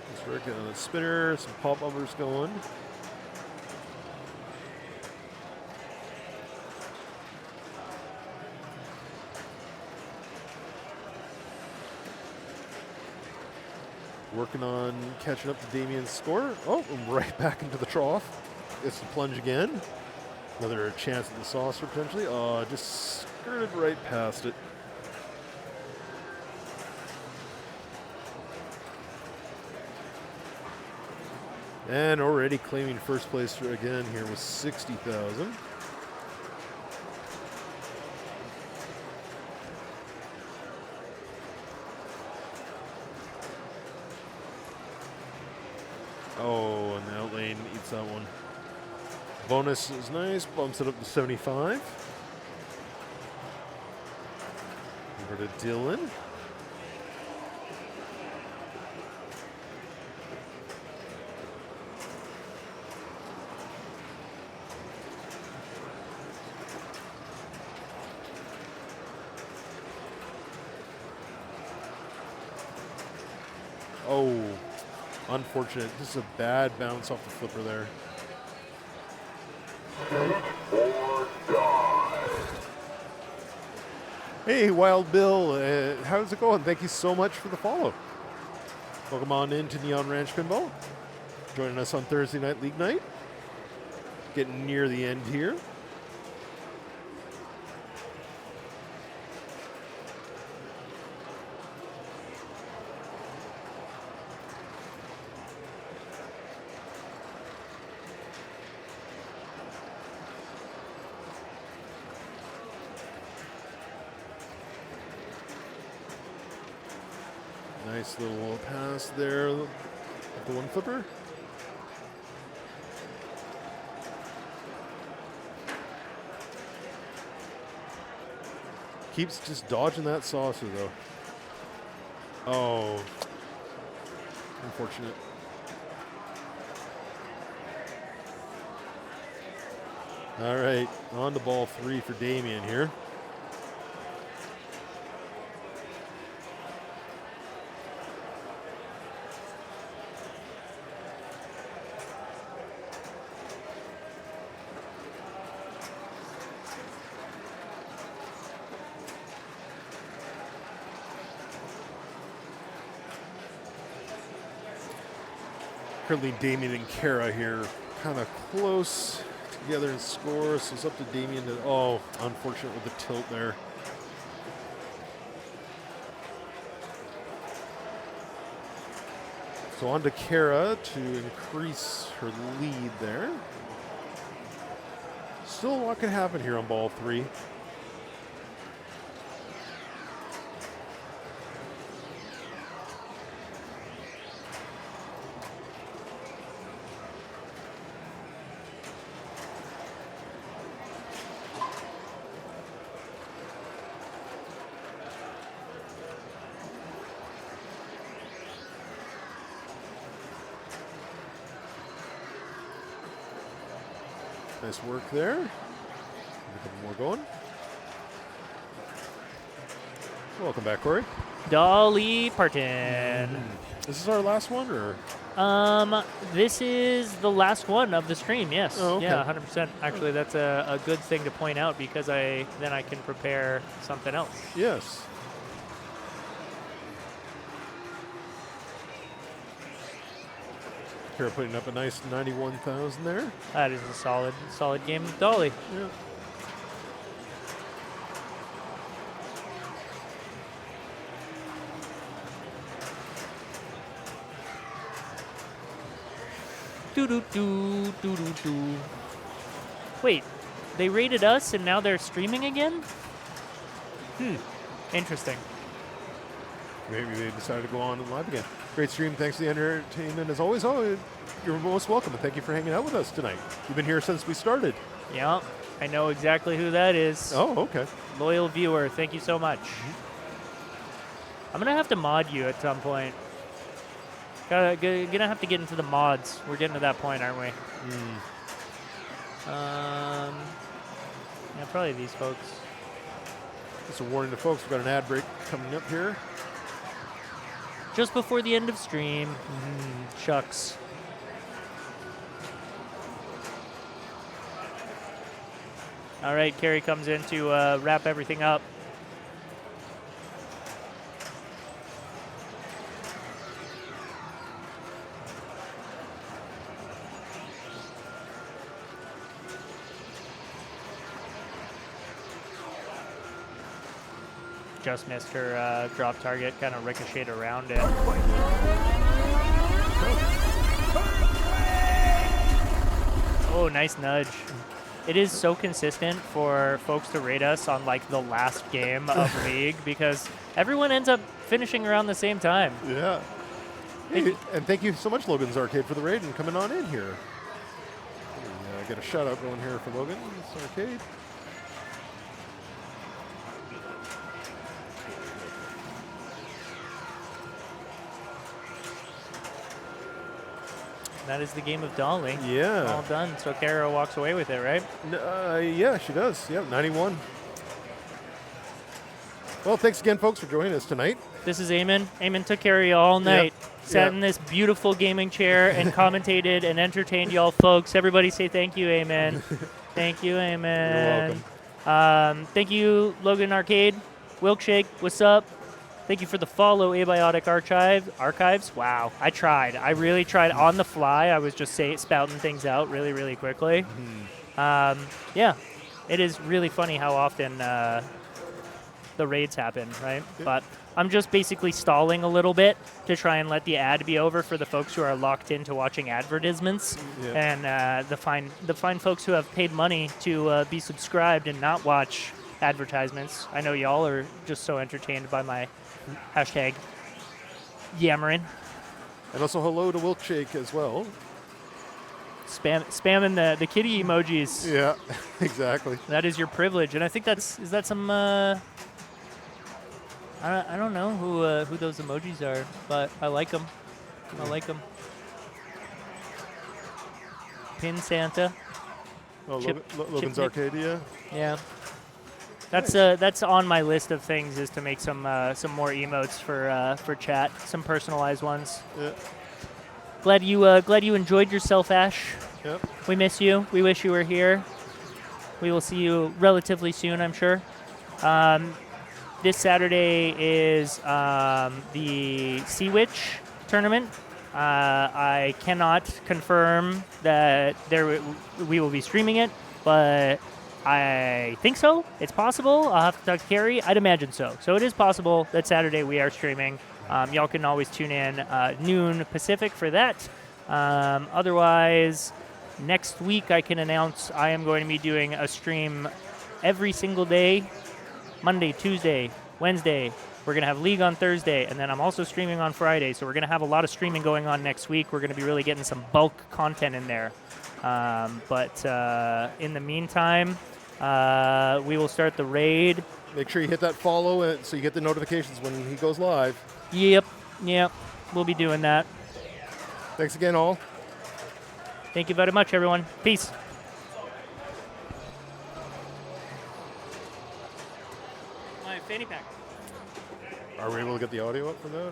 Let's work on the spinner, some pop bumpers going. Working on catching up to Damien's score. Oh, and right back into the trough. It's the plunge again. Another chance at the saucer potentially. Oh, just skirted right past it. And already claiming first place again here with 60,000. Oh, and the out lane eats that one. Bonus is nice, bumps it up to 75. Over to Dylan. Oh, unfortunate. This is a bad bounce off the flipper there. Hey, Wild Bill, how's it going? Thank you so much for the follow. Welcome on into Neon Ranch Pinball. Joining us on Thursday night league night. Getting near the end here. Nice little pass there with the one flipper. Keeps just dodging that saucer though. Oh, unfortunate. All right, on to ball 3 for Damien here. Currently Damien and Kara here kind of close together in score, so it's up to Damien to, oh, unfortunate with the tilt there. So on to Kara to increase her lead there. Still a lot can happen here on ball 3. Nice work there. A couple more going. Welcome back, Corey. Dolly Parton. This is our last one, or? This is the last one of the stream, yes. Oh, okay. Yeah, 100%. Actually, that's a good thing to point out because then I can prepare something else. Yes. Kara putting up a nice 91,000 there. That is a solid game with Dolly. Yeah. Do. Wait, they rated us and now they're streaming again? Interesting. Maybe they decided to go on and live again. Great stream. Thanks for the entertainment. As always, you're most welcome. And thank you for hanging out with us tonight. You've been here since we started. Yeah, I know exactly who that is. Oh, okay. Loyal viewer, thank you so much. I'm going to have to mod you at some point. Gonna have to get into the mods. We're getting to that point, aren't we? Yeah, probably these folks. Just a warning to folks, we've got an ad break coming up here. Just before the end of stream. Shucks. All right, Carrie comes in to wrap everything up. Just missed her drop target, kind of ricocheted around it. Oh, nice nudge. It is so consistent for folks to rate us on like the last game of League because everyone ends up finishing around the same time. Yeah. Hey, and thank you so much, Logan's Arcade, for the raid and coming on in here. Get a shout out going here for Logan's Arcade. That is the game of Dolly. Yeah. All done. So Kara walks away with it, right? Yeah, she does. Yeah, 91. Well, thanks again, folks, for joining us tonight. This is Eamon. Eamon took care of you all night. Sat in this beautiful gaming chair and commentated and entertained y'all folks. Everybody say thank you, Eamon. Thank you, Eamon. You're welcome. Thank you, Logan Arcade. Wilkshake, what's up? Thank you for the follow, Abiotic Archives. Wow, I tried. I really tried on the fly. I was just spouting things out really, really quickly. Yeah, it is really funny how often the raids happen, right? Yeah. But I'm just basically stalling a little bit to try and let the ad be over for the folks who are locked into watching advertisements and the fine folks who have paid money to be subscribed and not watch advertisements. I know y'all are just so entertained by my hashtag yammering. And also hello to Wilkshake as well. Spamming the kitty emojis. Yeah, exactly. That is your privilege. And I think is that some, I don't know who those emojis are, but I like them. I like them. Pin Santa. Oh, Logan's Nick. Arcadia. Yeah. That's on my list of things is to make some more emotes for chat, some personalized ones. Yeah. Glad you enjoyed yourself, Ash. Yep. We miss you. We wish you were here. We will see you relatively soon, I'm sure. This Saturday is the Sea Witch tournament. I cannot confirm that we will be streaming it, but I think so. It's possible. I'll have to talk to Carrie. I'd imagine so. So it is possible that Saturday we are streaming. Y'all can always tune in noon Pacific for that. Otherwise, next week I can announce I am going to be doing a stream every single day. Monday, Tuesday, Wednesday. We're going to have League on Thursday, and then I'm also streaming on Friday. So we're going to have a lot of streaming going on next week. We're going to be really getting some bulk content in there. But in the meantime, we will start the raid. Make sure you hit that follow so you get the notifications when he goes live. Yep. We'll be doing that. Thanks again, all. Thank you very much, everyone. Peace. My fanny pack. Are we able to get the audio up for that?